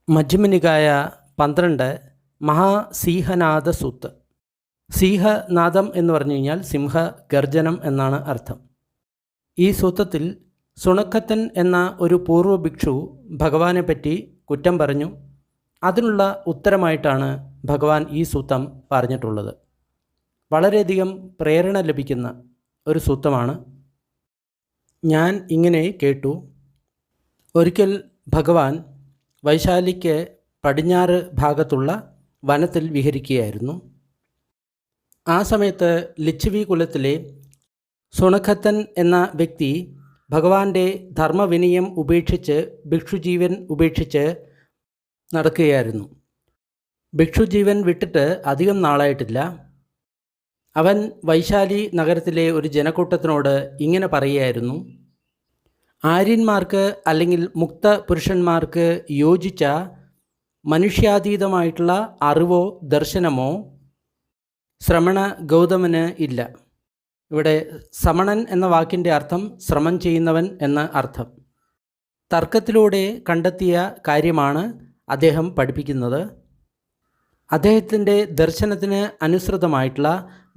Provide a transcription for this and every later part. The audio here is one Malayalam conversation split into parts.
മജ്ജ്ഹിമ നികായ 12 മഹാസിംഹനാദ സൂത്ത്. സിംഹനാദം എന്ന് പറഞ്ഞു കഴിഞ്ഞാൽ സിംഹ ഗർജനം എന്നാണ് അർത്ഥം. ഈ സൂത്രത്തിൽ സുണഖത്തൻ എന്ന ഒരു പൂർവ്വ ഭിക്ഷു ഭഗവാനെ പറ്റി കുറ്റം പറഞ്ഞു. അതിനുള്ള ഉത്തരമായിട്ടാണ് ഭഗവാൻ ഈ സൂത്രം പറഞ്ഞിട്ടുള്ളത്. വളരെയധികം പ്രേരണ ലഭിക്കുന്ന ഒരു സൂത്രമാണ്. ഞാൻ ഇങ്ങനെ കേട്ടു. ഒരിക്കൽ ഭഗവാൻ വൈശാലിക്ക് പടിഞ്ഞാറ് ഭാഗത്തുള്ള വനത്തിൽ വിഹരിക്കുകയായിരുന്നു. ആ സമയത്ത് ലിച്ഛവി കുലത്തിലെ സുണഖത്തൻ എന്ന വ്യക്തി ഭഗവാന്റെ ധർമ്മവിനയം ഉപേക്ഷിച്ച് ഭിക്ഷുജീവൻ ഉപേക്ഷിച്ച് നടക്കുകയായിരുന്നു. ഭിക്ഷുജീവൻ വിട്ടിട്ട് അധികം നാളായിട്ടില്ല. അവൻ വൈശാലി നഗരത്തിലെ ഒരു ജനക്കൂട്ടത്തിനോട് ഇങ്ങനെ പറയുകയായിരുന്നു: ആര്യന്മാർക്ക് അല്ലെങ്കിൽ മുക്ത പുരുഷന്മാർക്ക് യോജിച്ച മനുഷ്യാതീതമായിട്ടുള്ള അറിവോ ദർശനമോ ശ്രമണ ഗൗതമന് ഇല്ല. ഇവിടെ സമണൻ എന്ന വാക്കിൻ്റെ അർത്ഥം ശ്രമം ചെയ്യുന്നവൻ എന്ന അർത്ഥം. തർക്കത്തിലൂടെ കണ്ടെത്തിയ കാര്യമാണ് അദ്ദേഹം പഠിപ്പിക്കുന്നത്. അദ്ദേഹത്തിൻ്റെ ദർശനത്തിന് അനുസൃതമായിട്ടുള്ള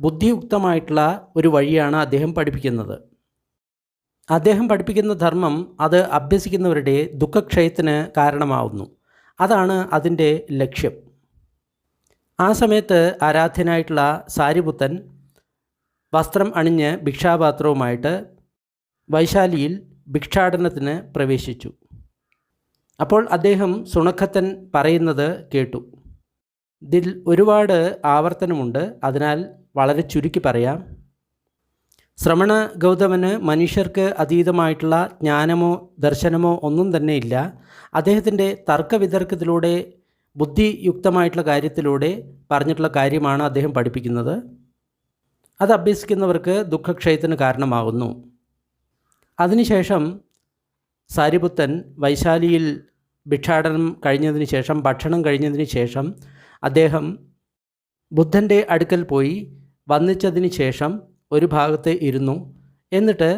ബുദ്ധിയുക്തമായിട്ടുള്ള ഒരു വഴിയാണ് അദ്ദേഹം പഠിപ്പിക്കുന്നത്. അദ്ദേഹം പഠിപ്പിക്കുന്ന ധർമ്മം അത് അഭ്യസിക്കുന്നവരുടെ ദുഃഖക്ഷയത്തിന് കാരണമാവുന്നു. അതാണ് അതിൻ്റെ ലക്ഷ്യം. ആ സമയത്ത് ആരാധ്യനായിട്ടുള്ള സാരിപുത്തൻ വസ്ത്രം അണിഞ്ഞ് ഭിക്ഷാപാത്രവുമായിട്ട് വൈശാലിയിൽ ഭിക്ഷാടനത്തിന് പ്രവേശിച്ചു. അപ്പോൾ അദ്ദേഹം സുണഖത്തൻ പറയുന്നത് കേട്ടു. ഇതിൽ ഒരുപാട് ആവർത്തനമുണ്ട്, അതിനാൽ വളരെ ചുരുക്കി പറയാം. ശ്രമണ ഗൗതമന് മനുഷ്യർക്ക് അതീതമായിട്ടുള്ള ജ്ഞാനമോ ദർശനമോ ഒന്നും തന്നെ ഇല്ല. അദ്ദേഹത്തിൻ്റെ തർക്കവിതർക്കത്തിലൂടെ ബുദ്ധിയുക്തമായിട്ടുള്ള കാര്യത്തിലൂടെ പറഞ്ഞിട്ടുള്ള കാര്യമാണ് അദ്ദേഹം പഠിപ്പിക്കുന്നത്. അത് അഭ്യസിക്കുന്നവർക്ക് ദുഃഖക്ഷയത്തിന് കാരണമാകുന്നു. അതിനുശേഷം സാരിപുത്തൻ വൈശാലിയിൽ ഭിക്ഷാടനം കഴിഞ്ഞതിന് ശേഷം, ഭക്ഷണം കഴിഞ്ഞതിന് ശേഷം അദ്ദേഹം ബുദ്ധൻ്റെ അടുക്കൽ പോയി വന്ദിച്ചതിന് ശേഷം ഒരു ഭാഗത്ത് ഇരുന്നു. എന്നിട്ട്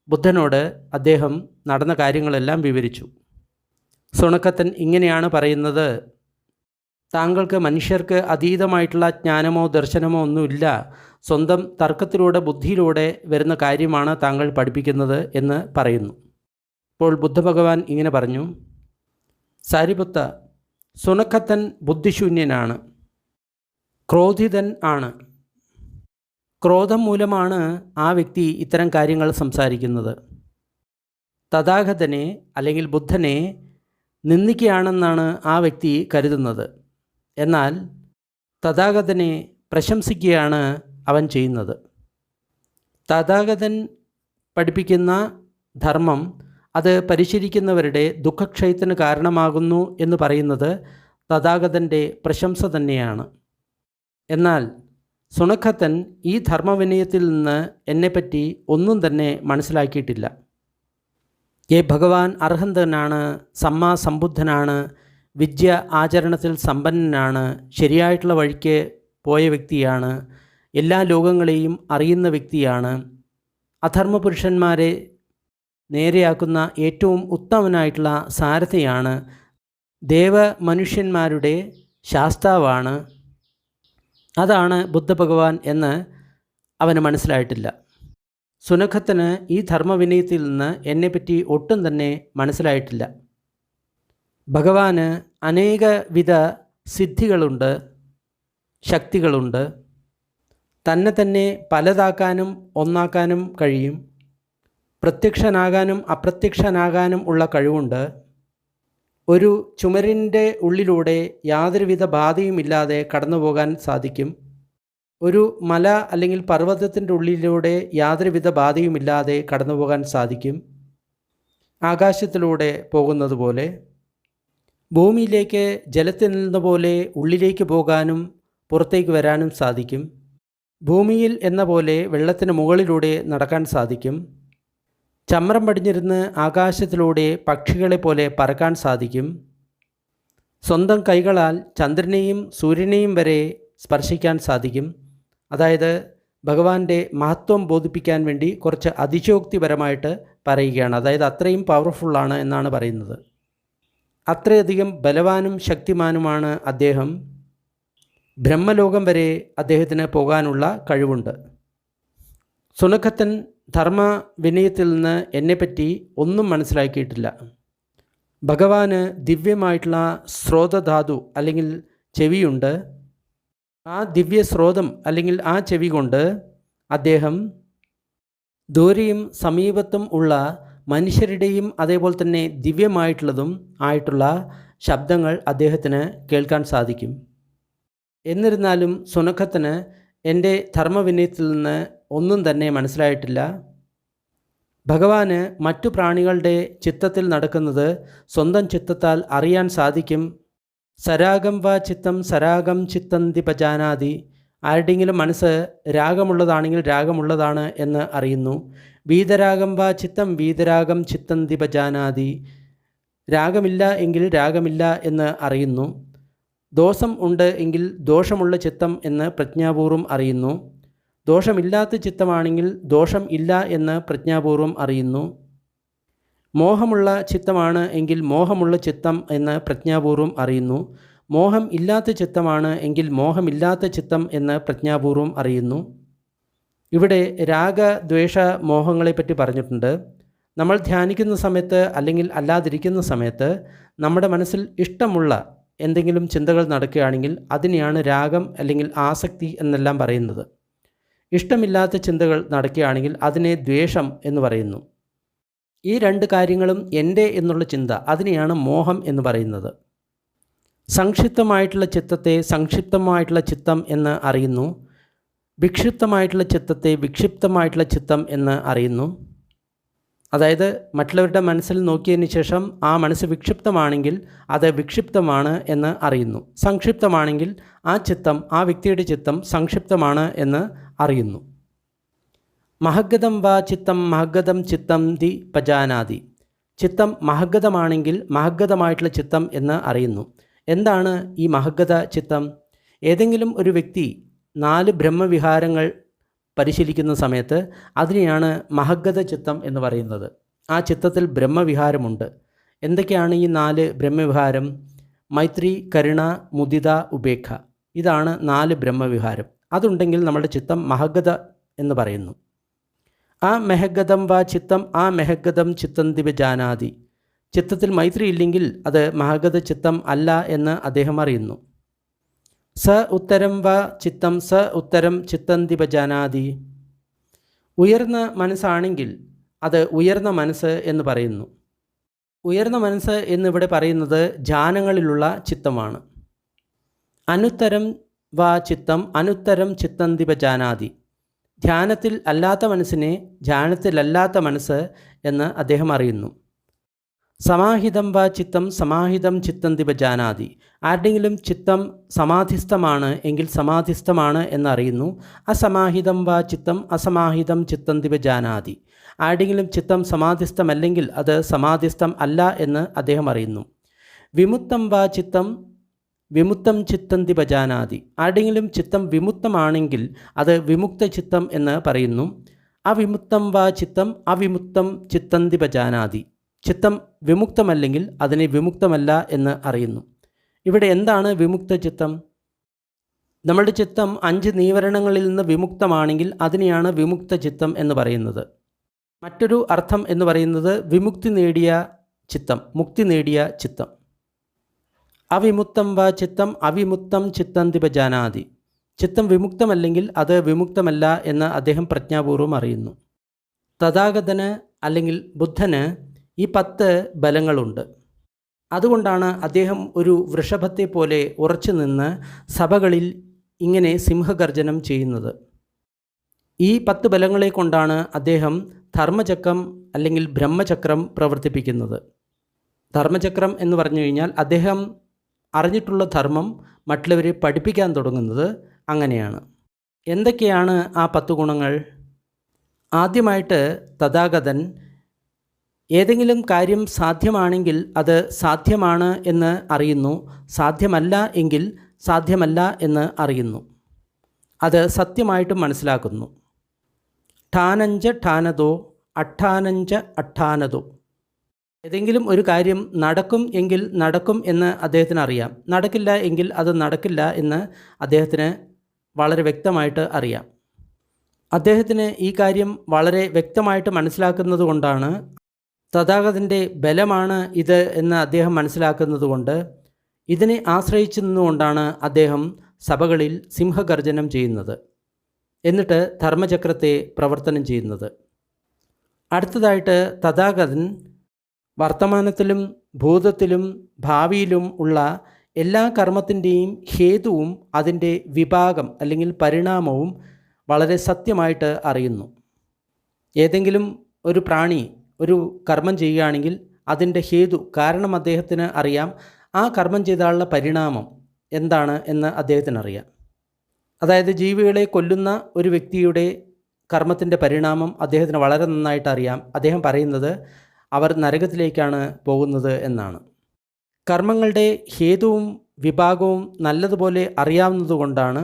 ബുദ്ധനോട് അദ്ദേഹം നടന്ന കാര്യങ്ങളെല്ലാം വിവരിച്ചു. സുണഖത്തൻ ഇങ്ങനെയാണ് പറയുന്നത്: താങ്കൾക്ക് മനുഷ്യർക്ക് അതീതമായിട്ടുള്ള ജ്ഞാനമോ ദർശനമോ ഒന്നുമില്ല. സ്വന്തം തർക്കത്തിലൂടെ ബുദ്ധിയിലൂടെ വരുന്ന കാര്യമാണ് താങ്കൾ പഠിപ്പിക്കുന്നത് എന്ന് പറയുന്നു. അപ്പോൾ ബുദ്ധഭഗവാൻ ഇങ്ങനെ പറഞ്ഞു: സാരിപുത്ത, സുണഖത്തൻ ബുദ്ധിശൂന്യനാണ്, ക്രോധിതൻ ആണ്. ക്രോധം മൂലമാണ് ആ വ്യക്തി ഇത്തരം കാര്യങ്ങൾ സംസാരിക്കുന്നത്. തഥാഗതനെ അല്ലെങ്കിൽ ബുദ്ധനെ നിന്ദിക്കുകയാണെന്നാണ് ആ വ്യക്തി കരുതുന്നത്. എന്നാൽ തഥാഗതനെ പ്രശംസിക്കുകയാണ് അവൻ ചെയ്യുന്നത്. തഥാഗതൻ പഠിപ്പിക്കുന്ന ധർമ്മം അത് പരിശീലിക്കുന്നവരുടെ ദുഃഖക്ഷയത്തിന് കാരണമാകുന്നു എന്ന് പറയുന്നത് തഥാഗതൻ്റെ പ്രശംസ തന്നെയാണ്. എന്നാൽ സുണഖത്തൻ ഈ ധർമ്മവിനയത്തിൽ നിന്ന് എന്നെപ്പറ്റി ഒന്നും തന്നെ മനസ്സിലാക്കിയിട്ടില്ല. ഭഗവാൻ അർഹന്തനാണ്, സമ്മാസംബുദ്ധനാണ്, വിദ്യ ആചരണത്തിൽ സമ്പന്നനാണ്, ശരിയായിട്ടുള്ള വഴിക്ക് പോയ വ്യക്തിയാണ്, എല്ലാ ലോകങ്ങളെയും അറിയുന്ന വ്യക്തിയാണ്, അധർമ്മപുരുഷന്മാരെ നേരെയാക്കുന്ന ഏറ്റവും ഉത്തമനായിട്ടുള്ള സാരഥിയാണ്, ദേവമനുഷ്യന്മാരുടെ ശാസ്താവാണ്. അതാണ് ബുദ്ധഭഗവാൻ എന്ന് അവന് മനസ്സിലായിട്ടില്ല. സുനഖത്തിന് ഈ ധർമ്മവിനയത്തിൽ നിന്ന് എന്നെപ്പറ്റി ഒട്ടും തന്നെ മനസ്സിലായിട്ടില്ല. ഭഗവാന് അനേകവിധ സിദ്ധികളുണ്ട്, ശക്തികളുണ്ട്. തന്നെ പലതാക്കാനും ഒന്നാക്കാനും കഴിയും. പ്രത്യക്ഷനാകാനും അപ്രത്യക്ഷനാകാനും ഉള്ള കഴിവുണ്ട്. ഒരു ചുമരിൻ്റെ ഉള്ളിലൂടെ യാതൊരുവിധ ബാധയുമില്ലാതെ കടന്നു പോകാൻ സാധിക്കും. ഒരു മല അല്ലെങ്കിൽ പർവ്വതത്തിൻ്റെ ഉള്ളിലൂടെ യാതൊരുവിധ ബാധയുമില്ലാതെ കടന്നു പോകാൻ സാധിക്കും. ആകാശത്തിലൂടെ പോകുന്നത് പോലെ, ഭൂമിയിലേക്ക് ജലത്തിൽ നിന്ന് പോലെ ഉള്ളിലേക്ക് പോകാനും പുറത്തേക്ക് വരാനും സാധിക്കും. ഭൂമിയിൽ എന്ന പോലെ വെള്ളത്തിന് മുകളിലൂടെ നടക്കാൻ സാധിക്കും. ചമ്രം പടിഞ്ഞിരുന്ന് ആകാശത്തിലൂടെ പക്ഷികളെ പോലെ പറക്കാൻ സാധിക്കും. സ്വന്തം കൈകളാൽ ചന്ദ്രനെയും സൂര്യനെയും വരെ സ്പർശിക്കാൻ സാധിക്കും. അതായത് ഭഗവാന്റെ മഹത്വം ബോധിപ്പിക്കാൻ വേണ്ടി കുറച്ച് അതിശയോക്തിപരമായിട്ട് പറയുകയാണ്. അതായത് അത്രയും പവർഫുള്ളാണ് എന്നാണ് പറയുന്നത്. അത്രയധികം ബലവാനും ശക്തിമാനുമാണ് അദ്ദേഹം. ബ്രഹ്മലോകം വരെ അദ്ദേഹത്തിന് പോകാനുള്ള കഴിവുണ്ട്. സുനഖത്തൻ ധർമ്മ വിനയത്തിൽ നിന്ന് എന്നെപ്പറ്റി ഒന്നും മനസ്സിലാക്കിയിട്ടില്ല. ഭഗവാന് ദിവ്യമായിട്ടുള്ള സ്രോതധാതു അല്ലെങ്കിൽ ചെവിയുണ്ട്. ആ ദിവ്യ സ്രോതം അല്ലെങ്കിൽ ആ ചെവി കൊണ്ട് അദ്ദേഹം ദൂരെയും സമീപത്തും ഉള്ള മനുഷ്യരുടെയും അതേപോലെ തന്നെ ദിവ്യമായിട്ടുള്ളതും ആയിട്ടുള്ള ശബ്ദങ്ങൾ അദ്ദേഹത്തിന് കേൾക്കാൻ സാധിക്കും. എന്നിരുന്നാലും സുനഖത്തിന് എൻ്റെ ധർമ്മവിനയത്തിൽ നിന്ന് ഒന്നും തന്നെ മനസ്സിലായിട്ടില്ല. ഭഗവാന് മറ്റു പ്രാണികളുടെ ചിത്തത്തിൽ നടക്കുന്നത് സ്വന്തം ചിത്തത്താൽ അറിയാൻ സാധിക്കും. സരാഗം വാ ചിത്തം സരാഗം ചിത്തന്തി പജാനാതി. ആരുടെയെങ്കിലും മനസ്സ് രാഗമുള്ളതാണെങ്കിൽ രാഗമുള്ളതാണ് എന്ന് അറിയുന്നു. വീതരാഗം വാ ചിത്തം വീതരാഗം ചിത്തന്തി പജാനാതി. രാഗമില്ല എങ്കിൽ രാഗമില്ല എന്ന് അറിയുന്നു. ദോഷം ഉണ്ട് എങ്കിൽ ദോഷമുള്ള ചിത്തം എന്ന് പ്രജ്ഞാപൂർവം അറിയുന്നു. ദോഷമില്ലാത്ത ചിത്തമാണെങ്കിൽ ദോഷം ഇല്ല എന്ന് പ്രജ്ഞാപൂർവം അറിയുന്നു. മോഹമുള്ള ചിത്തമാണ് എങ്കിൽ മോഹമുള്ള ചിത്തം എന്ന് പ്രജ്ഞാപൂർവം അറിയുന്നു. മോഹം ഇല്ലാത്ത ചിത്തമാണ് എങ്കിൽ മോഹമില്ലാത്ത ചിത്തം എന്ന് പ്രജ്ഞാപൂർവം അറിയുന്നു. ഇവിടെ രാഗദ്വേഷ മോഹങ്ങളെപ്പറ്റി പറഞ്ഞിട്ടുണ്ട്. നമ്മൾ ധ്യാനിക്കുന്ന സമയത്ത് അല്ലെങ്കിൽ അല്ലാതിരിക്കുന്ന സമയത്ത് നമ്മുടെ മനസ്സിൽ ഇഷ്ടമുള്ള എന്തെങ്കിലും ചിന്തകൾ നടക്കുകയാണെങ്കിൽ അതിനെയാണ് രാഗം അല്ലെങ്കിൽ ആസക്തി എന്നെല്ലാം പറയുന്നത്. ഇഷ്ടമില്ലാത്ത ചിന്തകൾ നടക്കുകയാണെങ്കിൽ അതിനെ ദ്വേഷം എന്ന് പറയുന്നു. ഈ രണ്ട് കാര്യങ്ങളും എൻ്റെ എന്നുള്ള ചിന്ത, അതിനെയാണ് മോഹം എന്ന് പറയുന്നത്. സംക്ഷിപ്തമായിട്ടുള്ള ചിത്തത്തെ സംക്ഷിപ്തമായിട്ടുള്ള ചിത്തം എന്ന് അറിയുന്നു. വിക്ഷിപ്തമായിട്ടുള്ള ചിത്തത്തെ വിക്ഷിപ്തമായിട്ടുള്ള ചിത്തം എന്ന് അറിയുന്നു. അതായത് മറ്റുള്ളവരുടെ മനസ്സിൽ നോക്കിയതിന് ശേഷം ആ മനസ്സ് വിക്ഷിപ്തമാണെങ്കിൽ അത് വിക്ഷിപ്തമാണ് എന്ന് അറിയുന്നു. സംക്ഷിപ്തമാണെങ്കിൽ ആ ചിത്തം, ആ വ്യക്തിയുടെ ചിത്തം സംക്ഷിപ്തമാണ് എന്ന് അറിയുന്നു. മഹഗതം വാ ചിത്തം മഹഗതം ചിത്തം ദി പജാനാതി. ചിത്തം മഹഗതമാണെങ്കിൽ മഹഗതമായിട്ടുള്ള ചിത്തം എന്ന് അറിയുന്നു. എന്താണ് ഈ മഹഗത ചിത്തം? ഏതെങ്കിലും ഒരു വ്യക്തി 4 ബ്രഹ്മവിഹാരങ്ങൾ പരിശീലിക്കുന്ന സമയത്ത് അതിനെയാണ് മഹഗത ചിത്തം എന്ന് പറയുന്നത്. ആ ചിത്തത്തിൽ ബ്രഹ്മവിഹാരമുണ്ട്. എന്തൊക്കെയാണ് ഈ 4 ബ്രഹ്മവിഹാരം? മൈത്രി, കരുണ, മുദിത, ഉപേക്ഷ. ഇതാണ് 4 ബ്രഹ്മവിഹാരം. അതുണ്ടെങ്കിൽ നമ്മുടെ ചിത്തം മഹഗത എന്ന് പറയുന്നു. ആ മെഹഗതം വാ ചിത്തം ആ മെഹഗതം ചിത്തന്തി വിജാനാതി. ചിത്തത്തിൽ മൈത്രി ഇല്ലെങ്കിൽ അത് മഹഗത ചിത്തം അല്ല എന്ന് അദ്ദേഹം അറിയുന്നു. സ ഉത്തരം വാ ചിത്തം സ ഉത്തരം ചിത്തന്തി പജാനാതി. ഉയർന്ന മനസ്സാണെങ്കിൽ അത് ഉയർന്ന മനസ്സ് എന്ന് പറയുന്നു. ഉയർന്ന മനസ്സ് എന്നിവിടെ പറയുന്നത് ധ്യാനങ്ങളിലുള്ള ചിത്തമാണ്. അനുത്തരം വാ ചിത്തം അനുത്തരം ചിത്തന്തി പജാനാതി. ധ്യാനത്തിൽ അല്ലാത്ത മനസ്സിനെ ധ്യാനത്തിലല്ലാത്ത മനസ്സ് എന്ന് അദ്ദേഹം അറിയുന്നു. സമാഹിതം വാ ചിത്തം സമാഹിതം ചിത്തന്തി പജാനാതി. ആരുടെയെങ്കിലും ചിത്തം സമാധിസ്ഥമാണ് എങ്കിൽ സമാധിസ്ഥമാണ് എന്നറിയുന്നു. അസമാഹിതം വാ ചിത്തം അസമാഹിതം ചിത്തന്തി പജാനാതി. ആരുടെയെങ്കിലും ചിത്തം സമാധിസ്ഥമല്ലെങ്കിൽ അത് സമാധിസ്ഥം അല്ല എന്ന് അദ്ദേഹം അറിയുന്നു. വിമുക്തം വാ ചിത്തം വിമുക്തം ചിത്തന്തി പജാനാതി. ആരുടെയെങ്കിലും ചിത്തം വിമുക്തമാണെങ്കിൽ അത് വിമുക്ത ചിത്തം എന്ന് പറയുന്നു. അവിമുക്തം വാ ചിത്തം അവിമുക്തം ചിത്തന്തി പജാനാതി. ചിത്തം വിമുക്തമല്ലെങ്കിൽ അതിനെ വിമുക്തമല്ല എന്ന് അറിയുന്നു. ഇവിടെ എന്താണ് വിമുക്ത ചിത്തം? നമ്മളുടെ ചിത്തം 5 നീവരണങ്ങളിൽ നിന്ന് വിമുക്തമാണെങ്കിൽ അതിനെയാണ് വിമുക്ത ചിത്തം എന്ന് പറയുന്നത്. മറ്റൊരു അർത്ഥം എന്ന് പറയുന്നത് വിമുക്തി നേടിയ ചിത്തം, മുക്തി നേടിയ ചിത്തം. അവിമുക്തം വാ ചിത്തം അവിമുക്തം ചിത്തന്തി പജാനാതി. ചിത്തം വിമുക്തമല്ലെങ്കിൽ അത് വിമുക്തമല്ല എന്ന് അദ്ദേഹം പ്രജ്ഞാപൂർവം അറിയുന്നു. തഥാഗതന് അല്ലെങ്കിൽ ബുദ്ധന് ഈ 10 ബലങ്ങളുണ്ട്. അതുകൊണ്ടാണ് അദ്ദേഹം ഒരു വൃഷഭത്തെ പോലെ ഉറച്ചു നിന്ന് സഭകളിൽ ഇങ്ങനെ സിംഹഗർജനം ചെയ്യുന്നത്. ഈ 10 ബലങ്ങളെ കൊണ്ടാണ് അദ്ദേഹം ധർമ്മചക്രം അല്ലെങ്കിൽ ബ്രഹ്മചക്രം പ്രവർത്തിപ്പിക്കുന്നത്. ധർമ്മചക്രം എന്ന് പറഞ്ഞു കഴിഞ്ഞാൽ അദ്ദേഹം അറിഞ്ഞിട്ടുള്ള ധർമ്മം മറ്റുള്ളവരെ പഠിപ്പിക്കാൻ തുടങ്ങുന്നത് അങ്ങനെയാണ്. എന്തൊക്കെയാണ് ആ 10 ഗുണങ്ങൾ? ആദ്യമായിട്ട് തഥാഗതൻ ഏതെങ്കിലും കാര്യം സാധ്യമാണെങ്കിൽ അത് സാധ്യമാണ് എന്ന് അറിയുന്നു. സാധ്യമല്ല എങ്കിൽ സാധ്യമല്ല എന്ന് അറിയുന്നു. അത് സത്യമായിട്ടും മനസ്സിലാക്കുന്നു. ഠാനഞ്ച ഠാനതോ അഠാനഞ്ച അഠാനതോ. ഏതെങ്കിലും ഒരു കാര്യം നടക്കും എങ്കിൽ നടക്കും എന്ന് അദ്ദേഹത്തിന് അറിയാം, നടക്കില്ല എങ്കിൽ അത് നടക്കില്ല എന്ന് അദ്ദേഹത്തിന് വളരെ വ്യക്തമായിട്ട് അറിയാം. അദ്ദേഹത്തിന് ഈ കാര്യം വളരെ വ്യക്തമായിട്ട് മനസ്സിലാക്കുന്നത് കൊണ്ടാണ്, തഥാഗതൻ്റെ ബലമാണ് ഇത് എന്ന് അദ്ദേഹം മനസ്സിലാക്കുന്നത് കൊണ്ട്, ഇതിനെ ആശ്രയിച്ചു നിന്നുകൊണ്ടാണ് അദ്ദേഹം സഭകളിൽ സിംഹഗർജനം ചെയ്യുന്നത്, എന്നിട്ട് ധർമ്മചക്രത്തെ പ്രവർത്തനം ചെയ്യുന്നത്. അടുത്തതായിട്ട് തഥാഗതൻ വർത്തമാനത്തിലും ഭൂതത്തിലും ഭാവിയിലും ഉള്ള എല്ലാ കർമ്മത്തിൻ്റെയും ഹേതുവും അതിൻ്റെ വിഭാഗം അല്ലെങ്കിൽ പരിണാമവും വളരെ സത്യമായിട്ട് അറിയുന്നു. ഏതെങ്കിലും ഒരു പ്രാണി ഒരു കർമ്മം ചെയ്യുകയാണെങ്കിൽ അതിൻ്റെ ഹേതു കാരണം അദ്ദേഹത്തിന് അറിയാം, ആ കർമ്മം ചെയ്താലുള്ള പരിണാമം എന്താണ് എന്ന് അദ്ദേഹത്തിനറിയാം. അതായത് ജീവികളെ കൊല്ലുന്ന ഒരു വ്യക്തിയുടെ കർമ്മത്തിൻ്റെ പരിണാമം അദ്ദേഹത്തിന് വളരെ നന്നായിട്ട് അറിയാം. അദ്ദേഹം പറയുന്നത് അവർ നരകത്തിലേക്കാണ് പോകുന്നത് എന്നാണ്. കർമ്മങ്ങളുടെ ഹേതുവും വിഭാഗവും നല്ലതുപോലെ അറിയാവുന്നതുകൊണ്ടാണ്,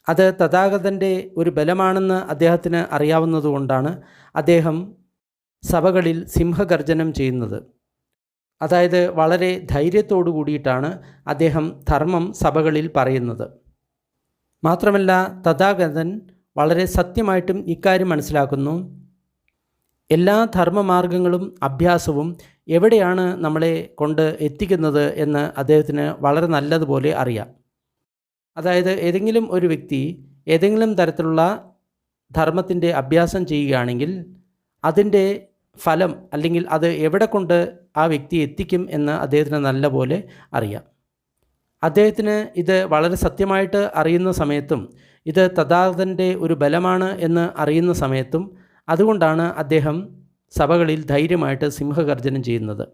അത് തഥാഗതൻ്റെ ഒരു ബലമാണെന്ന് അദ്ദേഹത്തിന് അറിയാവുന്നതുകൊണ്ടാണ് അദ്ദേഹം സഭകളിൽ സിംഹഗർജനം ചെയ്യുന്നത്. അതായത് വളരെ ധൈര്യത്തോടു കൂടിയിട്ടാണ് അദ്ദേഹം ധർമ്മം സഭകളിൽ പറയുന്നത്. മാത്രമല്ല തഥാഗതൻ വളരെ സത്യമായിട്ടും ഇക്കാര്യം മനസ്സിലാക്കുന്നു, എല്ലാ ധർമ്മമാർഗങ്ങളും അഭ്യാസവും എവിടെയാണ് നമ്മളെ കൊണ്ട് എത്തിക്കുന്നത് എന്ന് അദ്ദേഹത്തിന് വളരെ നല്ലതുപോലെ അറിയാം. അതായത് ഏതെങ്കിലും ഒരു വ്യക്തി ഏതെങ്കിലും തരത്തിലുള്ള ധർമ്മത്തിൻ്റെ അഭ്യാസം ചെയ്യുകയാണെങ്കിൽ അതിൻ്റെ ഫലം അല്ലെങ്കിൽ അത് എവിടെ കൊണ്ട് ആ വ്യക്തി എത്തിക്കും എന്ന് അദ്ദേഹത്തിന് നല്ലപോലെ അറിയാം. അദ്ദേഹത്തിന് ഇത് വളരെ സത്യമായിട്ട് അറിയുന്ന സമയത്തും ഇത് തഥാഗതൻ്റെ ഒരു ബലമാണ് എന്ന് അറിയുന്ന സമയത്തും അതുകൊണ്ടാണ് അദ്ദേഹം സഭകളിൽ ധൈര്യമായിട്ട് സിംഹഗർജനം ചെയ്യുന്നത്.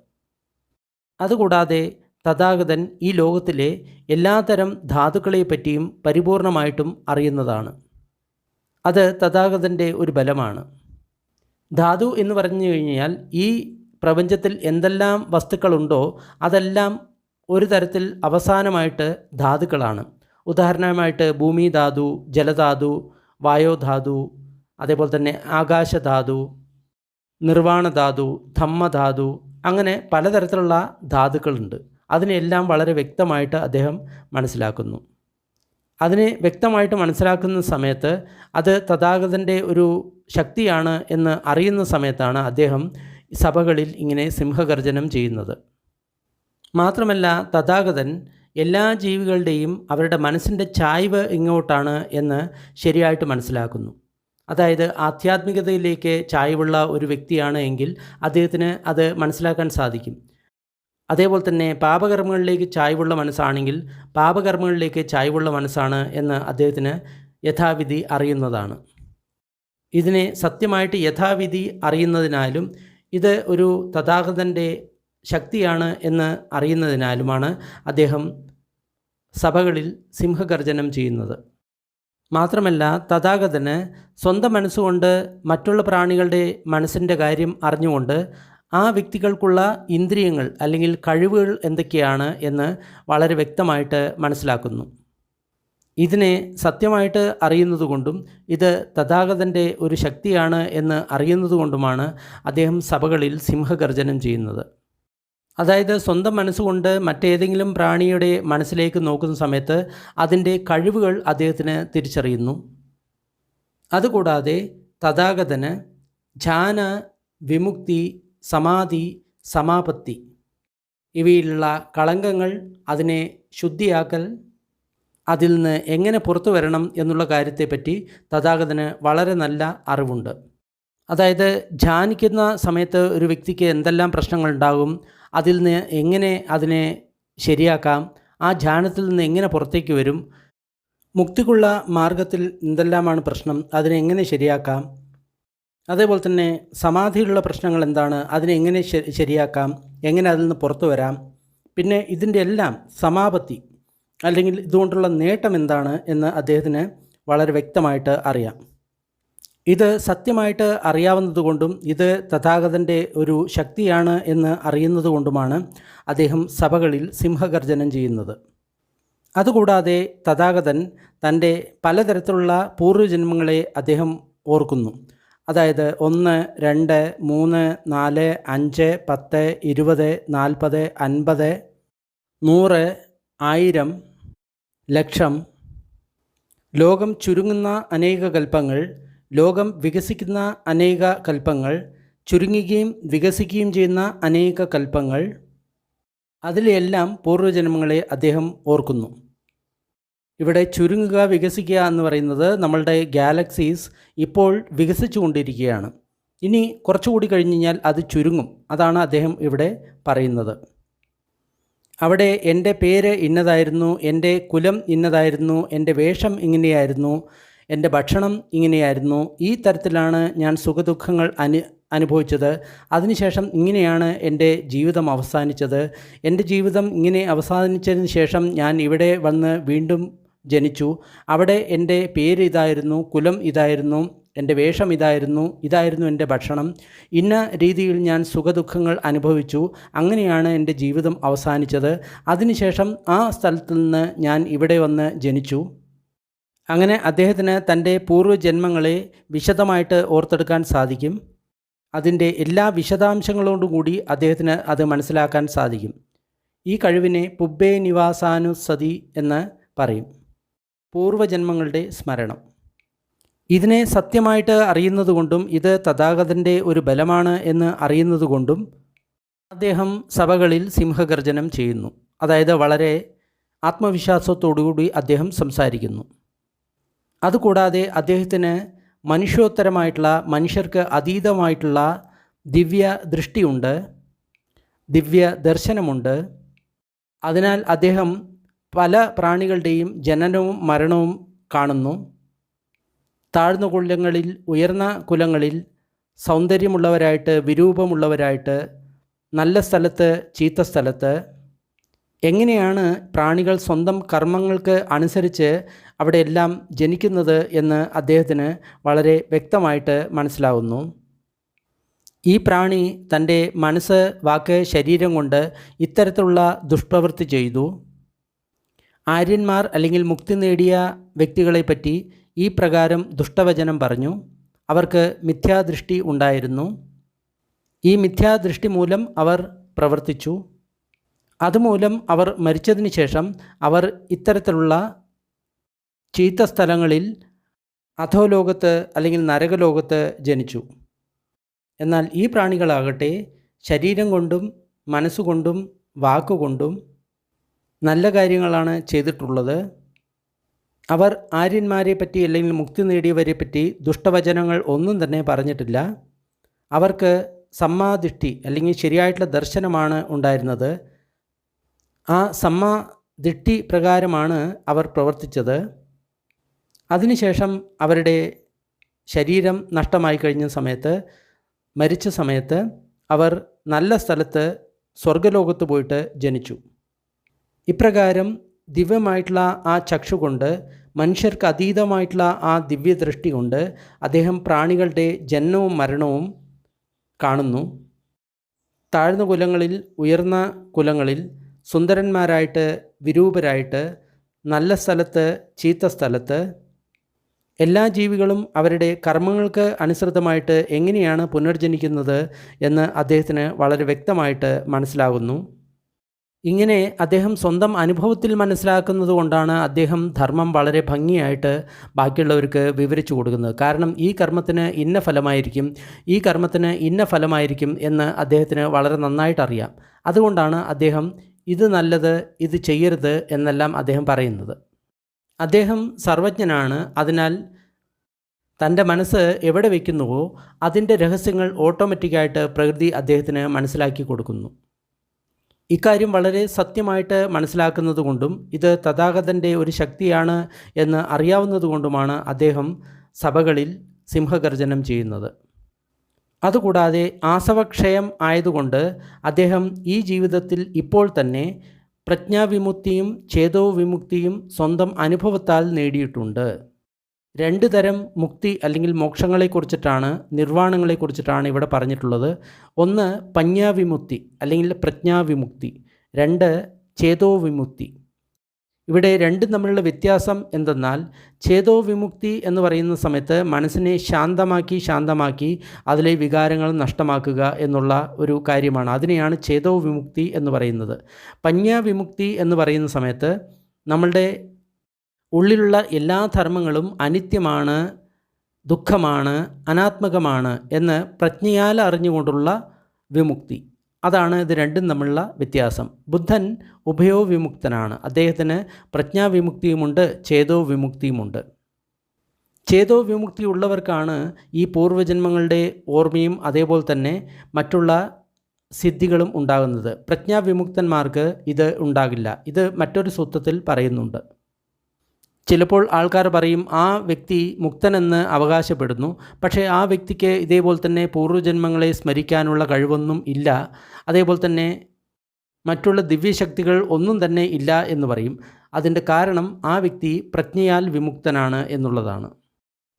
അതുകൂടാതെ തഥാഗതൻ ഈ ലോകത്തിലെ എല്ലാതരം ധാതുക്കളെ പറ്റിയും പരിപൂർണമായിട്ടും അറിയുന്നതാണ്. അത് തഥാഗതൻ്റെ ഒരു ബലമാണ്. ധാതു എന്ന് പറഞ്ഞു കഴിഞ്ഞാൽ ഈ പ്രപഞ്ചത്തിൽ എന്തെല്ലാം വസ്തുക്കളുണ്ടോ അതെല്ലാം ഒരു തരത്തിൽ അവസാനമായിട്ട് ധാതുക്കളാണ്. ഉദാഹരണമായിട്ട് ഭൂമിധാതു, ജലധാതു, വായോധാതു, അതേപോലെ തന്നെ ആകാശധാതു, നിർവാണധാതു, ധമ്മധാതു, അങ്ങനെ പലതരത്തിലുള്ള ധാതുക്കളുണ്ട്. അതിനെല്ലാം വളരെ വ്യക്തമായിട്ട് അദ്ദേഹം മനസ്സിലാക്കുന്നു. അതിനെ വ്യക്തമായിട്ട് മനസ്സിലാക്കുന്ന സമയത്ത് അത് തഥാഗതൻ്റെ ഒരു ശക്തിയാണ് എന്ന് അറിയുന്ന സമയത്താണ് അദ്ദേഹം സഭകളിൽ ഇങ്ങനെ സിംഹഗർജനം ചെയ്യുന്നത്. മാത്രമല്ല തഥാഗതൻ എല്ലാ ജീവികളുടെയും അവരുടെ മനസ്സിൻ്റെ ചായ്വ് ഇങ്ങോട്ടാണ് എന്ന് ശരിയായിട്ട് മനസ്സിലാക്കുന്നു. അതായത് ആധ്യാത്മികതയിലേക്ക് ചായ്വുള്ള ഒരു വ്യക്തിയാണ് എങ്കിൽ അദ്ദേഹത്തിന് അത് മനസ്സിലാക്കാൻ സാധിക്കും. അതേപോലെ തന്നെ പാപകർമ്മങ്ങളിലേക്ക് ചായ്വുള്ള മനസ്സാണെങ്കിൽ പാപകർമ്മങ്ങളിലേക്ക് ചായ്വുള്ള മനസ്സാണ് എന്ന് അദ്ദേഹത്തിന് യഥാവിധി അറിയുന്നതാണ്. ഇതിനെ സത്യമായിട്ട് യഥാവിധി അറിയുന്നതിനാലും ഇത് ഒരു തഥാഗതൻ്റെ ശക്തിയാണ് എന്ന് അറിയുന്നതിനാലുമാണ് അദ്ദേഹം സഭകളിൽ സിംഹഗർജനം ചെയ്യുന്നത്. മാത്രമല്ല തഥാഗതന് സ്വന്തം മനസ്സുകൊണ്ട് മറ്റുള്ള പ്രാണികളുടെ മനസ്സിൻ്റെ കാര്യം അറിഞ്ഞുകൊണ്ട് ആ വ്യക്തികൾക്കുള്ള ഇന്ദ്രിയങ്ങൾ അല്ലെങ്കിൽ കഴിവുകൾ എന്തൊക്കെയാണ് എന്ന് വളരെ വ്യക്തമായിട്ട് മനസ്സിലാക്കുന്നു. ഇതിനെ സത്യമായിട്ട് അറിയുന്നതുകൊണ്ടും ഇത് തഥാഗതൻ്റെ ഒരു ശക്തിയാണ് എന്ന് അറിയുന്നതുകൊണ്ടുമാണ് അദ്ദേഹം സഭകളിൽ സിംഹഗർജനം ചെയ്യുന്നത്. അതായത് സ്വന്തം മനസ്സുകൊണ്ട് മറ്റേതെങ്കിലും പ്രാണിയുടെ മനസ്സിലേക്ക് നോക്കുന്ന സമയത്ത് അതിൻ്റെ കഴിവുകൾ അദ്ദേഹത്തിന് തിരിച്ചറിയുന്നു. അതുകൂടാതെ തഥാഗതന് ധ്യാന, വിമുക്തി, സമാധി, സമാപത്തി ഇവയിലുള്ള കളങ്കങ്ങൾ, അതിനെ ശുദ്ധിയാക്കൽ, അതിൽ നിന്ന് എങ്ങനെ പുറത്തു വരണം എന്നുള്ള കാര്യത്തെപ്പറ്റി തഥാഗതന് വളരെ നല്ല അറിവുണ്ട്. അതായത് ധ്യാനിക്കുന്ന സമയത്ത് ഒരു വ്യക്തിക്ക് എന്തെല്ലാം പ്രശ്നങ്ങളുണ്ടാകും, അതിൽ നിന്ന് എങ്ങനെ അതിനെ ശരിയാക്കാം, ആ ധ്യാനത്തിൽ നിന്ന് എങ്ങനെ പുറത്തേക്ക് വരും, മുക്തിക്കുള്ള മാർഗത്തിൽ എന്തെല്ലാമാണ് പ്രശ്നം, അതിനെ എങ്ങനെ ശരിയാക്കാം, അതേപോലെ തന്നെ സമാധിയിലുള്ള പ്രശ്നങ്ങൾ എന്താണ്, അതിനെ എങ്ങനെ ശരിയാക്കാം, എങ്ങനെ അതിൽ നിന്ന് പുറത്തു വരാം, പിന്നെ ഇതിൻ്റെ എല്ലാം സമാപത്തി അല്ലെങ്കിൽ ഇതുകൊണ്ടുള്ള നേട്ടം എന്താണ് എന്ന് അദ്ദേഹത്തിന് വളരെ വ്യക്തമായിട്ട് അറിയാം. ഇത് സത്യമായിട്ട് അറിയാവുന്നതുകൊണ്ടും ഇത് തഥാഗതൻ്റെ ഒരു ശക്തിയാണ് എന്ന് അറിയുന്നതുകൊണ്ടുമാണ് അദ്ദേഹം സഭകളിൽ സിംഹഗർജനം ചെയ്യുന്നത്. അതുകൂടാതെ തഥാഗതൻ തൻ്റെ പലതരത്തിലുള്ള പൂർവ്വജന്മങ്ങളെ അദ്ദേഹം ഓർക്കുന്നു. അതായത് 1, 2, 3, 4, 5, 10, 20, 40, 50, 100, 1000, ലക്ഷം, ലോകം ചുരുങ്ങുന്ന അനേക കൽപ്പങ്ങൾ, ലോകം വികസിക്കുന്ന അനേക കൽപ്പങ്ങൾ, ചുരുങ്ങുകയും വികസിക്കുകയും ചെയ്യുന്ന അനേക കൽപ്പങ്ങൾ, അതിലെല്ലാം പൂർവ്വജന്മങ്ങളെ അദ്ദേഹം ഓർക്കുന്നു. ഇവിടെ ചുരുങ്ങുക, വികസിക്കുക എന്ന് പറയുന്നത് നമ്മളുടെ ഗാലക്സീസ് ഇപ്പോൾ വികസിച്ചു കൊണ്ടിരിക്കുകയാണ്. ഇനി കുറച്ചുകൂടി കഴിഞ്ഞ് കഴിഞ്ഞാൽ അത് ചുരുങ്ങും. അതാണ് അദ്ദേഹം ഇവിടെ പറയുന്നത്. അവിടെ എൻ്റെ പേര് ഇന്നതായിരുന്നു, എൻ്റെ കുലം ഇന്നതായിരുന്നു, എൻ്റെ വേഷം ഇങ്ങനെയായിരുന്നു, എൻ്റെ ഭക്ഷണം ഇങ്ങനെയായിരുന്നു, ഈ തരത്തിലാണ് ഞാൻ സുഖദുഃഖങ്ങൾ അനുഭവിച്ചത്, അതിനുശേഷം ഇങ്ങനെയാണ് എൻ്റെ ജീവിതം അവസാനിച്ചത്, എൻ്റെ ജീവിതം ഇങ്ങനെ അവസാനിച്ചതിന് ശേഷം ഞാൻ ഇവിടെ വന്ന് വീണ്ടും ജനിച്ചു, അവിടെ എൻ്റെ പേര് ഇതായിരുന്നു, കുലം ഇതായിരുന്നു, എൻ്റെ വേഷം ഇതായിരുന്നു, ഇതായിരുന്നു എൻ്റെ ഭക്ഷണം, ഇന്ന രീതിയിൽ ഞാൻ സുഖദുഃഖങ്ങൾ അനുഭവിച്ചു, അങ്ങനെയാണ് എൻ്റെ ജീവിതം അവസാനിച്ചത്, അതിനുശേഷം ആ സ്ഥലത്ത് നിന്ന് ഞാൻ ഇവിടെ വന്ന് ജനിച്ചു. അങ്ങനെ അദ്ദേഹത്തിന് തൻ്റെ പൂർവ്വജന്മങ്ങളെ വിശദമായിട്ട് ഓർത്തെടുക്കാൻ സാധിക്കും. അതിൻ്റെ എല്ലാ വിശദാംശങ്ങളോടും കൂടി അദ്ദേഹത്തിന് അത് മനസ്സിലാക്കാൻ സാധിക്കും. ഈ കഴിവിനെ പുബ്ബേ നിവാസാനുസതി എന്ന് പറയും, പൂർവ്വജന്മങ്ങളുടെ സ്മരണം. ഇതിനെ സത്യമായിട്ട് അറിയുന്നതുകൊണ്ടും ഇത് തഥാഗതൻ്റെ ഒരു ബലമാണ് എന്ന് അറിയുന്നതുകൊണ്ടും അദ്ദേഹം സഭകളിൽ സിംഹഗർജനം ചെയ്യുന്നു. അതായത് വളരെ ആത്മവിശ്വാസത്തോടുകൂടി അദ്ദേഹം സംസാരിക്കുന്നു. അതുകൂടാതെ അദ്ദേഹത്തിന് മനുഷ്യോത്തരമായിട്ടുള്ള, മനുഷ്യർക്ക് അതീതമായിട്ടുള്ള ദിവ്യ ദൃഷ്ടിയുണ്ട്, ദിവ്യ ദർശനമുണ്ട്. അതിനാൽ അദ്ദേഹം പല പ്രാണികളുടെയും ജനനവും മരണവും കാണുന്നു. താഴ്ന്ന കുലങ്ങളിൽ, ഉയർന്ന കുലങ്ങളിൽ, സൗന്ദര്യമുള്ളവരായിട്ട്, വിരൂപമുള്ളവരായിട്ട്, നല്ല സ്ഥലത്ത്, ചീത്ത സ്ഥലത്ത്, എങ്ങനെയാണ് പ്രാണികൾ സ്വന്തം കർമ്മങ്ങൾക്ക് അനുസരിച്ച് അവിടെയെല്ലാം ജനിക്കുന്നത് എന്ന് അദ്ദേഹത്തിന് വളരെ വ്യക്തമായിട്ട് മനസ്സിലാവുന്നു. ഈ പ്രാണി തൻ്റെ മനസ്സ്, വാക്ക്, ശരീരം കൊണ്ട് ഇത്തരത്തിലുള്ള ദുഷ്പ്രവൃത്തി ചെയ്തു. ആര്യന്മാർ അല്ലെങ്കിൽ മുക്തി നേടിയ വ്യക്തികളെപ്പറ്റി ഈ പ്രകാരം ദുഷ്ടവചനം പറഞ്ഞു. അവർക്ക് മിഥ്യാദൃഷ്ടി ഉണ്ടായിരുന്നു. ഈ മിഥ്യാദൃഷ്ടി മൂലം അവർ പ്രവർത്തിച്ചു. അതുമൂലം അവർ മരിച്ചതിന് ശേഷം അവർ ഇത്തരത്തിലുള്ള ചീത്ത സ്ഥലങ്ങളിൽ, അധോലോകത്ത് അല്ലെങ്കിൽ നരകലോകത്ത് ജനിച്ചു. എന്നാൽ ഈ പ്രാണികളാകട്ടെ ശരീരം കൊണ്ടും മനസ്സുകൊണ്ടും വാക്കുകൊണ്ടും നല്ല കാര്യങ്ങളാണ് ചെയ്തിട്ടുള്ളത്. അവർ ആര്യന്മാരെ പറ്റി അല്ലെങ്കിൽ മുക്തി നേടിയവരെ പറ്റി ദുഷ്ടവചനങ്ങൾ ഒന്നും തന്നെ പറഞ്ഞിട്ടില്ല. അവർക്ക് സമ്മാദിഷ്ടി അല്ലെങ്കിൽ ശരിയായിട്ടുള്ള ദർശനമാണ് ഉണ്ടായിരുന്നത്. ആ സമ്മാദിഷ്ടി പ്രകാരമാണ് അവർ പ്രവർത്തിച്ചത്. അതിനുശേഷം അവരുടെ ശരീരം നഷ്ടമായി കഴിഞ്ഞ സമയത്ത്, മരിച്ച സമയത്ത് അവർ നല്ല സ്ഥലത്ത് സ്വർഗലോകത്ത് പോയിട്ട് ജനിച്ചു. ഇപ്രകാരം ദിവ്യമായിട്ടുള്ള ആ ചക്ഷു കൊണ്ട്, മനുഷ്യർക്ക് അതീതമായിട്ടുള്ള ആ ദിവ്യദൃഷ്ടി കൊണ്ട് അദ്ദേഹം പ്രാണികളുടെ ജനനവും മരണവും കാണുന്നു. താഴ്ന്ന കുലങ്ങളിൽ, ഉയർന്ന കുലങ്ങളിൽ, സുന്ദരന്മാരായിട്ട്, വിരൂപരായിട്ട്, നല്ല സ്ഥലത്ത്, ചീത്ത സ്ഥലത്ത്, എല്ലാ ജീവികളും അവരുടെ കർമ്മങ്ങൾക്ക് അനുസൃതമായിട്ട് എങ്ങനെയാണ് പുനർജനിക്കുന്നത് എന്ന് അദ്ദേഹത്തിന് വളരെ വ്യക്തമായിട്ട് മനസ്സിലാകുന്നു. ഇങ്ങനെ അദ്ദേഹം സ്വന്തം അനുഭവത്തിൽ മനസ്സിലാക്കുന്നത് കൊണ്ടാണ് അദ്ദേഹം ധർമ്മം വളരെ ഭംഗിയായിട്ട് ബാക്കിയുള്ളവർക്ക് വിവരിച്ചു കൊടുക്കുന്നത്. കാരണം ഈ കർമ്മത്തിന് ഇന്ന ഫലമായിരിക്കും, ഈ കർമ്മത്തിന് ഇന്ന ഫലമായിരിക്കും എന്ന് അദ്ദേഹത്തിന് വളരെ നന്നായിട്ടറിയാം. അതുകൊണ്ടാണ് അദ്ദേഹം ഇത് നല്ലത്, ഇത് ചെയ്യരുത് എന്നെല്ലാം അദ്ദേഹം പറയുന്നത്. അദ്ദേഹം സർവജ്ഞനാണ്. അതിനാൽ തൻ്റെ മനസ്സ് എവിടെ വയ്ക്കുന്നുവോ അതിൻ്റെ രഹസ്യങ്ങൾ ഓട്ടോമാറ്റിക്കായിട്ട് പ്രകൃതി അദ്ദേഹത്തിന് മനസ്സിലാക്കി കൊടുക്കുന്നു. ഇക്കാര്യം വളരെ സത്യമായിട്ട് മനസ്സിലാക്കുന്നത് കൊണ്ടും ഇത് തഥാഗതൻ്റെ ഒരു ശക്തിയാണ് എന്ന് അറിയാവുന്നതുകൊണ്ടുമാണ് അദ്ദേഹം സഭകളിൽ സിംഹഗർജനം ചെയ്യുന്നത്. അതുകൂടാതെ ആസവക്ഷയം ആയതുകൊണ്ട് അദ്ദേഹം ഈ ജീവിതത്തിൽ ഇപ്പോൾ തന്നെ പ്രജ്ഞാവിമുക്തിയും ചേതോ വിമുക്തിയും സ്വന്തം അനുഭവത്താൽ നേടിയിട്ടുണ്ട്. രണ്ട് തരം മുക്തി അല്ലെങ്കിൽ മോക്ഷങ്ങളെക്കുറിച്ചിട്ടാണ്, നിർവ്വാണങ്ങളെക്കുറിച്ചിട്ടാണ് ഇവിടെ പറഞ്ഞിട്ടുള്ളത്. ഒന്ന് പഞ്യാവിമുക്തി അല്ലെങ്കിൽ പ്രജ്ഞാവിമുക്തി, രണ്ട് ചേതോ വിമുക്തി. ഇവിടെ രണ്ടും തമ്മിലുള്ള വ്യത്യാസം എന്തെന്നാൽ ചേതോ വിമുക്തി എന്ന് പറയുന്ന സമയത്ത് മനസ്സിനെ ശാന്തമാക്കി അതിലെ വികാരങ്ങൾ നഷ്ടമാക്കുക എന്നുള്ള ഒരു കാര്യമാണ്. അതിനെയാണ് ചേതോ വിമുക്തി എന്ന് പറയുന്നത്. പഞ്യാ വിമുക്തി എന്ന് പറയുന്ന സമയത്ത് നമ്മളുടെ ഉള്ളിലുള്ള എല്ലാ ധർമ്മങ്ങളും അനിത്യമാണ്, ദുഃഖമാണ്, അനാത്മകമാണ് എന്ന് പ്രജ്ഞയാൽ അറിഞ്ഞുകൊണ്ടുള്ള വിമുക്തി. അതാണ് ഇത് രണ്ടും തമ്മിലുള്ള വ്യത്യാസം. ബുദ്ധൻ ഉഭയോ വിമുക്തനാണ്. അദ്ദേഹത്തിന് പ്രജ്ഞാവിമുക്തിയുമുണ്ട്, ചേതോ വിമുക്തിയുമുണ്ട്. ചേതോ വിമുക്തി ഉള്ളവർക്കാണ് ഈ പൂർവ്വജന്മങ്ങളുടെ ഓർമ്മയും അതേപോലെ തന്നെ മറ്റുള്ള സിദ്ധികളും ഉണ്ടാകുന്നത്. പ്രജ്ഞാവിമുക്തന്മാർക്ക് ഇത് ഉണ്ടാകില്ല. ഇത് മറ്റൊരു സൂത്രത്തിൽ പറയുന്നുണ്ട്. ചിലപ്പോൾ ആൾക്കാർ പറയും ആ വ്യക്തി മുക്തനെന്ന് അവകാശപ്പെടുന്നു, പക്ഷേ ആ വ്യക്തിക്ക് ഇതേപോലെ തന്നെ പൂർവ്വജന്മങ്ങളെ സ്മരിക്കാനുള്ള കഴിവൊന്നും ഇല്ല, അതേപോലെ തന്നെ മറ്റുള്ള ദിവ്യശക്തികൾ ഒന്നും തന്നെ ഇല്ല എന്ന് പറയും. അതിൻ്റെ കാരണം ആ വ്യക്തി പ്രജ്ഞയാൽ വിമുക്തനാണ് എന്നുള്ളതാണ്.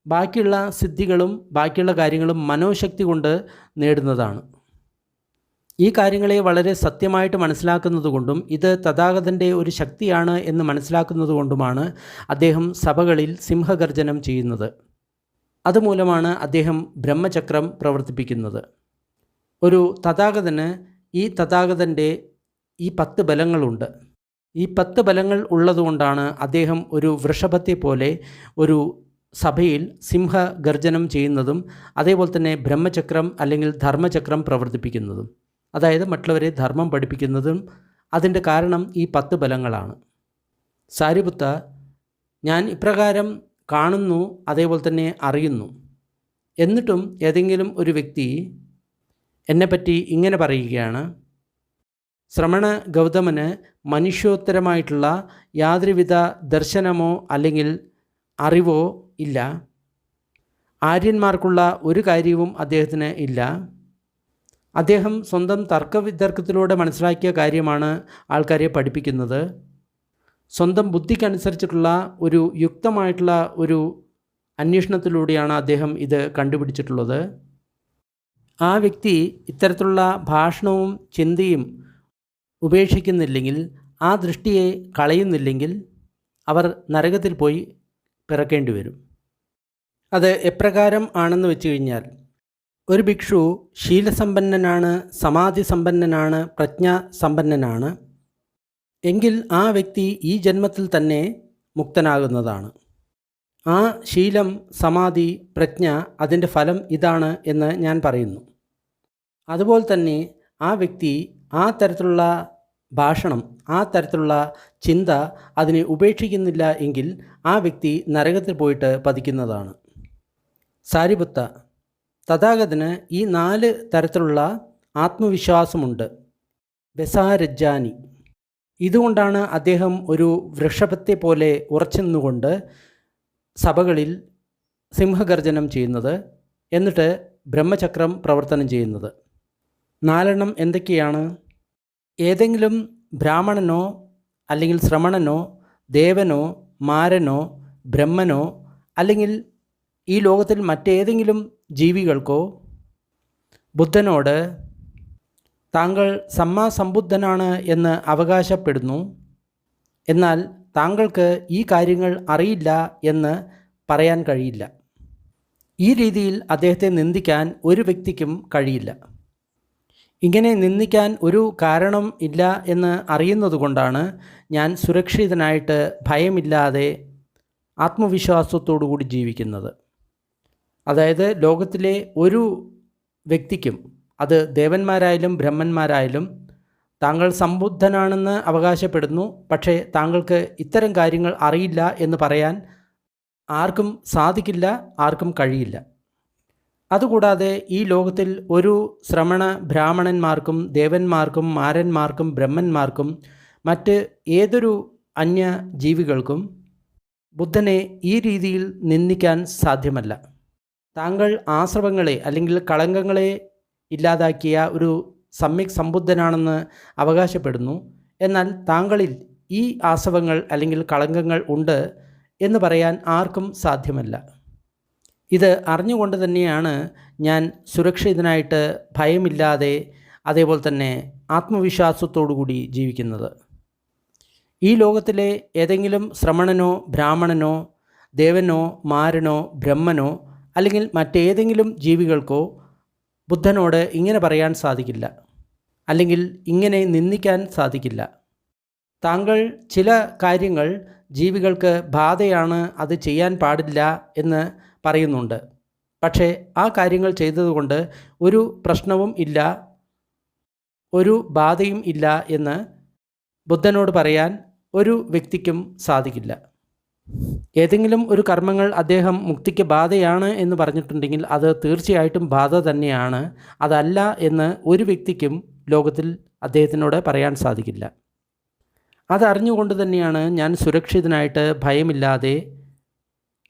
ബാക്കിയുള്ള സിദ്ധികളും ബാക്കിയുള്ള കാര്യങ്ങളും മനോശക്തി കൊണ്ട് നേടുന്നതാണ്. ഈ കാര്യങ്ങളെ വളരെ സത്യമായിട്ട് മനസ്സിലാക്കുന്നതുകൊണ്ടും ഇത് തഥാഗതൻ്റെ ഒരു ശക്തിയാണ് എന്ന് മനസ്സിലാക്കുന്നതുകൊണ്ടുമാണ് അദ്ദേഹം സഭകളിൽ സിംഹഗർജനം ചെയ്യുന്നത്. അതുമൂലമാണ് അദ്ദേഹം ബ്രഹ്മചക്രം പ്രവർത്തിപ്പിക്കുന്നത്. ഒരു തഥാഗതന് ഈ തഥാഗതൻ്റെ ഈ 10 ബലങ്ങളുണ്ട്. ഈ 10 ബലങ്ങൾ ഉള്ളതുകൊണ്ടാണ് അദ്ദേഹം ഒരു വൃഷഭത്തെ പോലെ ഒരു സഭയിൽ സിംഹഗർജനം ചെയ്യുന്നതും അതേപോലെ തന്നെ ബ്രഹ്മചക്രം അല്ലെങ്കിൽ ധർമ്മചക്രം പ്രവർത്തിപ്പിക്കുന്നതും. അതായത് മറ്റുള്ളവരെ ധർമ്മം പഠിപ്പിക്കുന്നതും അതിൻ്റെ കാരണം ഈ 10 ബലങ്ങളാണ്. സാരിപുത്ത, ഞാൻ ഇപ്രകാരം കാണുന്നു, അതേപോലെ തന്നെ അറിയുന്നു, എന്നിട്ടും ഏതെങ്കിലും ഒരു വ്യക്തി എന്നെപ്പറ്റി ഇങ്ങനെ പറയുകയാണ്, ശ്രമണ ഗൗതമന് മനുഷ്യോത്തരമായിട്ടുള്ള യാതൊരുവിധ ദർശനമോ അല്ലെങ്കിൽ അറിവോ ഇല്ല, ആര്യന്മാർക്കുള്ള ഒരു കാര്യവും അദ്ദേഹത്തിന് ഇല്ല, അദ്ദേഹം സ്വന്തം തർക്കവിതർക്കത്തിലൂടെ മനസ്സിലാക്കിയ കാര്യമാണ് ആൾക്കാരെ പഠിപ്പിക്കുന്നത്, സ്വന്തം ബുദ്ധിക്കനുസരിച്ചിട്ടുള്ള ഒരു യുക്തമായിട്ടുള്ള ഒരു അന്വേഷണത്തിലൂടെയാണ് അദ്ദേഹം ഇത് കണ്ടുപിടിച്ചിട്ടുള്ളത്. ആ വ്യക്തി ഇത്തരത്തിലുള്ള ഭാഷണവും ചിന്തയും ഉപേക്ഷിക്കുന്നില്ലെങ്കിൽ, ആ ദൃഷ്ടിയെ കളയുന്നില്ലെങ്കിൽ അവർ നരകത്തിൽ പോയി പിറക്കേണ്ടി വരും. അത് എപ്രകാരം ആണെന്ന് വെച്ച് കഴിഞ്ഞാൽ, ഒരു ഭിക്ഷു ശീലസമ്പന്നനാണ്, സമാധിസമ്പന്നനാണ്, പ്രജ്ഞാസമ്പന്നനാണ് എങ്കിൽ ആ വ്യക്തി ഈ ജന്മത്തിൽ തന്നെ മുക്തനാകുന്നതാണ്. ആ ശീലം, സമാധി, പ്രജ്ഞ അതിൻ്റെ ഫലം ഇതാണ് എന്ന് ഞാൻ പറയുന്നു. അതുപോലെ തന്നെ ആ വ്യക്തി ആ തരത്തിലുള്ള ഭാഷണം, ആ തരത്തിലുള്ള ചിന്ത അതിനെ ഉപേക്ഷിക്കുന്നില്ല എങ്കിൽ ആ വ്യക്തി നരകത്തിൽ പോയിട്ട് പതിക്കുന്നതാണ്. സാരിപുത്ത, തഥാഗതന് ഈ 4 തരത്തിലുള്ള ആത്മവിശ്വാസമുണ്ട്. ബസാരജ്ജാനി. ഇതുകൊണ്ടാണ് അദ്ദേഹം ഒരു വൃഷഭത്തെ പോലെ ഉറച്ചു നിന്നുകൊണ്ട് സഭകളിൽ സിംഹഗർജനം ചെയ്യുന്നത്, എന്നിട്ട് ബ്രഹ്മചക്രം പ്രവർത്തനം ചെയ്യുന്നത്. 4 എന്തൊക്കെയാണ്? ഏതെങ്കിലും ബ്രാഹ്മണനോ അല്ലെങ്കിൽ ശ്രമണനോ ദേവനോ മാരനോ ബ്രഹ്മനോ അല്ലെങ്കിൽ ഈ ലോകത്തിൽ മറ്റേതെങ്കിലും ജീവികൾക്കോ ബുദ്ധനോട് താങ്കൾ സമ്മാസംബുദ്ധനാണ് എന്ന് അവകാശപ്പെടുന്നു, എന്നാൽ താങ്കൾക്ക് ഈ കാര്യങ്ങൾ അറിയില്ല എന്ന് പറയാൻ കഴിയില്ല. ഈ രീതിയിൽ അദ്ദേഹത്തെ നിന്ദിക്കാൻ ഒരു വ്യക്തിക്കും കഴിയില്ല. ഇങ്ങനെ നിന്ദിക്കാൻ ഒരു കാരണം ഇല്ല എന്ന് അറിയുന്നതുകൊണ്ടാണ് ഞാൻ സുരക്ഷിതനായിട്ട് ഭയമില്ലാതെ ആത്മവിശ്വാസത്തോടു കൂടി ജീവിക്കുന്നത്. അതായത് ലോകത്തിലെ ഒരു വ്യക്തിക്കും, അത് ദേവന്മാരായാലും ബ്രഹ്മന്മാരായാലും, താങ്കൾ സംബുദ്ധനാണെന്ന് അവകാശപ്പെടുന്നു, പക്ഷേ താങ്കൾക്ക് ഇത്തരം കാര്യങ്ങൾ അറിയില്ല എന്ന് പറയാൻ ആർക്കും സാധിക്കില്ല, ആർക്കും കഴിയില്ല. അതുകൂടാതെ ഈ ലോകത്തിൽ ഒരു ശ്രമണ ബ്രാഹ്മണന്മാർക്കും ദേവന്മാർക്കും മാരന്മാർക്കും ബ്രഹ്മന്മാർക്കും മറ്റ് ഏതൊരു അന്യ ജീവികൾക്കും ബുദ്ധനെ ഈ രീതിയിൽ നിന്ദിക്കാൻ സാധ്യമല്ല. താങ്കൾ ആശ്രവങ്ങളെ അല്ലെങ്കിൽ കളങ്കങ്ങളെ ഇല്ലാതാക്കിയ ഒരു സമ്യക് സംബുദ്ധനാണെന്ന് അവകാശപ്പെടുന്നു, എന്നാൽ താങ്കളിൽ ഈ ആശ്രവങ്ങൾ അല്ലെങ്കിൽ കളങ്കങ്ങൾ ഉണ്ട് എന്ന് പറയാൻ ആർക്കും സാധ്യമല്ല. ഇത് അറിഞ്ഞുകൊണ്ട് തന്നെയാണ് ഞാൻ സുരക്ഷിതനായിട്ട് ഭയമില്ലാതെ അതേപോലെ തന്നെ ആത്മവിശ്വാസത്തോടു കൂടി ജീവിക്കുന്നത്. ഈ ലോകത്തിലെ ഏതെങ്കിലും ശ്രമണനോ ബ്രാഹ്മണനോ ദേവനോ മാരനോ ബ്രഹ്മനോ അല്ലെങ്കിൽ മറ്റേതെങ്കിലും ജീവികൾക്കോ ബുദ്ധനോട് ഇങ്ങനെ പറയാൻ സാധിക്കില്ല, അല്ലെങ്കിൽ ഇങ്ങനെ നിന്ദിക്കാൻ സാധിക്കില്ല. താങ്കൾ ചില കാര്യങ്ങൾ ജീവികൾക്ക് ബാധയാണ്, അത് ചെയ്യാൻ പാടില്ല എന്ന് പറയുന്നുണ്ട്. പക്ഷേ ആ കാര്യങ്ങൾ ചെയ്തതുകൊണ്ട് ഒരു പ്രശ്നവും ഇല്ല, ഒരു ബാധയും ഇല്ല എന്ന് ബുദ്ധനോട് പറയാൻ ഒരു വ്യക്തിക്കും സാധിക്കില്ല. ഏതെങ്കിലും ഒരു കർമ്മങ്ങൾ അദ്ദേഹം മുക്തിക്ക് ബാധയാണ് എന്ന് പറഞ്ഞിട്ടുണ്ടെങ്കിൽ അത് തീർച്ചയായിട്ടും ബാധ തന്നെയാണ്. അതല്ല എന്ന് ഒരു വ്യക്തിക്കും ലോകത്തിൽ അദ്ദേഹത്തിനോട് പറയാൻ സാധിക്കില്ല. അതറിഞ്ഞുകൊണ്ട് തന്നെയാണ് ഞാൻ സുരക്ഷിതനായിട്ട് ഭയമില്ലാതെ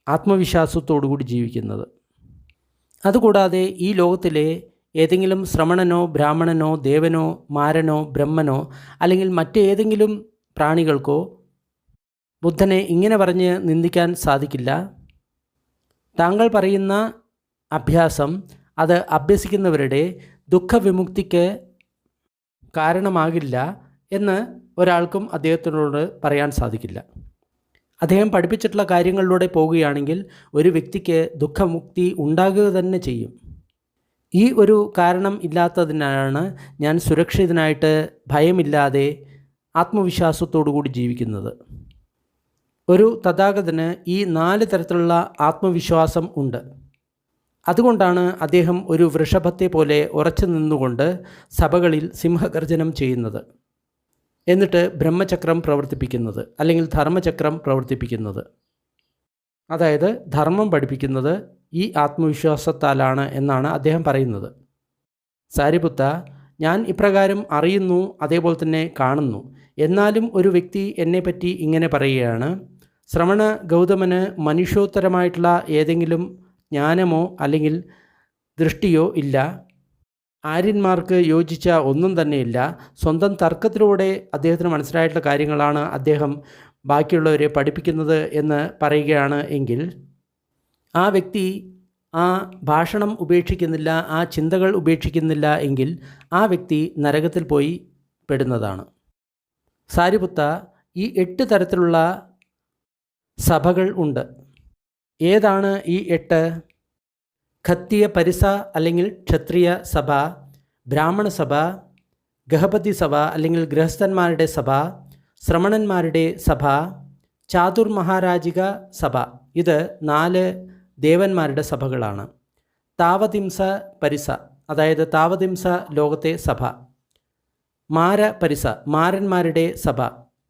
ആത്മവിശ്വാസത്തോടുകൂടി ജീവിക്കുന്നത്. അതുകൂടാതെ ഈ ലോകത്തിലെ ഏതെങ്കിലും ശ്രമണനോ ബ്രാഹ്മണനോ ദേവനോ മാരനോ ബ്രഹ്മനോ അല്ലെങ്കിൽ മറ്റേതെങ്കിലും പ്രാണികൾക്കോ ബുദ്ധനെ ഇങ്ങനെ പറഞ്ഞ് നിന്ദിക്കാൻ സാധിക്കില്ല. താങ്കൾ പറയുന്ന അഭ്യാസം അത് അഭ്യസിക്കുന്നവരുടെ ദുഃഖവിമുക്തിക്ക് കാരണമാകില്ല എന്ന് ഒരാൾക്കും അദ്ദേഹത്തിനോട് പറയാൻ സാധിക്കില്ല. അദ്ദേഹം പഠിപ്പിച്ചിട്ടുള്ള കാര്യങ്ങളിലൂടെ പോവുകയാണെങ്കിൽ ഒരു വ്യക്തിക്ക് ദുഃഖമുക്തി ഉണ്ടാകുക തന്നെ ചെയ്യും. ഈ ഒരു കാരണം ഇല്ലാത്തതിനാലാണ് ഞാൻ സുരക്ഷിതനായിട്ട് ഭയമില്ലാതെ ആത്മവിശ്വാസത്തോടു കൂടി ജീവിക്കുന്നത്. ഒരു തഥാഗതന് ഈ 4 തരത്തിലുള്ള ആത്മവിശ്വാസം ഉണ്ട്. അതുകൊണ്ടാണ് അദ്ദേഹം ഒരു വൃഷഭത്തെ പോലെ ഉറച്ചു നിന്നുകൊണ്ട് സഭകളിൽ സിംഹഗർജനം ചെയ്യുന്നത്, എന്നിട്ട് ബ്രഹ്മചക്രം പ്രവർത്തിപ്പിക്കുന്നത് അല്ലെങ്കിൽ ധർമ്മചക്രം പ്രവർത്തിപ്പിക്കുന്നത്. അതായത് ധർമ്മം പഠിപ്പിക്കുന്നത് ഈ ആത്മവിശ്വാസത്താലാണ് എന്നാണ് അദ്ദേഹം പറയുന്നത്. സാരിപുത്ത, ഞാൻ ഇപ്രകാരം അറിയുന്നു, അതേപോലെ തന്നെ കാണുന്നു. എന്നാലും ഒരു വ്യക്തി എന്നെപ്പറ്റി ഇങ്ങനെ പറയുകയാണ്, ശ്രമണ ഗൗതമന് മനുഷ്യോത്തരമായിട്ടുള്ള ഏതെങ്കിലും ജ്ഞാനമോ അല്ലെങ്കിൽ ദൃഷ്ടിയോ ഇല്ല, ആര്യന്മാർക്ക് യോജിച്ച ഒന്നും തന്നെയില്ല, സ്വന്തം തർക്കത്തിലൂടെ അദ്ദേഹത്തിന് മനസ്സിലായിട്ടുള്ള കാര്യങ്ങളാണ് അദ്ദേഹം ബാക്കിയുള്ളവരെ പഠിപ്പിക്കുന്നത് എന്ന് പറയുകയാണ് എങ്കിൽ ആ വ്യക്തി ആ ഭാഷണം ഉപേക്ഷിക്കുന്നില്ല, ആ ചിന്തകൾ ഉപേക്ഷിക്കുന്നില്ല എങ്കിൽ ആ വ്യക്തി നരകത്തിൽ പോയി പെടുന്നതാണ്. സാരിപുത്ത, ഈ 8 തരത്തിലുള്ള സഭകൾ ഉണ്ട്. ഏതാണ് ഈ 8? ഖത്തിയ പരിസ അല്ലെങ്കിൽ ക്ഷത്രിയ സഭ, ബ്രാഹ്മണ സഭ, ഗഹപതി സഭ അല്ലെങ്കിൽ ഗൃഹസ്ഥന്മാരുടെ സഭ, ശ്രമണന്മാരുടെ സഭ, ചാതുർമഹാരാജിക സഭ. ഇത് 4 ദേവന്മാരുടെ സഭകളാണ്. താവതിംസ പരിസ, അതായത് താവതിംസ ലോകത്തെ സഭ, മാര പരിസ, മാരന്മാരുടെ സഭ,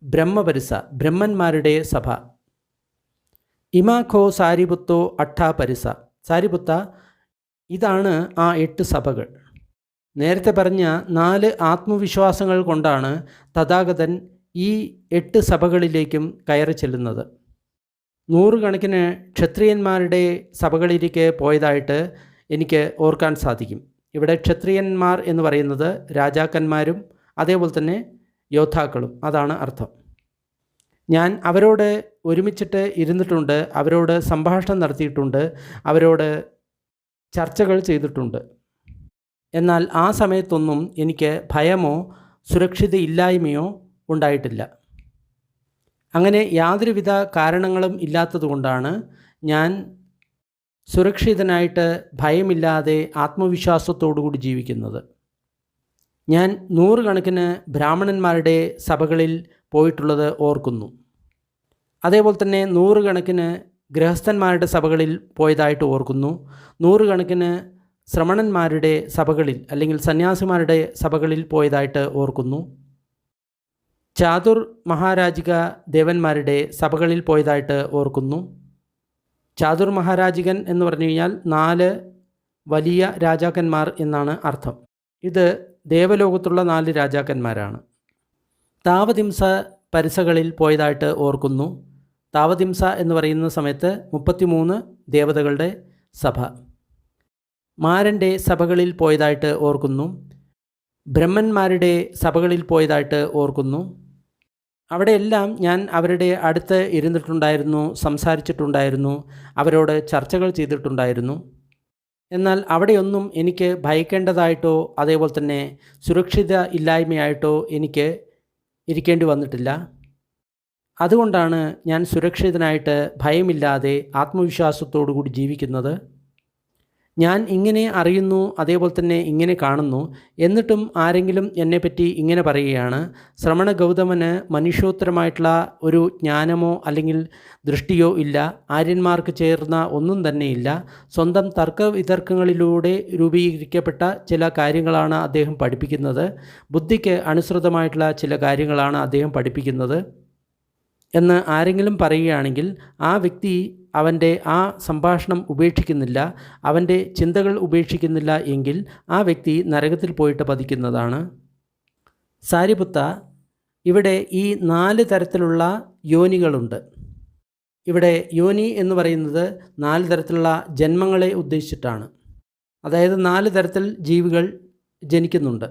ബ്രഹ്മപരിസ, ബ്രഹ്മന്മാരുടെ സഭ. ഇമാഖോ സാരിപുത്തോ അട്ട പരിസ. സാരിപുത്ത, ഇതാണ് ആ 8 സഭകൾ. നേരത്തെ പറഞ്ഞ 4 ആത്മവിശ്വാസങ്ങൾ കൊണ്ടാണ് തഥാഗതൻ ഈ 8 സഭകളിലേക്കും കയറി ചെല്ലുന്നത്. 100 കണക്കിന് ക്ഷത്രിയന്മാരുടെ സഭകളിലേക്ക് പോയതായിട്ട് എനിക്ക് ഓർക്കാൻ സാധിക്കും. ഇവിടെ ക്ഷത്രിയന്മാർ എന്ന് പറയുന്നത് രാജാക്കന്മാരും അതേപോലെ തന്നെ യോദ്ധാക്കളും, അതാണ് അർത്ഥം. ഞാൻ അവരോട് ഒരുമിച്ചിട്ട് ഇരുന്നിട്ടുണ്ട്, അവരോട് സംഭാഷണം നടത്തിയിട്ടുണ്ട്, അവരോട് ചർച്ചകൾ ചെയ്തിട്ടുണ്ട്. എന്നാൽ ആ സമയത്തൊന്നും എനിക്ക് ഭയമോ സുരക്ഷിതയില്ലായ്മയോ ഉണ്ടായിട്ടില്ല. അങ്ങനെ യാതൊരുവിധ കാരണങ്ങളും ഇല്ലാത്തതുകൊണ്ടാണ് ഞാൻ സുരക്ഷിതനായിട്ട് ഭയമില്ലാതെ ആത്മവിശ്വാസത്തോടുകൂടി ജീവിക്കുന്നത്. ഞാൻ 100 കണക്കിന് ബ്രാഹ്മണന്മാരുടെ സഭകളിൽ പോയിട്ടുള്ളത് ഓർക്കുന്നു. അതേപോലെ തന്നെ 100 കണക്കിന് ഗൃഹസ്ഥന്മാരുടെ സഭകളിൽ പോയതായിട്ട് ഓർക്കുന്നു. 100 കണക്കിന് ശ്രമണന്മാരുടെ സഭകളിൽ അല്ലെങ്കിൽ സന്യാസിമാരുടെ സഭകളിൽ പോയതായിട്ട് ഓർക്കുന്നു. ചാതുർ മഹാരാജിക ദേവന്മാരുടെ സഭകളിൽ പോയതായിട്ട് ഓർക്കുന്നു. ചാതുർ മഹാരാജികൻ എന്ന് പറഞ്ഞു കഴിഞ്ഞാൽ 4 വലിയ രാജാക്കന്മാർ എന്നാണ് അർത്ഥം. ഇത് ദേവലോകത്തുള്ള 4 രാജാക്കന്മാരാണ്. താവതിംസ പരിസകളിൽ പോയതായിട്ട് ഓർക്കുന്നു. താവതിംസ എന്ന് പറയുന്ന സമയത്ത് 33 ദേവതകളുടെ സഭ. മാരൻ്റെ സഭകളിൽ പോയതായിട്ട് ഓർക്കുന്നു. ബ്രഹ്മന്മാരുടെ സഭകളിൽ പോയതായിട്ട് ഓർക്കുന്നു. അവിടെയെല്ലാം ഞാൻ അവരുടെ അടുത്ത് ഇരുന്നിട്ടുണ്ടായിരുന്നു, സംസാരിച്ചിട്ടുണ്ടായിരുന്നു, അവരോട് ചർച്ചകൾ ചെയ്തിട്ടുണ്ടായിരുന്നു. എന്നാൽ അവിടെയൊന്നും എനിക്ക് ഭയക്കേണ്ടതായിട്ടോ അതേപോലെ തന്നെ സുരക്ഷിത ഇല്ലായ്മയായിട്ടോ എനിക്ക് ഇരിക്കേണ്ടി വന്നിട്ടില്ല. അതുകൊണ്ടാണ് ഞാൻ സുരക്ഷിതനായിട്ട് ഭയമില്ലാതെ ആത്മവിശ്വാസത്തോടു കൂടി ജീവിക്കുന്നത്. ഞാൻ ഇങ്ങനെ അറിയുന്നു, അതേപോലെ തന്നെ ഇങ്ങനെ കാണുന്നു, എന്നിട്ടും ആരെങ്കിലും എന്നെപ്പറ്റി ഇങ്ങനെ പറയുകയാണ്, ശ്രമണ ഗൗതമന് മനുഷ്യോത്തരമായിട്ടുള്ള ഒരു ജ്ഞാനമോ അല്ലെങ്കിൽ ദൃഷ്ടിയോ ഇല്ല, ആര്യന്മാർക്ക് ചേർന്ന ഒന്നും തന്നെയില്ല, സ്വന്തം തർക്കവിതർക്കങ്ങളിലൂടെ രൂപീകരിക്കപ്പെട്ട ചില കാര്യങ്ങളാണ് അദ്ദേഹം പഠിപ്പിക്കുന്നത്, ബുദ്ധിക്ക് അനുസൃതമായിട്ടുള്ള ചില കാര്യങ്ങളാണ് അദ്ദേഹം പഠിപ്പിക്കുന്നത് എന്ന് ആരെങ്കിലും പറയുകയാണെങ്കിൽ ആ വ്യക്തി അവൻ്റെ ആ സംഭാഷണം ഉപേക്ഷിക്കുന്നില്ല, അവൻ്റെ ചിന്തകൾ ഉപേക്ഷിക്കുന്നില്ല എങ്കിൽ ആ വ്യക്തി നരകത്തിൽ പോയിട്ട് പതിക്കുന്നതാണ്. സാരിപുത്ത, ഇവിടെ ഈ 4 തരത്തിലുള്ള യോനികളുണ്ട്. ഇവിടെ യോനി എന്ന് പറയുന്നത് 4 തരത്തിലുള്ള ജന്മങ്ങളെ ഉദ്ദേശിച്ചിട്ടാണ്. അതായത് 4 തരത്തിൽ ജീവികൾ ജനിക്കുന്നുണ്ട്.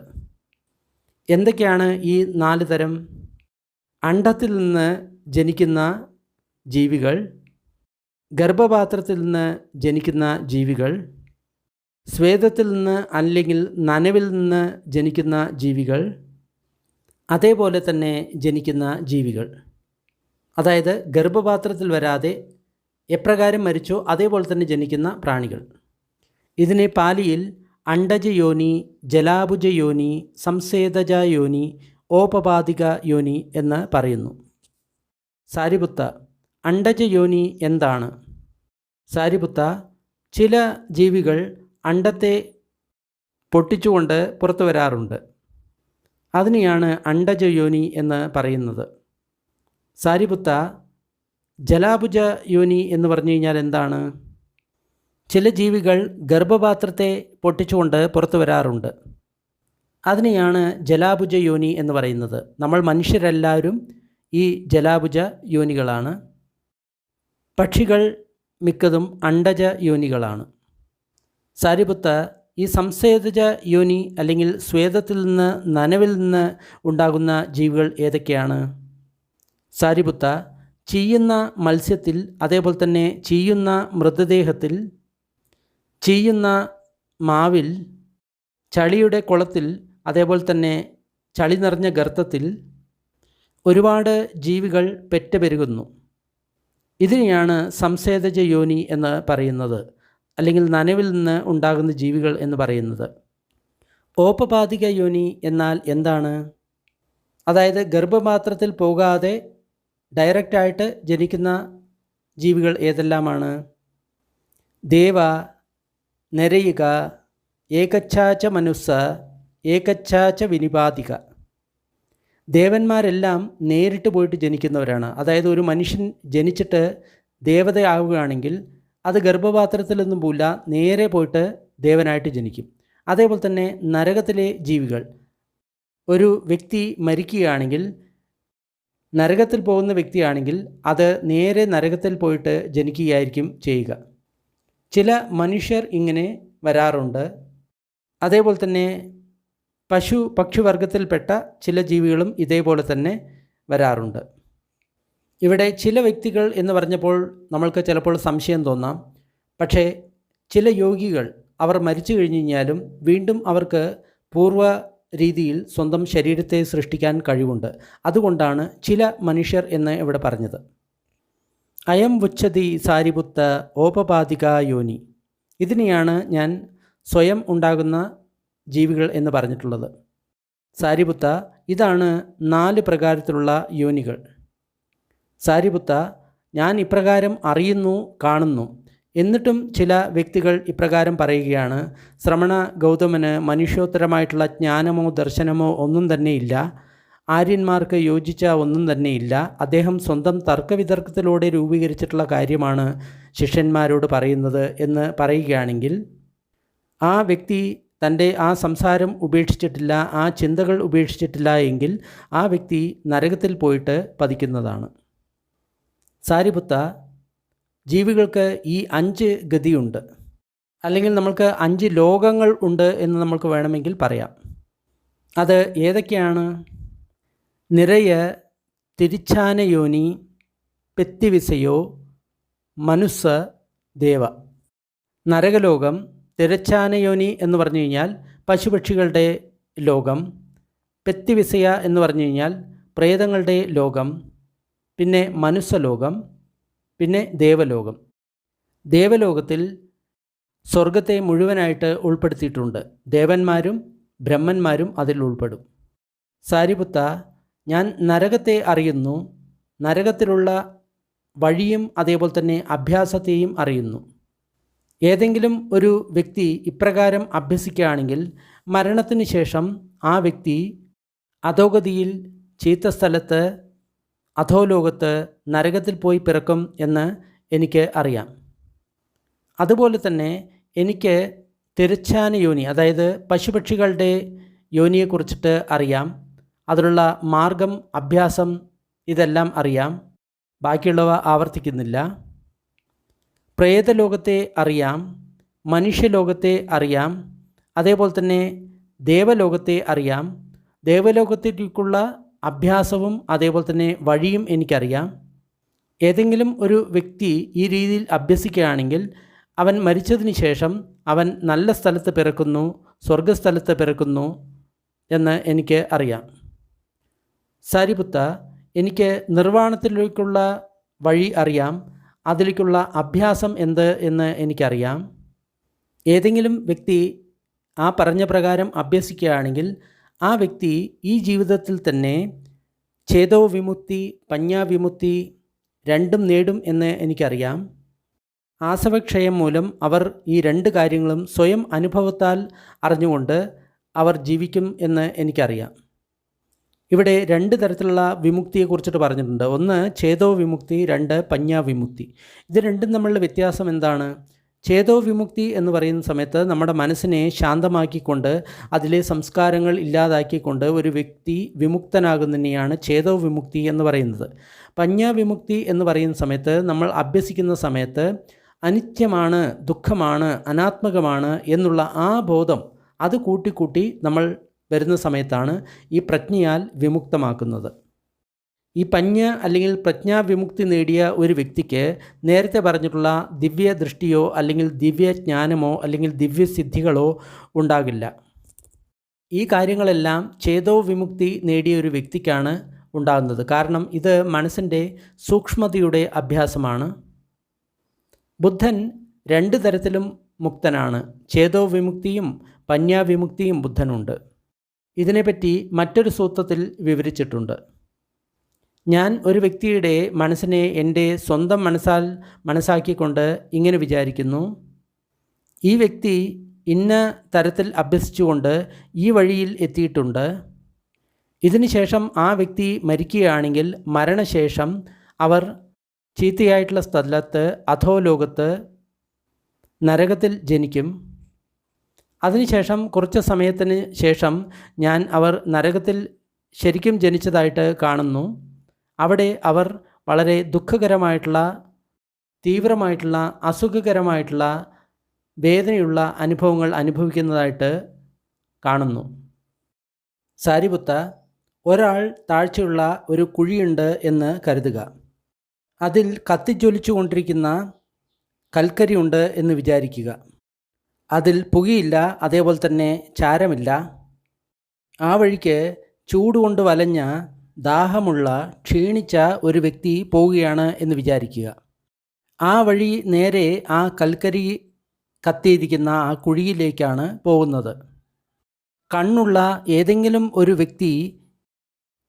എന്തൊക്കെയാണ് ഈ 4 തരം? അണ്ഡത്തിൽ നിന്ന് ജനിക്കുന്ന ജീവികൾ, ഗർഭപാത്രത്തിൽ നിന്ന് ജനിക്കുന്ന ജീവികൾ, സ്വേദത്തിൽ നിന്ന് അല്ലെങ്കിൽ നനവിൽ നിന്ന് ജനിക്കുന്ന ജീവികൾ, അതേപോലെ തന്നെ ജനിക്കുന്ന ജീവികൾ. അതായത് ഗർഭപാത്രത്തിൽ വരാതെ എപ്രകാരം മരിച്ചോ അതേപോലെ തന്നെ ജനിക്കുന്ന പ്രാണികൾ. ഇതിനെ പാലിയിൽ അണ്ഡജയോനി, ജലാഭുജയോനി, സംസേദജയോനി, ഓപപാതിക യോനി എന്ന് പറയുന്നു. സാരിപുത്ത, അണ്ഡജയോനി എന്താണ്? സാരിപുത്ത, ചില ജീവികൾ അണ്ഡത്തെ പൊട്ടിച്ചുകൊണ്ട് പുറത്തു വരാറുണ്ട്. അതിനെയാണ് അണ്ഡജയോനി എന്ന് പറയുന്നത്. സാരിപുത്ത, ജലാഭുജ യോനി എന്ന് പറഞ്ഞു കഴിഞ്ഞാൽ എന്താണ്? ചില ജീവികൾ ഗർഭപാത്രത്തെ പൊട്ടിച്ചുകൊണ്ട് പുറത്തു വരാറുണ്ട്. അതിനെയാണ് ജലാഭുജ യോനി എന്ന് പറയുന്നത്. നമ്മൾ മനുഷ്യരെല്ലാവരും ഈ ജലാഭുജ യോനികളാണ്. പക്ഷികൾ മിക്കതും അണ്ഡജ യോനികളാണ്. സാരിപുത്ത, ഈ സംസേദജ യോനി അല്ലെങ്കിൽ സ്വേദത്തിൽ നിന്ന് നനവിൽ നിന്ന് ഉണ്ടാകുന്ന ജീവികൾ ഏതൊക്കെയാണ്? സാരിപുത്ത, ചീയുന്ന മത്സ്യത്തിൽ, അതേപോലെ തന്നെ ചീയുന്ന മൃതദേഹത്തിൽ, ചീയുന്ന മാവിൽ, ചളിയുടെ കുളത്തിൽ, അതേപോലെ തന്നെ ചളി നിറഞ്ഞ ഗർത്തത്തിൽ ഒരുപാട് ജീവികൾ പെറ്റുപെരുകുന്നു. ഇതിനെയാണ് സംസേദജ യോനി എന്ന് പറയുന്നത്, അല്ലെങ്കിൽ നനവിൽ നിന്ന് ഉണ്ടാകുന്ന ജീവികൾ എന്ന് പറയുന്നത്. ഓപപാതിക യോനി എന്നാൽ എന്താണ്? അതായത് ഗർഭപാത്രത്തിൽ പോകാതെ ഡയറക്റ്റായിട്ട് ജനിക്കുന്ന ജീവികൾ ഏതെല്ലാമാണ്? ദേവ, നരയിക, ഏകച്ഛാച മനുസ്സ, ഏകച്ഛാച വിനിപാതിക. ദേവന്മാരെല്ലാം നേരിട്ട് പോയിട്ട് ജനിക്കുന്നവരാണ്. അതായത് ഒരു മനുഷ്യൻ ജനിച്ചിട്ട് ദേവതയാവുകയാണെങ്കിൽ അത് ഗർഭപാത്രത്തിലൊന്നും പോയില്ല, നേരെ പോയിട്ട് ദേവനായിട്ട് ജനിക്കും. അതേപോലെ തന്നെ നരകത്തിലെ ജീവികൾ, ഒരു വ്യക്തി മരിക്കുകയാണെങ്കിൽ, നരകത്തിൽ പോകുന്ന വ്യക്തിയാണെങ്കിൽ അത് നേരെ നരകത്തിൽ പോയിട്ട് ജനിക്കുകയായിരിക്കും ചെയ്യുക. ചില മനുഷ്യർ ഇങ്ങനെ വരാറുണ്ട്. അതേപോലെ തന്നെ പശു പക്ഷിവർഗത്തിൽപ്പെട്ട ചില ജീവികളും ഇതേപോലെ തന്നെ വരാറുണ്ട്. ഇവിടെ ചില വ്യക്തികൾ എന്ന് പറഞ്ഞപ്പോൾ നമ്മൾക്ക് ചിലപ്പോൾ സംശയം തോന്നാം. പക്ഷേ ചില യോഗികൾ അവർ മരിച്ചു കഴിഞ്ഞു കഴിഞ്ഞാലും വീണ്ടും അവർക്ക് പൂർവ്വ രീതിയിൽ സ്വന്തം ശരീരത്തെ സൃഷ്ടിക്കാൻ കഴിവുണ്ട്. അതുകൊണ്ടാണ് ചില മനുഷ്യർ എന്ന് ഇവിടെ പറഞ്ഞത്. അയം വുച്ഛതി സാരിപുത്ത ഓപപാതിക യോനി. ഇതിനെയാണ് ഞാൻ സ്വയം ഉണ്ടാകുന്ന ജീവികൾ എന്ന് പറഞ്ഞിട്ടുള്ളത്. സാരിപുത്ത, ഇതാണ് 4 പ്രകാരത്തിലുള്ള യോനികൾ. സാരിപുത്ത, ഞാൻ ഇപ്രകാരം അറിയുന്നു, കാണുന്നു, എന്നിട്ടും ചില വ്യക്തികൾ ഇപ്രകാരം പറയുകയാണ്, ശ്രമണ ഗൗതമന് മനുഷ്യോത്തരമായിട്ടുള്ള ജ്ഞാനമോ ദർശനമോ ഒന്നും തന്നെയില്ല, ആര്യന്മാർക്ക് യോജിച്ച ഒന്നും തന്നെയില്ല, അദ്ദേഹം സ്വന്തം തർക്കവിതർക്കത്തിലൂടെ രൂപീകരിച്ചിട്ടുള്ള കാര്യമാണ് ശിഷ്യന്മാരോട് പറയുന്നത് എന്ന് പറയുകയാണെങ്കിൽ, ആ വ്യക്തി തൻ്റെ ആ സംസാരം ഉപേക്ഷിച്ചിട്ടില്ല, ആ ചിന്തകൾ ഉപേക്ഷിച്ചിട്ടില്ല എങ്കിൽ ആ വ്യക്തി നരകത്തിൽ പോയിട്ട് പതിക്കുന്നതാണ്. സാരിപുത്ത, ജീവികൾക്ക് ഈ 5 ഗതിയുണ്ട്, അല്ലെങ്കിൽ നമുക്ക് 5 ലോകങ്ങൾ ഉണ്ട് എന്ന് നമുക്ക് വേണമെങ്കിൽ പറയാം. അത് ഏതൊക്കെയാണ്? നിറയ, തിരിച്ചാനയോനി, പെത്തിവിസയോ, മനുസ്സ, ദേവ. നരകലോകം, തിരച്ചാനയോനി എന്ന് പറഞ്ഞു കഴിഞ്ഞാൽ പശുപക്ഷികളുടെ ലോകം, പെത്തിവിസയ എന്ന് പറഞ്ഞു കഴിഞ്ഞാൽ പ്രേതങ്ങളുടെ ലോകം, പിന്നെ മനുഷ്യലോകം, പിന്നെ ദേവലോകം. ദേവലോകത്തിൽ സ്വർഗത്തെ മുഴുവനായിട്ട് ഉൾപ്പെടുത്തിയിട്ടുണ്ട്. ദേവന്മാരും ബ്രഹ്മന്മാരും അതിൽ ഉൾപ്പെടും. സാരിപുത്ത, ഞാൻ നരകത്തെ അറിയുന്നു, നരകത്തിലുള്ള വഴിയും അതേപോലെ തന്നെ അഭ്യാസത്തെയും അറിയുന്നു. ഏതെങ്കിലും ഒരു വ്യക്തി ഇപ്രകാരം അഭ്യസിക്കുകയാണെങ്കിൽ മരണത്തിന് ശേഷം ആ വ്യക്തി അധോഗതിയിൽ, ചീത്ത സ്ഥലത്ത്, അധോലോകത്ത്, നരകത്തിൽ പോയി പിറക്കും എന്ന് എനിക്ക് അറിയാം. അതുപോലെ തന്നെ എനിക്ക് തിരച്ചാന യോനി, അതായത് പശുപക്ഷികളുടെ യോനിയെക്കുറിച്ചിട്ട് അറിയാം. അതിനുള്ള മാർഗം, അഭ്യാസം ഇതെല്ലാം അറിയാം. ബാക്കിയുള്ളവ ആവർത്തിക്കുന്നില്ല. പ്രേതലോകത്തെ അറിയാം, മനുഷ്യലോകത്തെ അറിയാം, അതേപോലെ തന്നെ ദേവലോകത്തെ അറിയാം. ദേവലോകത്തേക്കുള്ള അഭ്യാസവും അതേപോലെ തന്നെ വഴിയും എനിക്കറിയാം. ഏതെങ്കിലും ഒരു വ്യക്തി ഈ രീതിയിൽ അഭ്യസിക്കുകയാണെങ്കിൽ അവൻ മരിച്ചതിന് ശേഷം അവൻ നല്ല സ്ഥലത്ത് പിറക്കുന്നു, സ്വർഗസ്ഥലത്ത് പിറക്കുന്നു എന്ന് എനിക്ക് അറിയാം. സാരിപുത്ത, എനിക്ക് നിർവ്വാണത്തിലേക്കുള്ള വഴി അറിയാം, അതിലേക്കുള്ള അഭ്യാസം എന്ത് എന്ന് എനിക്കറിയാം. ഏതെങ്കിലും വ്യക്തി ആ പറഞ്ഞ പ്രകാരം അഭ്യസിക്കുകയാണെങ്കിൽ ആ വ്യക്തി ഈ ജീവിതത്തിൽ തന്നെ ഛേദോ വിമുക്തി, പഞ്ഞാവിമുക്തി രണ്ടും നേടും എന്ന് എനിക്കറിയാം. ആസവക്ഷയം മൂലം അവർ ഈ രണ്ട് കാര്യങ്ങളും സ്വയം അനുഭവത്താൽ അറിഞ്ഞുകൊണ്ട് അവർ ജീവിക്കും എന്ന് എനിക്കറിയാം. ഇവിടെ രണ്ട് തരത്തിലുള്ള വിമുക്തിയെക്കുറിച്ചിട്ട് പറഞ്ഞിട്ടുണ്ട്. ഒന്ന് ഛേദോ വിമുക്തി, രണ്ട് പഞ്ഞാവിമുക്തി. ഇത് രണ്ടും തമ്മിലുള്ള വ്യത്യാസം എന്താണ്? ഛേദോ വിമുക്തി എന്ന് പറയുന്ന സമയത്ത് നമ്മുടെ മനസ്സിനെ ശാന്തമാക്കിക്കൊണ്ട് അതിലെ സംസ്കാരങ്ങൾ ഇല്ലാതാക്കിക്കൊണ്ട് ഒരു വ്യക്തി വിമുക്തനാകുന്നതിനെയാണ് ഛേദോ വിമുക്തി എന്ന് പറയുന്നത്. പഞ്ഞാവിമുക്തി എന്ന് പറയുന്ന സമയത്ത് നമ്മൾ അഭ്യസിക്കുന്ന സമയത്ത് അനിത്യമാണ്, ദുഃഖമാണ്, അനാത്മകമാണ് എന്നുള്ള ആ ബോധം അത് കൂട്ടിക്കൂട്ടി നമ്മൾ വരുന്ന സമയത്താണ് ഈ പ്രജ്ഞയാൽ വിമുക്തമാക്കുന്നത്. ഈ പഞ്ഞ അല്ലെങ്കിൽ പ്രജ്ഞാവിമുക്തി നേടിയ ഒരു വ്യക്തിക്ക് നേരത്തെ പറഞ്ഞിട്ടുള്ള ദിവ്യ ദൃഷ്ടിയോ അല്ലെങ്കിൽ ദിവ്യജ്ഞാനമോ അല്ലെങ്കിൽ ദിവ്യസിദ്ധികളോ ഉണ്ടാകില്ല. ഈ കാര്യങ്ങളെല്ലാം ഛേദോ വിമുക്തി നേടിയ ഒരു വ്യക്തിക്കാണ് ഉണ്ടാകുന്നത്. കാരണം ഇത് മനസ്സിൻ്റെ സൂക്ഷ്മതയുടെ അഭ്യാസമാണ്. ബുദ്ധൻ രണ്ട് തരത്തിലും മുക്തനാണ്. ഛേദോ വിമുക്തിയും പഞ്ഞാവിമുക്തിയും ബുദ്ധനുണ്ട്. ഇതിനെപ്പറ്റി മറ്റൊരു സൂത്രത്തിൽ വിവരിച്ചിട്ടുണ്ട്. ഞാൻ ഒരു വ്യക്തിയുടെ മനസ്സിനെ എൻ്റെ സ്വന്തം മനസ്സാക്കിക്കൊണ്ട് ഇങ്ങനെ വിചാരിക്കുന്നു, ഈ വ്യക്തി ഇന്ന തരത്തിൽ അഭ്യസിച്ചുകൊണ്ട് ഈ വഴിയിൽ എത്തിയിട്ടുണ്ട്. ഇതിനുശേഷം ആ വ്യക്തി മരിക്കുകയാണെങ്കിൽ മരണശേഷം അവർ ചീത്തയായിട്ടുള്ള സ്ഥലത്ത്, അധോലോകത്ത്, നരകത്തിൽ ജനിക്കും. അതിനുശേഷം കുറച്ച് സമയത്തിന് ശേഷം ഞാൻ അവർ നരകത്തിൽ ശരിക്കും ജനിച്ചതായിട്ട് കാണുന്നു. അവിടെ അവർ വളരെ ദുഃഖകരമായിട്ടുള്ള, തീവ്രമായിട്ടുള്ള, അസുഖകരമായിട്ടുള്ള, വേദനയുള്ള അനുഭവങ്ങൾ അനുഭവിക്കുന്നതായിട്ട് കാണുന്നു. സാരിപുത്ത, ഒരാൾ താഴ്ചയുള്ള ഒരു കുഴിയുണ്ട് എന്ന് കരുതുക. അതിൽ കത്തിജ്വലിച്ചു കൊണ്ടിരിക്കുന്ന കൽക്കരിയുണ്ട് എന്ന് വിചാരിക്കുക. അതിൽ പുകയില്ല, അതേപോലെ തന്നെ ചാരമില്ല. ആ വഴിക്ക് ചൂടുകൊണ്ട് വലഞ്ഞ, ദാഹമുള്ള, ക്ഷീണിച്ച ഒരു വ്യക്തി പോവുകയാണ് എന്ന് വിചാരിക്കുക. ആ വഴി നേരെ ആ കൽക്കരി കത്തിയിരിക്കുന്ന ആ കുഴിയിലേക്കാണ് പോകുന്നത്. കണ്ണുള്ള ഏതെങ്കിലും ഒരു വ്യക്തി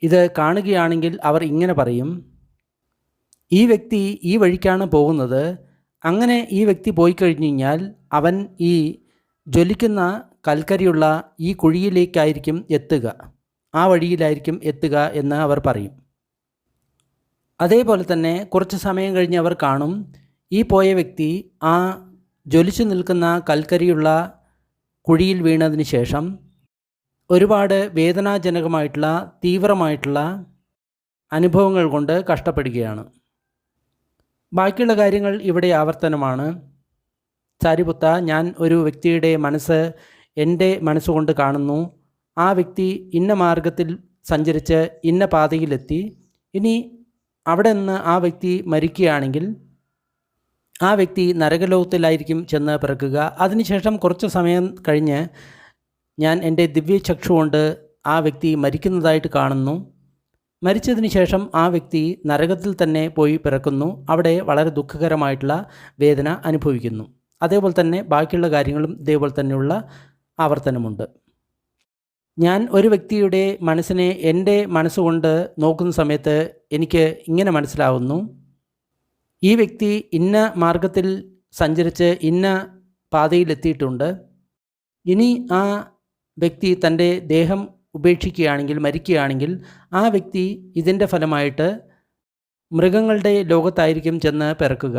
ഇത് കാണുകയാണെങ്കിൽ അവർ ഇങ്ങനെ പറയും, ഈ വ്യക്തി ഈ വഴിക്കാണ് പോകുന്നത്. അങ്ങനെ ഈ വ്യക്തി പോയി കഴിഞ്ഞു കഴിഞ്ഞാൽ അവൻ ഈ ജ്വലിക്കുന്ന കൽക്കരിയുള്ള ഈ കുഴിയിലേക്കായിരിക്കും എത്തുക, ആ വഴിയിലായിരിക്കും എത്തുക എന്ന് അവർ പറയും. അതേപോലെ തന്നെ കുറച്ച് സമയം കഴിഞ്ഞ് അവർ കാണും, ഈ പോയ വ്യക്തി ആ ജ്വലിച്ചു നിൽക്കുന്ന കൽക്കരിയുള്ള കുഴിയിൽ വീണതിന് ശേഷം ഒരുപാട് വേദനാജനകമായിട്ടുള്ള, തീവ്രമായിട്ടുള്ള അനുഭവങ്ങൾ കൊണ്ട് കഷ്ടപ്പെടുകയാണ്. ബാക്കിയുള്ള കാര്യങ്ങൾ ഇവിടെ ആവർത്തനമാണ്. സാരിപുത്ത, ഞാൻ ഒരു വ്യക്തിയുടെ മനസ്സ് എൻ്റെ മനസ്സുകൊണ്ട് കാണുന്നു. ആ വ്യക്തി ഇന്ന മാർഗത്തിൽ സഞ്ചരിച്ച് ഇന്ന പാതയിലെത്തി. ഇനി അവിടെ നിന്ന് ആ വ്യക്തി മരിക്കുകയാണെങ്കിൽ ആ വ്യക്തി നരകലോകത്തിലായിരിക്കും ചെന്ന് പിറക്കുക. അതിനുശേഷം കുറച്ച് സമയം കഴിഞ്ഞ് ഞാൻ എൻ്റെ ദിവ്യചക്ഷു കൊണ്ട് ആ വ്യക്തി മരിക്കുന്നതായിട്ട് കാണുന്നു. മരിച്ചതിന് ശേഷം ആ വ്യക്തി നരകത്തിൽ തന്നെ പോയി പിറക്കുന്നു. അവിടെ വളരെ ദുഃഖകരമായിട്ടുള്ള വേദന അനുഭവിക്കുന്നു. അതേപോലെ തന്നെ ബാക്കിയുള്ള കാര്യങ്ങളും ഇതേപോലെ തന്നെയുള്ള ആവർത്തനമുണ്ട്. ഞാൻ ഒരു വ്യക്തിയുടെ മനസ്സിനെ എൻ്റെ മനസ്സുകൊണ്ട് നോക്കുന്ന സമയത്ത് എനിക്ക് ഇങ്ങനെ മനസ്സിലാവുന്നു, ഈ വ്യക്തി ഇന്ന മാർഗത്തിൽ സഞ്ചരിച്ച് ഇന്ന പാതയിലെത്തിയിട്ടുണ്ട്. ഇനി ആ വ്യക്തി തൻ്റെ ദേഹം ഉപേക്ഷിക്കുകയാണെങ്കിൽ, മരിക്കുകയാണെങ്കിൽ ആ വ്യക്തി ഇതിൻ്റെ ഫലമായിട്ട് മൃഗങ്ങളുടെ ലോകത്തായിരിക്കും ചെന്ന് പിറക്കുക.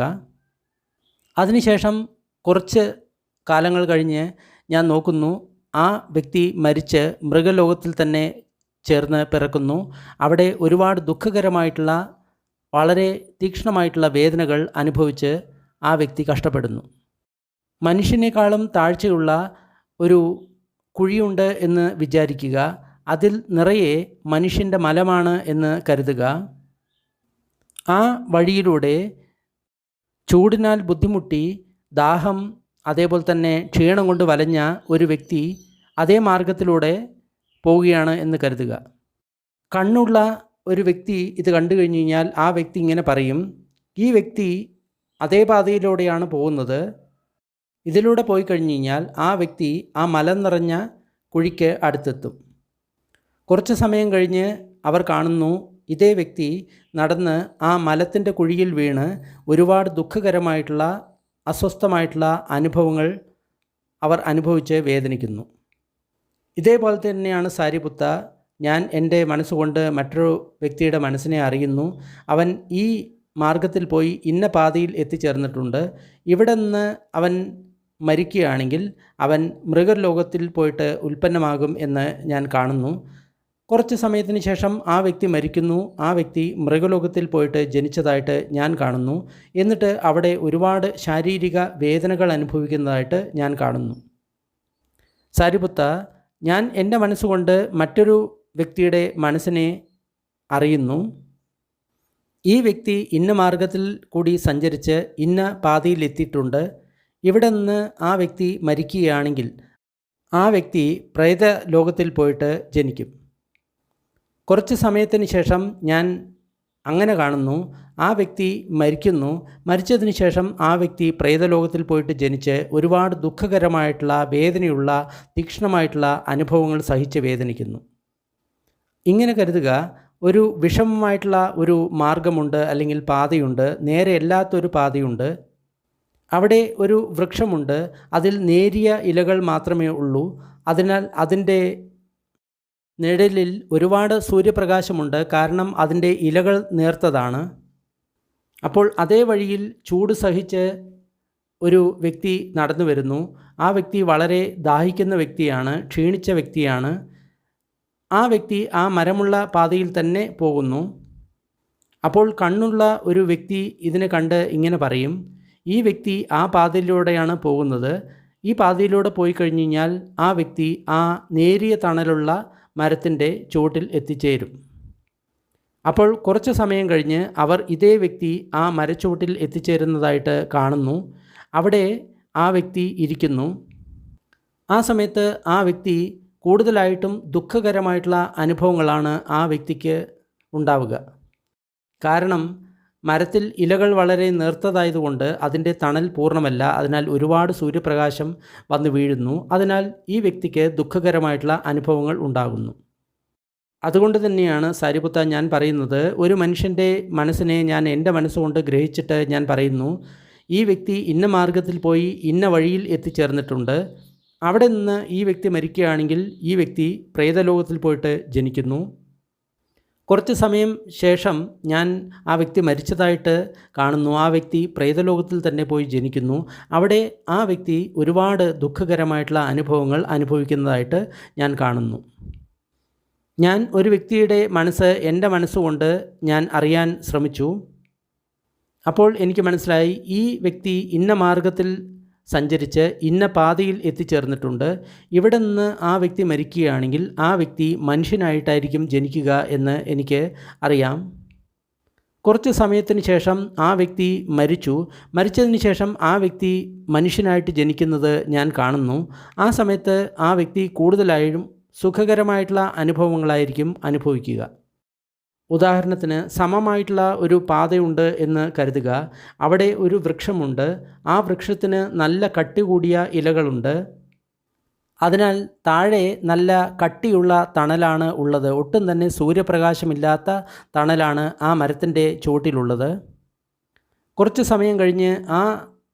അതിനുശേഷം കുറച്ച് കാലങ്ങൾ കഴിഞ്ഞ് ഞാൻ നോക്കുന്നു, ആ വ്യക്തി മരിച്ച് മൃഗലോകത്തിൽ തന്നെ ചേർന്ന് പിറക്കുന്നു. അവിടെ ഒരുപാട് ദുഃഖകരമായിട്ടുള്ള വളരെ തീക്ഷ്ണമായിട്ടുള്ള വേദനകൾ അനുഭവിച്ച് ആ വ്യക്തി കഷ്ടപ്പെടുന്നു. മനുഷ്യനേക്കാളും താഴ്ചയുള്ള ഒരു കുഴിയുണ്ട് എന്ന് വിചാരിക്കുക. അതിൽ നിറയെ മനുഷ്യൻ്റെ മലമാണ് എന്ന് കരുതുക. ആ വഴിയിലൂടെ ചൂടിനാൽ ബുദ്ധിമുട്ടി, ദാഹം അതേപോലെ തന്നെ ക്ഷീണം കൊണ്ട് വലഞ്ഞ ഒരു വ്യക്തി അതേ മാർഗത്തിലൂടെ പോവുകയാണ് എന്ന് കരുതുക. കണ്ണുള്ള ഒരു വ്യക്തി ഇത് കണ്ടു കഴിഞ്ഞു കഴിഞ്ഞാൽ ആ വ്യക്തി ഇങ്ങനെ പറയും, ഈ വ്യക്തി അതേ പാതയിലൂടെയാണ് പോകുന്നത്. ഇതിലൂടെ പോയി കഴിഞ്ഞു കഴിഞ്ഞാൽ ആ വ്യക്തി ആ മലം നിറഞ്ഞ കുഴിക്ക് അടുത്തെത്തും. കുറച്ച് സമയം കഴിഞ്ഞ് അവർ കാണുന്നു, ഇതേ വ്യക്തി നടന്ന് ആ മലത്തിൻ്റെ കുഴിയിൽ വീണ് ഒരുപാട് ദുഃഖകരമായിട്ടുള്ള അസ്വസ്ഥമായിട്ടുള്ള അനുഭവങ്ങൾ അവർ അനുഭവിച്ച് വേദനിക്കുന്നു. ഇതേപോലെ തന്നെയാണ് സാരിപുത്ത. ഞാൻ എൻ്റെ മനസ്സുകൊണ്ട് മറ്റൊരു വ്യക്തിയുടെ മനസ്സിനെ അറിയുന്നു. അവൻ ഈ മാർഗത്തിൽ പോയി ഇന്ന പാതയിൽ എത്തിച്ചേർന്നിട്ടുണ്ട്. ഇവിടെ നിന്ന് അവൻ മരിക്കുകയാണെങ്കിൽ അവൻ മൃഗലോകത്തിൽ പോയിട്ട് ഉൽപ്പന്നമാകും എന്ന് ഞാൻ കാണുന്നു. കുറച്ച് സമയത്തിന് ശേഷം ആ വ്യക്തി മരിക്കുന്നു. ആ വ്യക്തി മൃഗലോകത്തിൽ പോയിട്ട് ജനിച്ചതായിട്ട് ഞാൻ കാണുന്നു. എന്നിട്ട് അവിടെ ഒരുപാട് ശാരീരിക വേദനകൾ അനുഭവിക്കുന്നതായിട്ട് ഞാൻ കാണുന്നു. സാരിപുത്ത, ഞാൻ എൻ്റെ മനസ്സുകൊണ്ട് മറ്റൊരു വ്യക്തിയുടെ മനസ്സിനെ അറിയുന്നു. ഈ വ്യക്തി ഇന്ന മാർഗത്തിൽ കൂടി സഞ്ചരിച്ച് ഇന്ന പാതയിൽ എത്തിയിട്ടുണ്ട്. ഇവിടെ നിന്ന് ആ വ്യക്തി മരിക്കുകയാണെങ്കിൽ ആ വ്യക്തി പ്രേത ലോകത്തിൽ പോയിട്ട് ജനിക്കും. കുറച്ച് സമയത്തിന് ശേഷം ഞാൻ അങ്ങനെ കാണുന്നു, ആ വ്യക്തി മരിക്കുന്നു. മരിച്ചതിന് ശേഷം ആ വ്യക്തി പ്രേതലോകത്തിൽ പോയിട്ട് ജനിച്ച് ഒരുപാട് ദുഃഖകരമായിട്ടുള്ള വേദനയുള്ള തീക്ഷ്ണമായിട്ടുള്ള അനുഭവങ്ങൾ സഹിച്ച് വേദനിക്കുന്നു. ഇങ്ങനെ കരുതുക, ഒരു വിഷമമായിട്ടുള്ള ഒരു മാർഗമുണ്ട്, അല്ലെങ്കിൽ പാതയുണ്ട്, നേരെ അല്ലാത്തൊരു പാതയുണ്ട്. അവിടെ ഒരു വൃക്ഷമുണ്ട്, അതിൽ നേരിയ ഇലകൾ മാത്രമേ ഉള്ളൂ. അതിനാൽ അതിൻ്റെ നിഴലിൽ ഒരുപാട് സൂര്യപ്രകാശമുണ്ട്, കാരണം അതിൻ്റെ ഇലകൾ നേർത്തതാണ്. അപ്പോൾ അതേ വഴിയിൽ ചൂട് സഹിച്ച് ഒരു വ്യക്തി നടന്നു വരുന്നു. ആ വ്യക്തി വളരെ ദാഹിക്കുന്ന വ്യക്തിയാണ്, ക്ഷീണിച്ച വ്യക്തിയാണ്. ആ വ്യക്തി ആ മരമുള്ള പാതയിൽ തന്നെ പോകുന്നു. അപ്പോൾ കണ്ണുള്ള ഒരു വ്യക്തി ഇതിനെ കണ്ട് ഇങ്ങനെ പറയും, ഈ വ്യക്തി ആ പാതയിലൂടെയാണ് പോകുന്നത്. ഈ പാതയിലൂടെ പോയി കഴിഞ്ഞ് കഴിഞ്ഞാൽ ആ വ്യക്തി ആ നേരിയ തണലുള്ള മരത്തിൻ്റെ ചുവട്ടിൽ എത്തിച്ചേരും. അപ്പോൾ കുറച്ച് സമയം കഴിഞ്ഞ് അവർ ഇതേ വ്യക്തി ആ മരച്ചുവട്ടിൽ എത്തിച്ചേരുന്നതായിട്ട് കാണുന്നു. അവിടെ ആ വ്യക്തി ഇരിക്കുന്നു. ആ സമയത്ത് ആ വ്യക്തി കൂടുതലായിട്ടും ദുഃഖകരമായിട്ടുള്ള അനുഭവങ്ങളാണ് ആ വ്യക്തിക്ക് ഉണ്ടാവുക. കാരണം മരത്തിൽ ഇലകൾ വളരെ നേർത്തതായതുകൊണ്ട് അതിൻ്റെ തണൽ പൂർണ്ണമല്ല. അതിനാൽ ഒരുപാട് സൂര്യപ്രകാശം വന്ന് വീഴുന്നു. അതിനാൽ ഈ വ്യക്തിക്ക് ദുഃഖകരമായിട്ടുള്ള അനുഭവങ്ങൾ ഉണ്ടാകുന്നു. അതുകൊണ്ട് തന്നെയാണ് സാരിപുത്ത ഞാൻ പറയുന്നത്, ഒരു മനുഷ്യൻ്റെ മനസ്സിനെ ഞാൻ എൻ്റെ മനസ്സുകൊണ്ട് ഗ്രഹിച്ചിട്ട് ഞാൻ പറയുന്നു, ഈ വ്യക്തി ഇന്ന മാർഗത്തിൽ പോയി ഇന്ന വഴിയിൽ എത്തിച്ചേർന്നിട്ടുണ്ട്. അവിടെ നിന്ന് ഈ വ്യക്തി മരിക്കുകയാണെങ്കിൽ ഈ വ്യക്തി പ്രേതലോകത്തിൽ പോയിട്ട് ജനിക്കുന്നു. കുറച്ച് സമയം ശേഷം ഞാൻ ആ വ്യക്തി മരിച്ചതായിട്ട് കാണുന്നു. ആ വ്യക്തി പ്രേതലോകത്തിൽ തന്നെ പോയി ജനിക്കുന്നു. അവിടെ ആ വ്യക്തി ഒരുപാട് ദുഃഖകരമായിട്ടുള്ള അനുഭവങ്ങൾ അനുഭവിക്കുന്നതായിട്ട് ഞാൻ കാണുന്നു. ഞാൻ ഒരു വ്യക്തിയുടെ മനസ്സ് എൻ്റെ മനസ്സുകൊണ്ട് ഞാൻ അറിയാൻ ശ്രമിച്ചു. അപ്പോൾ എനിക്ക് മനസ്സിലായി, ഈ വ്യക്തി ഇന്ന മാർഗത്തിൽ സഞ്ചരിച്ച് ഇന്ന പാതയിൽ എത്തിച്ചേർന്നിട്ടുണ്ട്. ഇവിടെ നിന്ന് ആ വ്യക്തി മരിക്കുകയാണെങ്കിൽ ആ വ്യക്തി മനുഷ്യനായിട്ടായിരിക്കും ജനിക്കുക എന്ന് എനിക്ക് അറിയാം. കുറച്ച് സമയത്തിന് ശേഷം ആ വ്യക്തി മരിച്ചു. മരിച്ചതിന് ശേഷം ആ വ്യക്തി മനുഷ്യനായിട്ട് ജനിക്കുന്നത് ഞാൻ കാണുന്നു. ആ സമയത്ത് ആ വ്യക്തി കൂടുതലായും സുഖകരമായിട്ടുള്ള അനുഭവങ്ങളായിരിക്കും അനുഭവിക്കുക. ഉദാഹരണത്തിന് സമമായിട്ടുള്ള ഒരു പാതയുണ്ട് എന്ന് കരുതുക. അവിടെ ഒരു വൃക്ഷമുണ്ട്. ആ വൃക്ഷത്തിന് നല്ല കട്ടി കൂടിയ ഇലകളുണ്ട്. അതിനാൽ താഴെ നല്ല കട്ടിയുള്ള തണലാണ് ഉള്ളത്. ഒട്ടും തന്നെ സൂര്യപ്രകാശമില്ലാത്ത തണലാണ് ആ മരത്തിൻ്റെ ചുവട്ടിലുള്ളത്. കുറച്ച് സമയം കഴിഞ്ഞ് ആ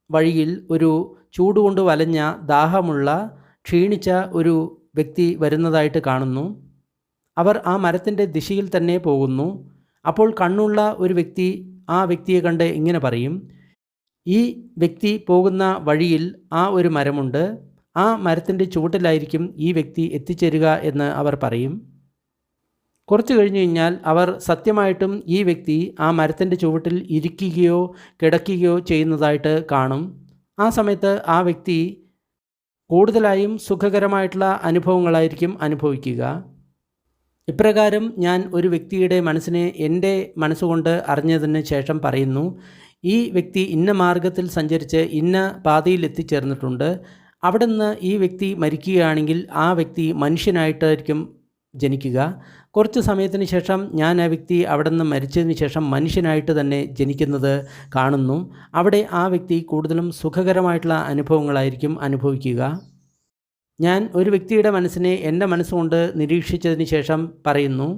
വഴിയിൽ ഒരു ചൂടുകൊണ്ട് വലഞ്ഞ ദാഹമുള്ള ക്ഷീണിച്ച ഒരു വ്യക്തി വരുന്നതായിട്ട് കാണുന്നു. അവർ ആ മരത്തിൻ്റെ ദിശയിൽ തന്നെ പോകുന്നു. അപ്പോൾ കണ്ണുള്ള ഒരു വ്യക്തി ആ വ്യക്തിയെ കണ്ട് ഇങ്ങനെ പറയും, ഈ വ്യക്തി പോകുന്ന വഴിയിൽ ആ ഒരു മരമുണ്ട്. ആ മരത്തിൻ്റെ ചുവട്ടിലായിരിക്കും ഈ വ്യക്തി എത്തിച്ചേരുക എന്ന് അവർ പറയും. കുറച്ച് കഴിഞ്ഞ് കഴിഞ്ഞാൽ അവർ സത്യമായിട്ടും ഈ വ്യക്തി ആ മരത്തിൻ്റെ ചുവട്ടിൽ ഇരിക്കുകയോ കിടക്കുകയോ ചെയ്യുന്നതായിട്ട് കാണും. ആ സമയത്ത് ആ വ്യക്തി കൂടുതലായും സുഖകരമായിട്ടുള്ള അനുഭവങ്ങളായിരിക്കും അനുഭവിക്കുക. ഇപ്രകാരം ഞാൻ ഒരു വ്യക്തിയുടെ മനസ്സിനെ എൻ്റെ മനസ്സുകൊണ്ട് അറിഞ്ഞതിന് ശേഷം പറയുന്നു, ഈ വ്യക്തി ഇന്ന മാർഗത്തിൽ സഞ്ചരിച്ച് ഇന്ന പാതയിൽ എത്തിച്ചേർന്നിട്ടുണ്ട്. അവിടെ നിന്ന് ഈ വ്യക്തി മരിക്കുകയാണെങ്കിൽ ആ വ്യക്തി മനുഷ്യനായിട്ടായിരിക്കും ജനിക്കുക. കുറച്ച് സമയത്തിന് ശേഷം ഞാൻ ആ വ്യക്തി അവിടെ നിന്ന് മരിച്ചതിന് ശേഷം മനുഷ്യനായിട്ട് തന്നെ ജനിക്കുന്നത് കാണുന്നു. അവിടെ ആ വ്യക്തി കൂടുതലും സുഖകരമായിട്ടുള്ള അനുഭവങ്ങളായിരിക്കും അനുഭവിക്കുക. ഞാൻ ഒരു വ്യക്തിയുടെ മനസ്സിനെ എൻ്റെ മനസ്സുകൊണ്ട് നിരീക്ഷിച്ചതിന് ശേഷം പറയുന്നു,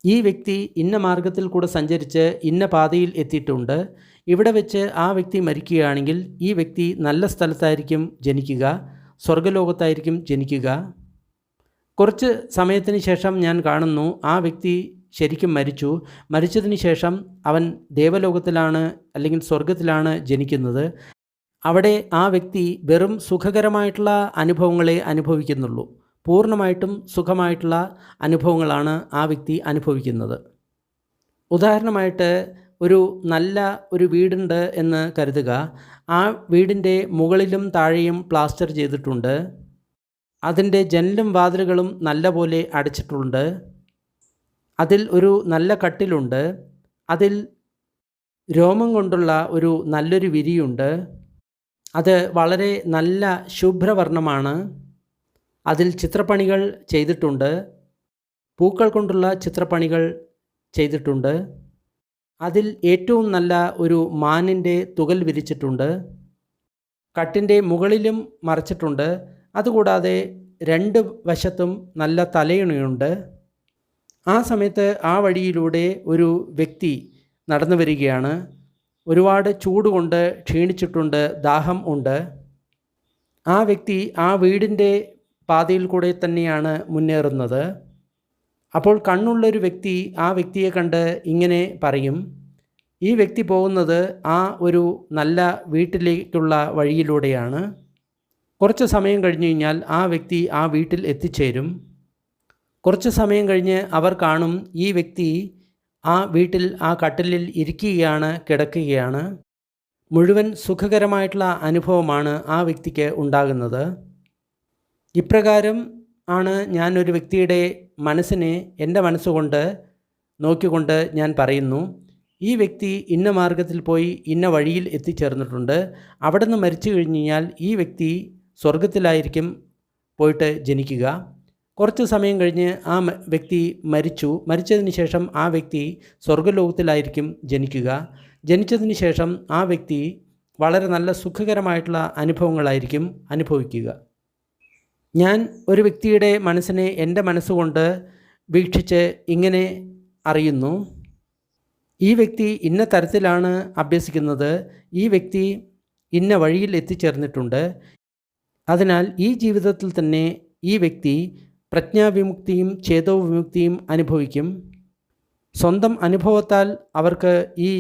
ഈ വ്യക്തി ഇന്ന മാർഗത്തിൽ കൂടെ സഞ്ചരിച്ച് ഇന്ന പാതയിൽ എത്തിയിട്ടുണ്ട്. ഇവിടെ വെച്ച് ആ വ്യക്തി മരിക്കുകയാണെങ്കിൽ ഈ വ്യക്തി നല്ല സ്ഥലത്തായിരിക്കും ജനിക്കുക, സ്വർഗ്ഗലോകത്തായിരിക്കും ജനിക്കുക. കുറച്ച് സമയത്തിന് ശേഷം ഞാൻ കാണുന്നു ആ വ്യക്തി ശരിക്കും മരിച്ചതിന് ശേഷം അവൻ ദേവലോകത്തിലാണ് അല്ലെങ്കിൽ സ്വർഗത്തിലാണ് ജനിക്കുന്നത്. അവിടെ ആ വ്യക്തി വെറും സുഖകരമായിട്ടുള്ള അനുഭവങ്ങളെ അനുഭവിക്കുന്നുള്ളൂ. പൂർണ്ണമായിട്ടും സുഖമായിട്ടുള്ള അനുഭവങ്ങളാണ് ആ വ്യക്തി അനുഭവിക്കുന്നത്. ഉദാഹരണമായിട്ട് ഒരു നല്ല ഒരു വീടുണ്ട് എന്ന് കരുതുക. ആ വീടിൻ്റെ മുകളിലും താഴെയും പ്ലാസ്റ്റർ ചെയ്തിട്ടുണ്ട്. അതിൻ്റെ ജനലും വാതിലുകളും നല്ല പോലെ അടച്ചിട്ടുണ്ട്. അതിൽ ഒരു നല്ല കട്ടിലുണ്ട്. അതിൽ രോമം കൊണ്ടുള്ള ഒരു നല്ലൊരു വിരിയുണ്ട്. അത് വളരെ നല്ല ശുഭ്രവർണ്ണമാണ്. അതിൽ ചിത്രപ്പണികൾ ചെയ്തിട്ടുണ്ട്. പൂക്കൾ കൊണ്ടുള്ള ചിത്രപ്പണികൾ ചെയ്തിട്ടുണ്ട്. അതിൽ ഏറ്റവും നല്ല ഒരു മാനിൻ്റെ തുകൽ വിരിച്ചിട്ടുണ്ട്. കട്ടിൻ്റെ മുകളിലും മറച്ചിട്ടുണ്ട്. അതുകൂടാതെ രണ്ട് വശത്തും നല്ല തലയണയുണ്ട്. ആ സമയത്ത് ആ വഴിയിലൂടെ ഒരു വ്യക്തി നടന്നു വരികയാണ്. ഒരുപാട് ചൂടുകൊണ്ട് ക്ഷീണിച്ചിട്ടുണ്ട്, ദാഹം ഉണ്ട്. ആ വ്യക്തി ആ വീടിൻ്റെ പാതയിൽ കൂടെ തന്നെയാണ് മുന്നേറുന്നത്. അപ്പോൾ കണ്ണുള്ളൊരു വ്യക്തി ആ വ്യക്തിയെ കണ്ട് ഇങ്ങനെ പറയും, ഈ വ്യക്തി പോകുന്നത് ആ ഒരു നല്ല വീട്ടിലേക്കുള്ള വഴിയിലൂടെയാണ്. കുറച്ച് സമയം കഴിഞ്ഞ് കഴിഞ്ഞാൽ ആ വ്യക്തി ആ വീട്ടിൽ എത്തിച്ചേരും. കുറച്ച് സമയം കഴിഞ്ഞ് അവർ കാണും ഈ വ്യക്തി ആ വീട്ടിൽ ആ കട്ടിലിൽ ഇരിക്കുകയാണ്, കിടക്കുകയാണ്. മുഴുവൻ സുഖകരമായിട്ടുള്ള അനുഭവമാണ് ആ വ്യക്തിക്ക് ഉണ്ടാകുന്നത്. ഇപ്രകാരം ആണ് ഞാൻ ഒരു വ്യക്തിയുടെ മനസ്സിനെ എൻ്റെ മനസ്സുകൊണ്ട് നോക്കിക്കൊണ്ട് ഞാൻ പറയുന്നു, ഈ വ്യക്തി ഇന്ന മാർഗത്തിൽ പോയി ഇന്ന വഴിയിൽ എത്തിച്ചേർന്നിട്ടുണ്ട്. അവിടെ നിന്ന് മരിച്ചു കഴിഞ്ഞ് കഴിഞ്ഞാൽ ഈ വ്യക്തി സ്വർഗത്തിലായിരിക്കും പോയിട്ട് ജനിക്കുക. കുറച്ച് സമയം കഴിഞ്ഞ് ആ വ്യക്തി മരിച്ചതിന് ശേഷം ആ വ്യക്തി സ്വർഗ്ഗലോകത്തിലായിരിക്കും ജനിക്കുക. ജനിച്ചതിന് ശേഷം ആ വ്യക്തി വളരെ നല്ല സുഖകരമായിട്ടുള്ള അനുഭവങ്ങളായിരിക്കും അനുഭവിക്കുക. ഞാൻ ഒരു വ്യക്തിയുടെ മനസ്സിനെ എൻ്റെ മനസ്സുകൊണ്ട് വീക്ഷിച്ച് ഇങ്ങനെ അറിയുന്നു, ഈ വ്യക്തി ഇന്ന തരത്തിലാണ് അഭ്യസിക്കുന്നത്, ഈ വ്യക്തി ഇന്ന വഴിയിൽ എത്തിച്ചേർന്നിട്ടുണ്ട്. അതിനാൽ ഈ ജീവിതത്തിൽ തന്നെ ഈ വ്യക്തി പ്രജ്ഞാവിമുക്തിയും ചേതോവിമുക്തിയും അനുഭവിക്കും. സ്വന്തം അനുഭവത്താൽ അവർക്ക് ഈ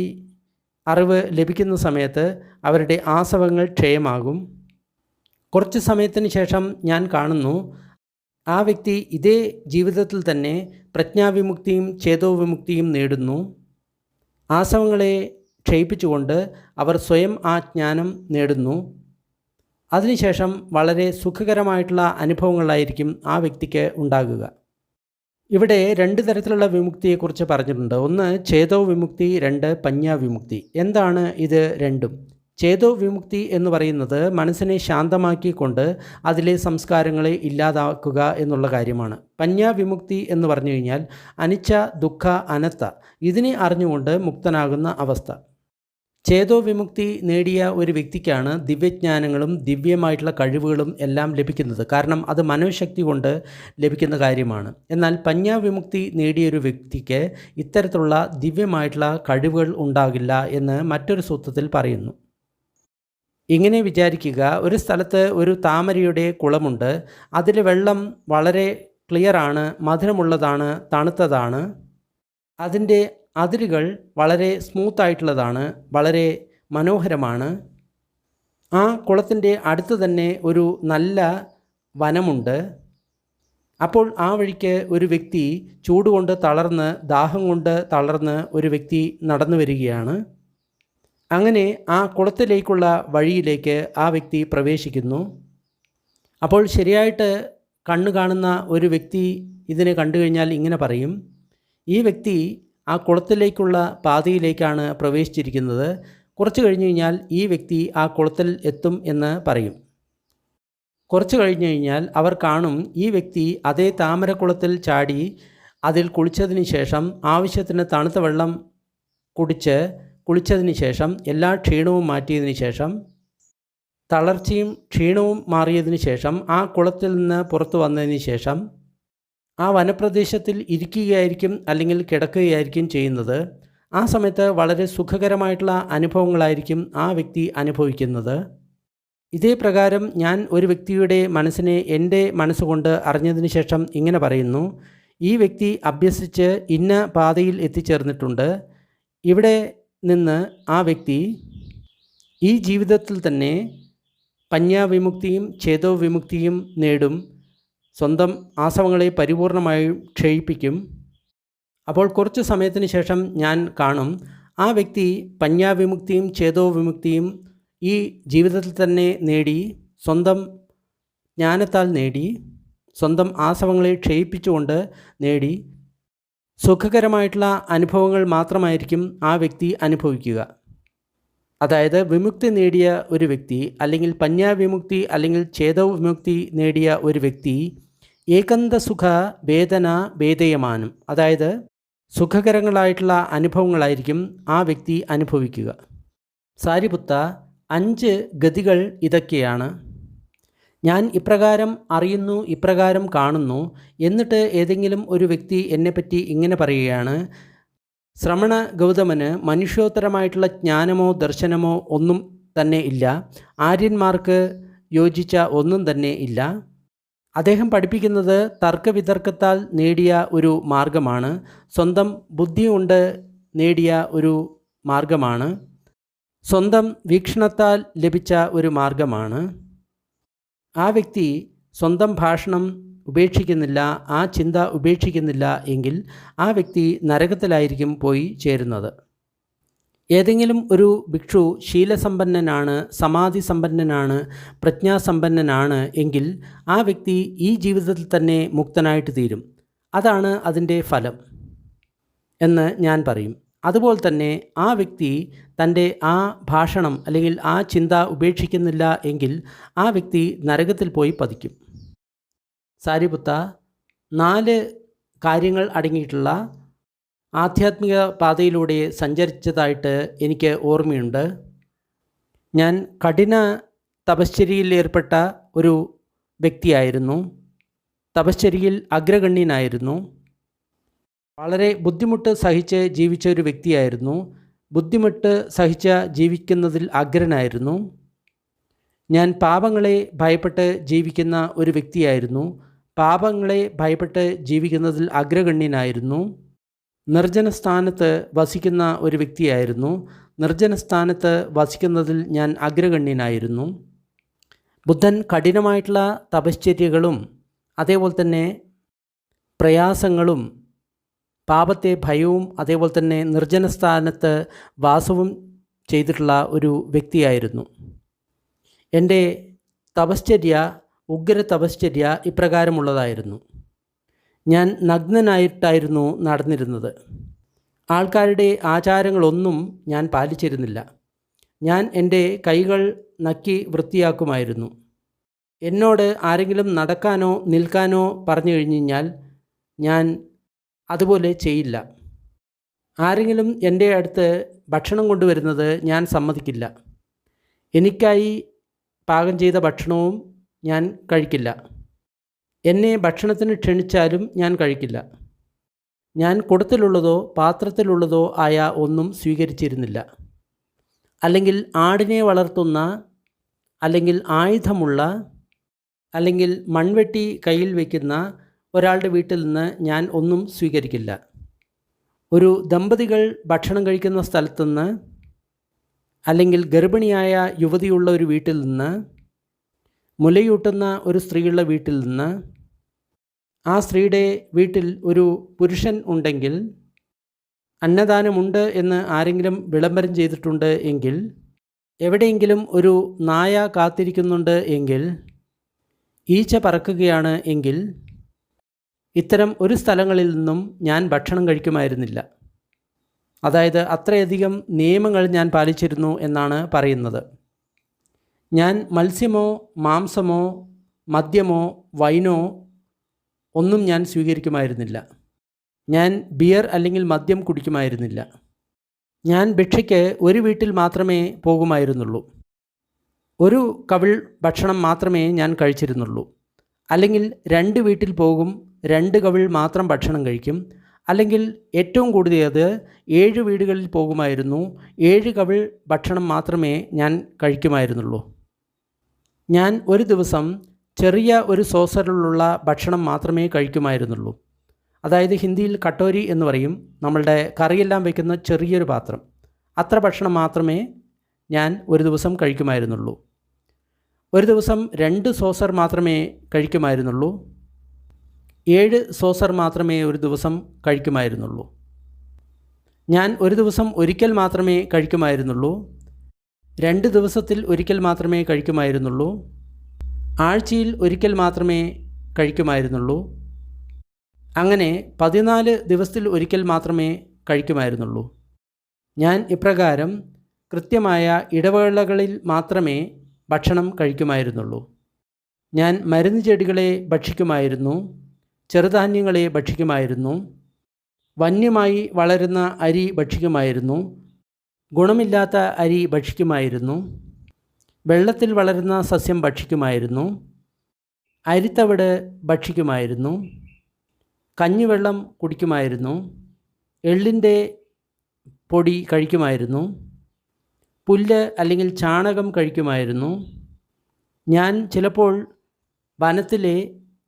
അറിവ് ലഭിക്കുന്ന സമയത്ത് അവരുടെ ആസവങ്ങൾ ക്ഷയമാകും. കുറച്ച് സമയത്തിന് ശേഷം ഞാൻ കാണുന്നു ആ വ്യക്തി ഇതേ ജീവിതത്തിൽ തന്നെ പ്രജ്ഞാവിമുക്തിയും ചേതോവിമുക്തിയും നേടുന്നു. ആസവങ്ങളെ ക്ഷയിപ്പിച്ചുകൊണ്ട് അവർ സ്വയം ആ ജ്ഞാനം നേടുന്നു. അതിനുശേഷം വളരെ സുഖകരമായിട്ടുള്ള അനുഭവങ്ങളായിരിക്കും ആ വ്യക്തിക്ക് ഉണ്ടാകുക. ഇവിടെ രണ്ട് തരത്തിലുള്ള വിമുക്തിയെക്കുറിച്ച് പറഞ്ഞിട്ടുണ്ട്. ഒന്ന് ചേതോ വിമുക്തി, രണ്ട് പഞ്ഞാവിമുക്തി. എന്താണ് ഇത് രണ്ടും? ചേതോ വിമുക്തി എന്ന് പറയുന്നത് മനസ്സിനെ ശാന്തമാക്കിക്കൊണ്ട് അതിലെ സംസ്കാരങ്ങളെ ഇല്ലാതാക്കുക എന്നുള്ള കാര്യമാണ്. പഞ്ഞാ വിമുക്തി എന്ന് പറഞ്ഞു കഴിഞ്ഞാൽ അനിച്ച, ദുഃഖ, അനത്ത ഇതിനെ അറിഞ്ഞുകൊണ്ട് മുക്തനാകുന്ന അവസ്ഥ. ചേതോ വിമുക്തി നേടിയ ഒരു വ്യക്തിക്കാണ് ദിവ്യജ്ഞാനങ്ങളും ദിവ്യമായിട്ടുള്ള കഴിവുകളും എല്ലാം ലഭിക്കുന്നത്. കാരണം അത് മനോശക്തി കൊണ്ട് ലഭിക്കുന്ന കാര്യമാണ്. എന്നാൽ പഞ്ഞാ വിമുക്തി നേടിയൊരു വ്യക്തിക്ക് ഇത്തരത്തിലുള്ള ദിവ്യമായിട്ടുള്ള കഴിവുകൾ ഉണ്ടാകില്ല എന്ന് മറ്റൊരു സൂത്രത്തിൽ പറയുന്നു. ഇങ്ങനെ വിചാരിക്കുക, ഒരു സ്ഥലത്ത് ഒരു താമരയുടെ കുളമുണ്ട്. അതിലെ വെള്ളം വളരെ ക്ലിയറാണ്, മധുരമുള്ളതാണ്, തണുത്തതാണ്. അതിൻ്റെ അതിരുകൾ വളരെ സ്മൂത്തായിട്ടുള്ളതാണ്, വളരെ മനോഹരമാണ്. ആ കുളത്തിൻ്റെ അടുത്ത് തന്നെ ഒരു നല്ല വനമുണ്ട്. അപ്പോൾ ആ വഴിക്ക് ഒരു വ്യക്തി ചൂടുകൊണ്ട് തളർന്ന്, ദാഹം കൊണ്ട് തളർന്ന് ഒരു വ്യക്തി നടന്നു വരികയാണ്. അങ്ങനെ ആ കുളത്തിലേക്കുള്ള വഴിയിലേക്ക് ആ വ്യക്തി പ്രവേശിക്കുന്നു. അപ്പോൾ ശരിയായിട്ട് കണ്ണു കാണുന്ന ഒരു വ്യക്തി ഇതിനെ കണ്ടു കഴിഞ്ഞാൽ ഇങ്ങനെ പറയും, ഈ വ്യക്തി ആ കുളത്തിലേക്കുള്ള പാതയിലേക്കാണ് പ്രവേശിച്ചിരിക്കുന്നത്. കുറച്ച് കഴിഞ്ഞ് കഴിഞ്ഞാൽ ഈ വ്യക്തി ആ കുളത്തിൽ എത്തും എന്ന് പറയും. കുറച്ച് കഴിഞ്ഞ് കഴിഞ്ഞാൽ അവർ കാണും, ഈ വ്യക്തി അതേ താമരക്കുളത്തിൽ ചാടി അതിൽ കുളിച്ചതിന് ശേഷം ആവശ്യത്തിന് തണുത്ത വെള്ളം കുളിച്ചതിന് ശേഷം എല്ലാ ക്ഷീണവും മാറ്റിയതിന് ശേഷം, തളർച്ചയും ക്ഷീണവും മാറിയതിന് ശേഷം ആ കുളത്തിൽ നിന്ന് പുറത്തു വന്നതിന് ശേഷം ആ വനപ്രദേശത്തിൽ ഇരിക്കുകയായിരിക്കും അല്ലെങ്കിൽ കിടക്കുകയായിരിക്കും ചെയ്യുന്നത്. ആ സമയത്ത് വളരെ സുഖകരമായിട്ടുള്ള അനുഭവങ്ങളായിരിക്കും ആ വ്യക്തി അനുഭവിക്കുന്നത്. ഇതേ പ്രകാരം ഞാൻ ഒരു വ്യക്തിയുടെ മനസ്സിനെ എൻ്റെ മനസ്സുകൊണ്ട് അറിഞ്ഞതിന് ശേഷം ഇങ്ങനെ പറയുന്നു, ഈ വ്യക്തി അഭ്യസിച്ച് ഇന്ന പാതയിൽ എത്തിച്ചേർന്നിട്ടുണ്ട്. ഇവിടെ നിന്ന് ആ വ്യക്തി ഈ ജീവിതത്തിൽ തന്നെ പഞ്ഞാ വിമുക്തിയും ചേതോ വിമുക്തിയും നേടും, സ്വന്തം ആസവങ്ങളെ പരിപൂർണമായും ക്ഷയിപ്പിക്കും. അപ്പോൾ കുറച്ച് സമയത്തിന് ശേഷം ഞാൻ കാണും, ആ വ്യക്തി പഞ്ഞാ വിമുക്തിയും ചേതോ വിമുക്തിയും ഈ ജീവിതത്തിൽ തന്നെ നേടി, സ്വന്തം ജ്ഞാനത്താൽ നേടി, സ്വന്തം ആസവങ്ങളെ ക്ഷയിപ്പിച്ചുകൊണ്ട് നേടി, സുഖകരമായിട്ടുള്ള അനുഭവങ്ങൾ മാത്രമായിരിക്കും ആ വ്യക്തി അനുഭവിക്കുക. അതായത് വിമുക്തി നേടിയ ഒരു വ്യക്തി, അല്ലെങ്കിൽ പഞ്ഞാ വിമുക്തി അല്ലെങ്കിൽ ചേതോ വിമുക്തി നേടിയ ഒരു വ്യക്തി ഏകന്ത സുഖ വേദന വേദയമാനം, അതായത് സുഖകരങ്ങളായിട്ടുള്ള അനുഭവങ്ങളായിരിക്കും ആ വ്യക്തി അനുഭവിക്കുക. സാരിപുത്ത, 5 ഗതികൾ ഇതൊക്കെയാണ്. ഞാൻ ഇപ്രകാരം അറിയുന്നു, ഇപ്രകാരം കാണുന്നു, എന്നിട്ട് ഏതെങ്കിലും ഒരു വ്യക്തി എന്നെപ്പറ്റി ഇങ്ങനെ പറയുകയാണ്, ശ്രമണ ഗൗതമന് മനുഷ്യോത്തരമായിട്ടുള്ള ജ്ഞാനമോ ദർശനമോ ഒന്നും തന്നെ ഇല്ല, ആര്യന്മാർക്ക് യോജിച്ച ഒന്നും തന്നെ ഇല്ല. അദ്ദേഹം പഠിപ്പിക്കുന്നത് തർക്കവിതർക്കത്താൽ നേടിയ ഒരു മാർഗമാണ്, സ്വന്തം ബുദ്ധി കൊണ്ട് നേടിയ ഒരു മാർഗമാണ്, സ്വന്തം വീക്ഷണത്താൽ ലഭിച്ച ഒരു മാർഗമാണ്. ആ വ്യക്തി സ്വന്തം ഭാഷണം ഉപേക്ഷിക്കുന്നില്ല, ആ ചിന്ത ഉപേക്ഷിക്കുന്നില്ല എങ്കിൽ ആ വ്യക്തി നരകത്തിലായിരിക്കും പോയി ചേരുന്നത്. ഏതെങ്കിലും ഒരു ഭിക്ഷു ശീലസമ്പന്നനാണ്, സമാധി സമ്പന്നനാണ്, പ്രജ്ഞാസമ്പന്നനാണ് എങ്കിൽ ആ വ്യക്തി ഈ ജീവിതത്തിൽ തന്നെ മുക്തനായിട്ട് തീരും. അതാണ് അതിൻ്റെ ഫലം എന്ന് ഞാൻ പറയും. അതുപോലെ തന്നെ ആ വ്യക്തി തൻ്റെ ആ ഭാഷണം അല്ലെങ്കിൽ ആ ചിന്ത ഉപേക്ഷിക്കുന്നില്ല എങ്കിൽ ആ വ്യക്തി നരകത്തിൽ പോയി പതിക്കും. സാരിപുത്ത, 4 കാര്യങ്ങൾ അടങ്ങിയിട്ടുള്ള ആധ്യാത്മിക പാതയിലൂടെ സഞ്ചരിച്ചതായിട്ട് എനിക്ക് ഓർമ്മയുണ്ട്. ഞാൻ കഠിന തപശ്ചര്യയിൽ ഏർപ്പെട്ട ഒരു വ്യക്തിയായിരുന്നു. തപശ്ചര്യയിൽ അഗ്രഗണ്യനായിരുന്നു. വളരെ ബുദ്ധിമുട്ട് സഹിച്ച് ജീവിച്ച ഒരു വ്യക്തിയായിരുന്നു. ബുദ്ധിമുട്ട് സഹിച്ച ജീവിക്കുന്നതിൽ അഗ്രനായിരുന്നു. ഞാൻ പാപങ്ങളെ ഭയപ്പെട്ട് ജീവിക്കുന്ന ഒരു വ്യക്തിയായിരുന്നു. പാപങ്ങളെ ഭയപ്പെട്ട് ജീവിക്കുന്നതിൽ അഗ്രഗണ്യനായിരുന്നു. നിർജ്ജനസ്ഥാനത്ത് വസിക്കുന്ന ഒരു വ്യക്തിയായിരുന്നു. നിർജ്ജനസ്ഥാനത്ത് വസിക്കുന്നതിൽ ഞാൻ അഗ്രഗണ്യനായിരുന്നു. ബുദ്ധൻ കഠിനമായിട്ടുള്ള തപശ്ചര്യകളും അതേപോലെ തന്നെ പ്രയാസങ്ങളും പാപത്തെ ഭയവും അതേപോലെ തന്നെ നിർജ്ജനസ്ഥാനത്ത് വാസവും ചെയ്തിട്ടുള്ള ഒരു വ്യക്തിയായിരുന്നു. എൻ്റെ തപശ്ചര്യ, ഉഗ്ര തപശ്ചര്യ ഇപ്രകാരമുള്ളതായിരുന്നു. ഞാൻ നഗ്നനായിട്ടായിരുന്നു നടന്നിരുന്നത്. ആൾക്കാരുടെ ആചാരങ്ങളൊന്നും ഞാൻ പാലിച്ചിരുന്നില്ല. ഞാൻ എൻ്റെ കൈകൾ നക്കി വൃത്തിയാക്കുമായിരുന്നു. എന്നോട് ആരെങ്കിലും നടക്കാനോ നിൽക്കാനോ പറഞ്ഞു കഴിഞ്ഞാൽ ഞാൻ അതുപോലെ ചെയ്യില്ല. ആരെങ്കിലും എൻ്റെ അടുത്ത് ഭക്ഷണം കൊണ്ടുവരുന്നത് ഞാൻ സമ്മതിക്കില്ല. എനിക്കായി പാകം ചെയ്ത ഭക്ഷണവും ഞാൻ കഴിക്കില്ല. എന്നെ ഭക്ഷണത്തിന് ക്ഷണിച്ചാലും ഞാൻ കഴിക്കില്ല. ഞാൻ കുടത്തിലുള്ളതോ പാത്രത്തിലുള്ളതോ ആയ ഒന്നും സ്വീകരിച്ചിരുന്നില്ല. അല്ലെങ്കിൽ ആടിനെ വളർത്തുന്ന, അല്ലെങ്കിൽ ആയുധമുള്ള, അല്ലെങ്കിൽ മൺവെട്ടി കയ്യിൽ വയ്ക്കുന്ന ഒരാളുടെ വീട്ടിൽ നിന്ന് ഞാൻ ഒന്നും സ്വീകരിക്കില്ല. ഒരു ദമ്പതികൾ ഭക്ഷണം കഴിക്കുന്ന സ്ഥലത്തുനിന്ന്, അല്ലെങ്കിൽ ഗർഭിണിയായ യുവതിയുള്ള ഒരു വീട്ടിൽ നിന്ന്, മുലയൂട്ടുന്ന ഒരു സ്ത്രീയുള്ള വീട്ടിൽ നിന്ന്, ആ സ്ത്രീയുടെ വീട്ടിൽ ഒരു പുരുഷൻ ഉണ്ടെങ്കിൽ, അന്നദാനമുണ്ട് എന്ന് ആരെങ്കിലും വിളംബരം ചെയ്തിട്ടുണ്ട് എങ്കിൽ, എവിടെയെങ്കിലും ഒരു നായ കാത്തിരിക്കുന്നുണ്ട് എങ്കിൽ, ഈച്ച പറക്കുകയാണ് എങ്കിൽ, ഇത്തരം ഒരു സ്ഥലങ്ങളിൽ നിന്നും ഞാൻ ഭക്ഷണം കഴിക്കുമായിരുന്നില്ല. അതായത് അത്രയധികം നിയമങ്ങൾ ഞാൻ പാലിച്ചിരുന്നു എന്നാണ് പറയുന്നത്. ഞാൻ മത്സ്യമോ മാംസമോ മദ്യമോ വൈനോ ഒന്നും ഞാൻ സ്വീകരിക്കുമായിരുന്നില്ല. ഞാൻ ബിയർ അല്ലെങ്കിൽ മദ്യം കുടിക്കുമായിരുന്നില്ല. ഞാൻ ഭിക്ഷയ്ക്ക് ഒരു വീട്ടിൽ മാത്രമേ പോകുമായിരുന്നുള്ളൂ. ഒരു കവിൾ ഭക്ഷണം മാത്രമേ ഞാൻ കഴിച്ചിരുന്നുള്ളൂ. അല്ലെങ്കിൽ 2 വീട്ടിൽ പോകും, 2 കവിൾ മാത്രം ഭക്ഷണം കഴിക്കും. അല്ലെങ്കിൽ ഏറ്റവും കൂടിയത് 7 വീടുകളിൽ പോകുമായിരുന്നു, 7 കവിൾ ഭക്ഷണം മാത്രമേ ഞാൻ കഴിക്കുമായിരുന്നുള്ളൂ. ഞാൻ ഒരു ദിവസം ചെറിയ ഒരു സോസറിലുള്ള ഭക്ഷണം മാത്രമേ കഴിക്കുമായിരുന്നുള്ളൂ. അതായത് ഹിന്ദിയിൽ കട്ടോരി എന്ന് പറയും, നമ്മളുടെ കറിയെല്ലാം വയ്ക്കുന്ന ചെറിയൊരു പാത്രം. അത്ര ഭക്ഷണം മാത്രമേ ഞാൻ ഒരു ദിവസം കഴിക്കുമായിരുന്നുള്ളൂ. ഒരു ദിവസം 2 സോസർ മാത്രമേ കഴിക്കുമായിരുന്നുള്ളൂ. 7 സോസർ മാത്രമേ ഒരു ദിവസം കഴിക്കുമായിരുന്നുള്ളൂ. ഞാൻ ഒരു ദിവസം ഒരിക്കൽ മാത്രമേ കഴിക്കുമായിരുന്നുള്ളൂ. 2 ദിവസത്തിൽ ഒരിക്കൽ മാത്രമേ കഴിക്കുമായിരുന്നുള്ളൂ. ആഴ്ചയിൽ ഒരിക്കൽ മാത്രമേ കഴിക്കുമായിരുന്നുള്ളൂ. അങ്ങനെ 14 ദിവസത്തിൽ ഒരിക്കൽ മാത്രമേ കഴിക്കുമായിരുന്നുള്ളൂ. ഞാൻ ഇപ്രകാരം കൃത്യമായ ഇടവേളകളിൽ മാത്രമേ ഭക്ഷണം കഴിക്കുമായിരുന്നുള്ളൂ. ഞാൻ മരുന്ന് ചെടികളെ ഭക്ഷിക്കുമായിരുന്നു, ചെറുധാന്യങ്ങളെ ഭക്ഷിക്കുമായിരുന്നു, വന്യമായി വളരുന്ന അരി ഭക്ഷിക്കുമായിരുന്നു, ഗുണമില്ലാത്ത അരി ഭക്ഷിക്കുമായിരുന്നു, വെള്ളത്തിൽ വളരുന്ന സസ്യം ഭക്ഷിക്കുമായിരുന്നു, അരിത്തവിട് ഭക്ഷിക്കുമായിരുന്നു, കഞ്ഞിവെള്ളം കുടിക്കുമായിരുന്നു, എള്ളിൻ്റെ പൊടി കഴിക്കുമായിരുന്നു, പുല്ല് അല്ലെങ്കിൽ ചാണകം കഴിക്കുമായിരുന്നു. ഞാൻ ചിലപ്പോൾ വനത്തിലെ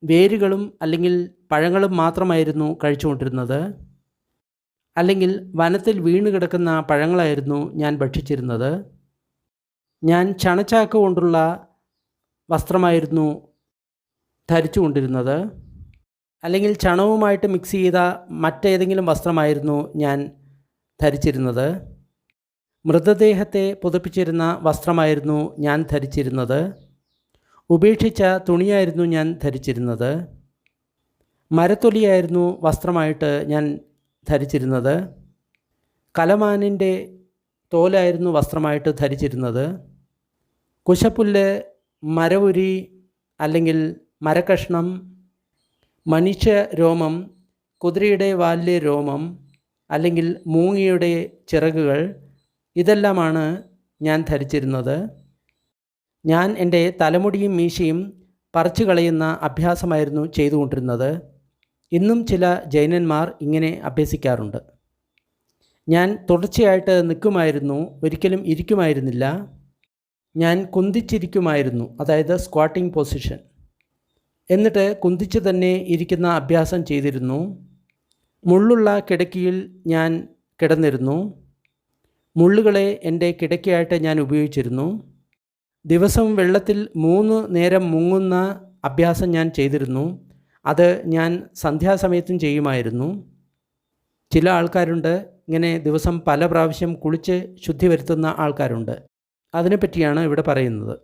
വേരുകളും അല്ലെങ്കിൽ പഴങ്ങളും മാത്രമായിരുന്നു കഴിച്ചുകൊണ്ടിരുന്നത്. അല്ലെങ്കിൽ വനത്തിൽ വീണ് കിടക്കുന്ന പഴങ്ങളായിരുന്നു ഞാൻ ഭക്ഷിച്ചിരുന്നത്. ഞാൻ ചണച്ചാക്ക് കൊണ്ടുള്ള വസ്ത്രമായിരുന്നു ധരിച്ചു കൊണ്ടിരുന്നത്. അല്ലെങ്കിൽ ചണവുമായിട്ട് മിക്സ് ചെയ്ത മറ്റേതെങ്കിലും വസ്ത്രമായിരുന്നു ഞാൻ ധരിച്ചിരുന്നത്. മൃതദേഹത്തെ പുതപ്പിച്ചിരുന്ന വസ്ത്രമായിരുന്നു ഞാൻ ധരിച്ചിരുന്നത്. ഉപേക്ഷിച്ച തുണിയായിരുന്നു ഞാൻ ധരിച്ചിരുന്നത്. മരത്തൊലിയായിരുന്നു വസ്ത്രമായിട്ട് ഞാൻ ധരിച്ചിരുന്നത്. കലമാനിൻ്റെ തോലായിരുന്നു വസ്ത്രമായിട്ട് ധരിച്ചിരുന്നത്. കുശപ്പുല്ല്, മരവുരി അല്ലെങ്കിൽ മരക്കഷ്ണം, മനുഷ്യ രോമം, കുതിരയുടെ വാലിലെ രോമം അല്ലെങ്കിൽ മൂങ്ങിയുടെ ചിറകുകൾ, ഇതെല്ലാമാണ് ഞാൻ ധരിച്ചിരുന്നത്. ഞാൻ എൻ്റെ തലമുടിയും മീശയും പറിച്ചു കളയുന്ന അഭ്യാസമായിരുന്നു ചെയ്തുകൊണ്ടിരുന്നത്. ഇന്നും ചില ജൈനന്മാർ ഇങ്ങനെ അഭ്യസിക്കാറുണ്ട്. ഞാൻ തുടർച്ചയായിട്ട് നിൽക്കുമായിരുന്നു, ഒരിക്കലും ഇരിക്കുമായിരുന്നില്ല. ഞാൻ കുന്തിച്ചിരിക്കുമായിരുന്നു, അതായത് സ്ക്വാട്ടിംഗ് പൊസിഷൻ. എന്നിട്ട് കുന്തിച്ച് തന്നെ ഇരിക്കുന്ന അഭ്യാസം ചെയ്തിരുന്നു. മുള്ളുള്ള കിടക്കയിൽ ഞാൻ കിടന്നിരുന്നു. മുള്ളുകളെ എൻ്റെ കിടക്കയായിട്ട് ഞാൻ ഉപയോഗിച്ചിരുന്നു. ദിവസവും വെള്ളത്തിൽ 3 നേരം മുങ്ങുന്ന അഭ്യാസം ഞാൻ ചെയ്തിരുന്നു. അത് ഞാൻ സന്ധ്യാസമയത്തും ചെയ്യുമായിരുന്നു. ചില ആൾക്കാരുണ്ട് ഇങ്ങനെ ദിവസം പല പ്രാവശ്യം കുളിച്ച് ശുദ്ധി വരുത്തുന്ന ആൾക്കാരുണ്ട്. അതിനെപ്പറ്റിയാണ് ഇവിടെ പറയുന്നത്.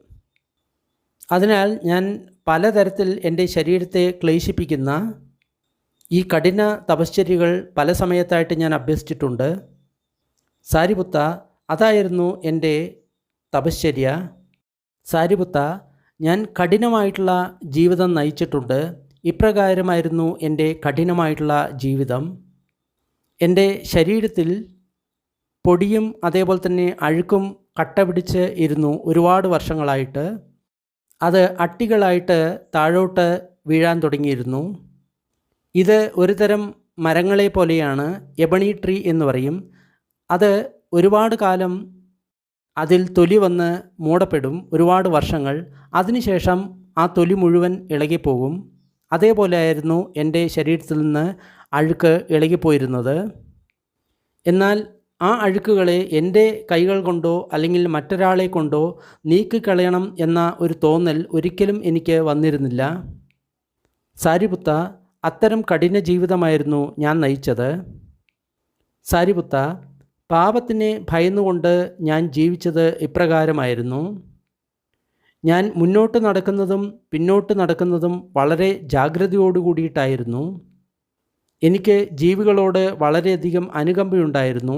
അതിനാൽ ഞാൻ പലതരത്തിൽ എൻ്റെ ശരീരത്തെ ക്ലേശിപ്പിക്കുന്ന ഈ കഠിന തപശ്ചര്യകൾ പല സമയത്തായിട്ട് ഞാൻ അഭ്യസിച്ചിട്ടുണ്ട്. സാരിപുത്ത, അതായിരുന്നു എൻ്റെ തപശ്ചര്യ. സാരിപുത്ത, ഞാൻ കഠിനമായിട്ടുള്ള ജീവിതം നയിച്ചിട്ടുണ്ട്. ഇപ്രകാരമായിരുന്നു എൻ്റെ കഠിനമായിട്ടുള്ള ജീവിതം. എൻ്റെ ശരീരത്തിൽ പൊടിയും അതേപോലെ തന്നെ അഴുക്കും കട്ട പിടിച്ച് ഇരുന്നു ഒരുപാട് വർഷങ്ങളായിട്ട്. അത് അട്ടികളായിട്ട് താഴോട്ട് വീഴാൻ തുടങ്ങിയിരുന്നു. ഇത് ഒരു തരം മരങ്ങളെ പോലെയാണ്, എബണി ട്രീ എന്ന് പറയും. അത് ഒരുപാട് കാലം അതിൽ തൊലി വന്ന് മൂടപ്പെടും, ഒരുപാട് വർഷങ്ങൾ. അതിനുശേഷം ആ തൊലി മുഴുവൻ ഇളകിപ്പോകും. അതേപോലെ ആയിരുന്നു എൻ്റെ ശരീരത്തിൽ നിന്ന് അഴുക്ക് ഇളകിപ്പോയിരുന്നത്. എന്നാൽ ആ അഴുക്കുകളെ എൻ്റെ കൈകൾ കൊണ്ടോ അല്ലെങ്കിൽ മറ്റൊരാളെ കൊണ്ടോ നീക്കിക്കളയണം എന്ന ഒരു തോന്നൽ ഒരിക്കലും എനിക്ക് വന്നിരുന്നില്ല. സാരിപുത്ത, അത്തരം കഠിന ജീവിതമായിരുന്നു ഞാൻ നയിച്ചത്. സാരിപുത്ത, പാപത്തിനെ ഭയന്നുകൊണ്ട് ഞാൻ ജീവിച്ചത് ഇപ്രകാരമായിരുന്നു. ഞാൻ മുന്നോട്ട് നടക്കുന്നതും പിന്നോട്ട് നടക്കുന്നതും വളരെ ജാഗ്രതയോടുകൂടിയിട്ടായിരുന്നു. എനിക്ക് ജീവികളോട് വളരെയധികം അനുകമ്പയുണ്ടായിരുന്നു.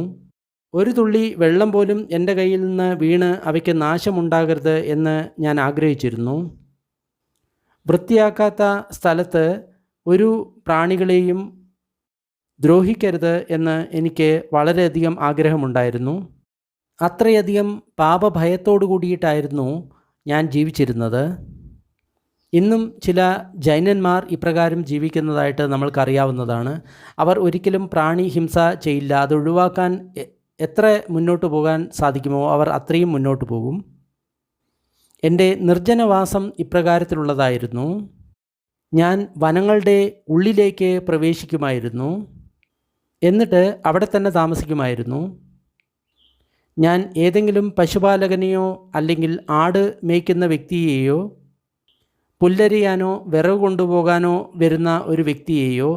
ഒരു തുള്ളി വെള്ളം പോലും എൻ്റെ കയ്യിൽ നിന്ന് വീണ് അവയ്ക്ക് നാശമുണ്ടാകരുത് എന്ന് ഞാൻ ആഗ്രഹിച്ചിരുന്നു. വൃത്തിയാക്കാത്ത സ്ഥലത്ത് ഒരു പ്രാണികളെയും ദ്രോഹിക്കരുത് എന്ന് എനിക്ക് വളരെയധികം ആഗ്രഹമുണ്ടായിരുന്നു. അത്രയധികം പാപഭയത്തോടു കൂടിയിട്ടായിരുന്നു ഞാൻ ജീവിച്ചിരുന്നത്. ഇന്നും ചില ജൈനന്മാർ ഇപ്രകാരം ജീവിക്കുന്നതായിട്ട് നമ്മൾക്കറിയാവുന്നതാണ്. അവർ ഒരിക്കലും പ്രാണി ഹിംസ ചെയ്യില്ല. അത് ഒഴിവാക്കാൻ എത്ര മുന്നോട്ട് പോകാൻ സാധിക്കുമോ അവർ അത്രയും മുന്നോട്ട് പോകും. എൻ്റെ നിർജ്ജനവാസം ഇപ്രകാരത്തിലുള്ളതായിരുന്നു. ഞാൻ വനങ്ങളുടെ ഉള്ളിലേക്ക് പ്രവേശിക്കുമായിരുന്നു. എന്നിട്ട് അവിടെ തന്നെ താമസിക്കുമായിരുന്നു. ഞാൻ ഏതെങ്കിലും പശുപാലകനെയോ അല്ലെങ്കിൽ ആട് മേയ്ക്കുന്ന വ്യക്തിയെയോ പുല്ലരിയാനോ വിറക് കൊണ്ടുപോകാനോ വരുന്ന ഒരു വ്യക്തിയെയോ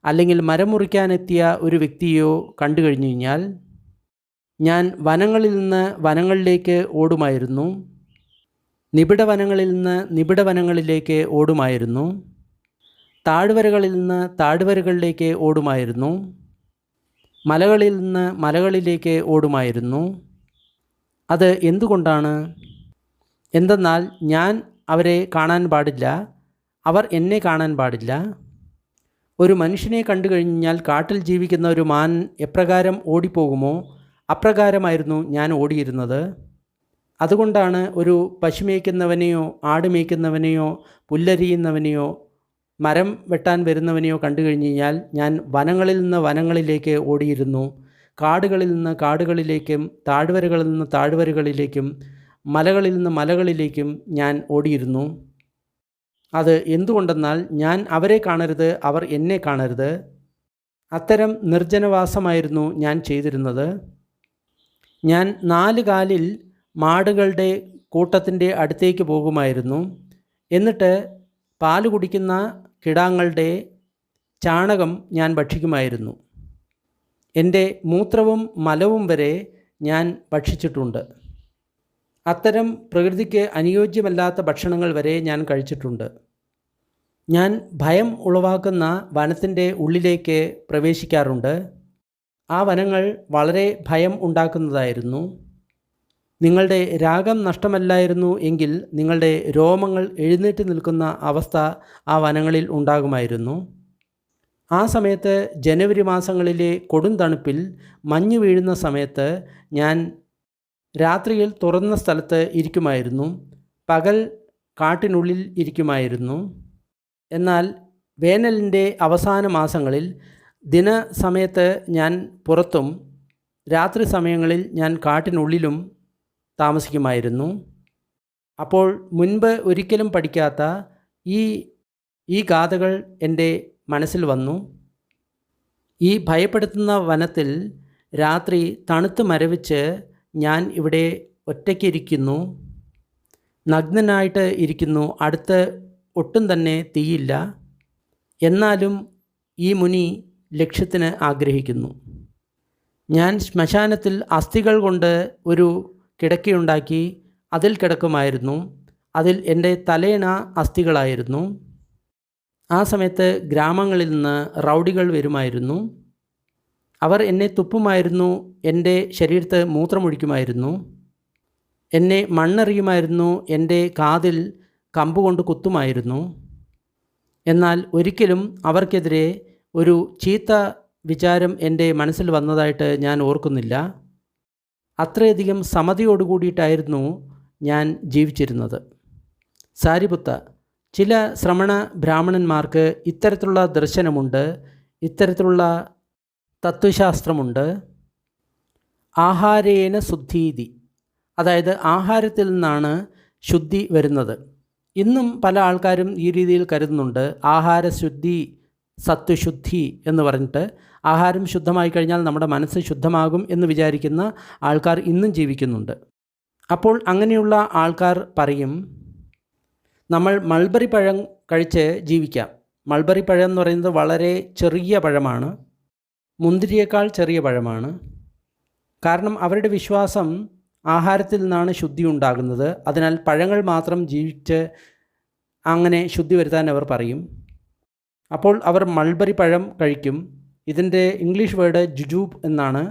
അല്ലെങ്കിൽ മരം മുറിക്കാനെത്തിയ ഒരു വ്യക്തിയെയോ കണ്ടു കഴിഞ്ഞു കഴിഞ്ഞാൽ ഞാൻ വനങ്ങളിൽ നിന്ന് വനങ്ങളിലേക്ക് ഓടുമായിരുന്നു. നിബിഡ വനങ്ങളിൽ നിന്ന് നിബിഡ വനങ്ങളിലേക്ക് ഓടുമായിരുന്നു. താഴ്വരകളിൽ നിന്ന് താഴ്വരകളിലേക്ക് ഓടുമായിരുന്നു. മലകളിൽ നിന്ന് മലകളിലേക്ക് ഓടുമായിരുന്നു. അത് എന്തുകൊണ്ടാണ്? എന്തെന്നാൽ ഞാൻ അവരെ കാണാൻ പാടില്ല, അവർ എന്നെ കാണാൻ പാടില്ല. ഒരു മനുഷ്യനെ കണ്ടു കഴിഞ്ഞാൽ കാട്ടിൽ ജീവിക്കുന്ന ഒരു മാൻ എപ്രകാരം ഓടിപ്പോകുമോ അപ്രകാരമായിരുന്നു ഞാൻ ഓടിയിരുന്നത്. അതുകൊണ്ടാണ് ഒരു പശു മേയ്ക്കുന്നവനെയോ ആട് മേയ്ക്കുന്നവനെയോ പുല്ലരിയുന്നവനെയോ മരം വെട്ടാൻ വരുന്നവനെയോ കണ്ടു കഴിഞ്ഞ് കഴിഞ്ഞാൽ ഞാൻ വനങ്ങളിൽ നിന്ന് വനങ്ങളിലേക്ക് ഓടിയിരുന്നു. കാടുകളിൽ നിന്ന് കാടുകളിലേക്കും താഴ്വരകളിൽ നിന്ന് താഴ്വരകളിലേക്കും മലകളിൽ നിന്ന് മലകളിലേക്കും ഞാൻ ഓടിയിരുന്നു. അത് എന്തുകൊണ്ടെന്നാൽ ഞാൻ അവരെ കാണരുത്, അവർ എന്നെ കാണരുത്. അത്തരം നിർജ്ജനവാസമായിരുന്നു ഞാൻ ചെയ്തിരുന്നത്. ഞാൻ 4 കാലിൽ മാടുകളുടെ കൂട്ടത്തിൻ്റെ അടുത്തേക്ക് പോകുമായിരുന്നു. എന്നിട്ട് പാല് കുടിക്കുന്ന കിടാങ്ങളുടെ ചാണകം ഞാൻ ഭക്ഷിക്കുമായിരുന്നു. എൻ്റെ മൂത്രവും മലവും വരെ ഞാൻ ഭക്ഷിച്ചിട്ടുണ്ട്. അത്തരം പ്രകൃതിക്ക് അനുയോജ്യമല്ലാത്ത ഭക്ഷണങ്ങൾ വരെ ഞാൻ കഴിച്ചിട്ടുണ്ട്. ഞാൻ ഭയം ഉളവാക്കുന്ന വനത്തിൻ്റെ ഉള്ളിലേക്ക് പ്രവേശിക്കാറുണ്ട്. ആ വനങ്ങൾ വളരെ ഭയം ഉണ്ടാക്കുന്നതായിരുന്നു. നിങ്ങളുടെ രാഗം നഷ്ടമല്ലായിരുന്നു എങ്കിൽ നിങ്ങളുടെ രോമങ്ങൾ എഴുന്നേറ്റ് നിൽക്കുന്ന അവസ്ഥ ആ വനങ്ങളിൽ ഉണ്ടാകുമായിരുന്നു. ആ സമയത്ത് ജനുവരി മാസങ്ങളിലെ കൊടും തണുപ്പിൽ മഞ്ഞ് വീഴുന്ന സമയത്ത് ഞാൻ രാത്രിയിൽ തുറന്ന സ്ഥലത്ത് ഇരിക്കുമായിരുന്നു, പകൽ കാട്ടിനുള്ളിൽ ഇരിക്കുമായിരുന്നു. എന്നാൽ വേനലിൻ്റെ അവസാന മാസങ്ങളിൽ ദിനസമയത്ത് ഞാൻ പുറത്തും രാത്രി സമയങ്ങളിൽ ഞാൻ കാട്ടിനുള്ളിലും താമസിക്കുമായിരുന്നു. അപ്പോൾ മുൻപ് ഒരിക്കലും പഠിക്കാത്ത ഈ ഗാഥകൾ എൻ്റെ മനസ്സിൽ വന്നു. ഈ ഭയപ്പെടുത്തുന്ന വനത്തിൽ രാത്രി തണുത്ത് മരവിച്ച് ഞാൻ ഇവിടെ ഒറ്റയ്ക്കിരിക്കുന്നു, നഗ്നനായിട്ട് ഇരിക്കുന്നു. അടുത്ത് ഒട്ടും തന്നെ തീയില്ല. എന്നാലും ഈ മുനി ലക്ഷ്യത്തിന് ആഗ്രഹിക്കുന്നു. ഞാൻ ശ്മശാനത്തിൽ അസ്ഥികൾ കൊണ്ട് ഒരു കിടക്കയുണ്ടാക്കി അതിൽ കിടക്കുമായിരുന്നു. അതിൽ എൻ്റെ തലയിണ അസ്ഥികളായിരുന്നു. ആ സമയത്ത് ഗ്രാമങ്ങളിൽ നിന്ന് റൗഡികൾ വരുമായിരുന്നു. അവർ എന്നെ തുപ്പുമായിരുന്നു, എൻ്റെ ശരീരത്ത് മൂത്രമൊഴിക്കുമായിരുന്നു. എന്നെ മണ്ണെറിയുമായിരുന്നു, എൻ്റെ കാതിൽ കമ്പുകൊണ്ട് കുത്തുമായിരുന്നു. എന്നാൽ ഒരിക്കലും അവർക്കെതിരെ ഒരു ചീത്ത വിചാരം എൻ്റെ മനസ്സിൽ വന്നതായിട്ട് ഞാൻ ഓർക്കുന്നില്ല. അത്രയധികം സമതയോടുകൂടിയിട്ടായിരുന്നു ഞാൻ ജീവിച്ചിരുന്നത്. സാരിപുത്ത, ചില ശ്രമണ ബ്രാഹ്മണന്മാർക്ക് ഇത്തരത്തിലുള്ള ദർശനമുണ്ട്, ഇത്തരത്തിലുള്ള തത്വശാസ്ത്രമുണ്ട്. ആഹാരേന ശുദ്ധീതി, അതായത് ആഹാരത്തിൽ നിന്നാണ് ശുദ്ധി വരുന്നത്. ഇന്നും പല ആൾക്കാരും ഈ രീതിയിൽ കരുതുന്നുണ്ട്. ആഹാരശുദ്ധി സത്വശുദ്ധി എന്ന് പറഞ്ഞിട്ട് ആഹാരം ശുദ്ധമായി കഴിഞ്ഞാൽ നമ്മുടെ മനസ്സ് ശുദ്ധമാകും എന്ന് വിചാരിക്കുന്ന ആൾക്കാർ ഇന്നും ജീവിക്കുന്നുണ്ട്. അപ്പോൾ അങ്ങനെയുള്ള ആൾക്കാർ പറയും, നമ്മൾ മൾബറി പഴം കഴിച്ച് ജീവിക്കാം. മൾബറി പഴം എന്ന് പറയുന്നത് വളരെ ചെറിയ പഴമാണ്, മുന്തിരിയേക്കാൾ ചെറിയ പഴമാണ്. കാരണം അവരുടെ വിശ്വാസം ആഹാരത്തിൽ നിന്നാണ് ശുദ്ധി ഉണ്ടാകുന്നത്. അതിനാൽ പഴങ്ങൾ മാത്രം ജീവിച്ച് അങ്ങനെ ശുദ്ധി വരുത്താൻ അവർ പറയും. അപ്പോൾ അവർ മൾബറി പഴം കഴിക്കും. ഇതിൻ്റെ ഇംഗ്ലീഷ് വേർഡ് ജുജൂബ് എന്നാണ്.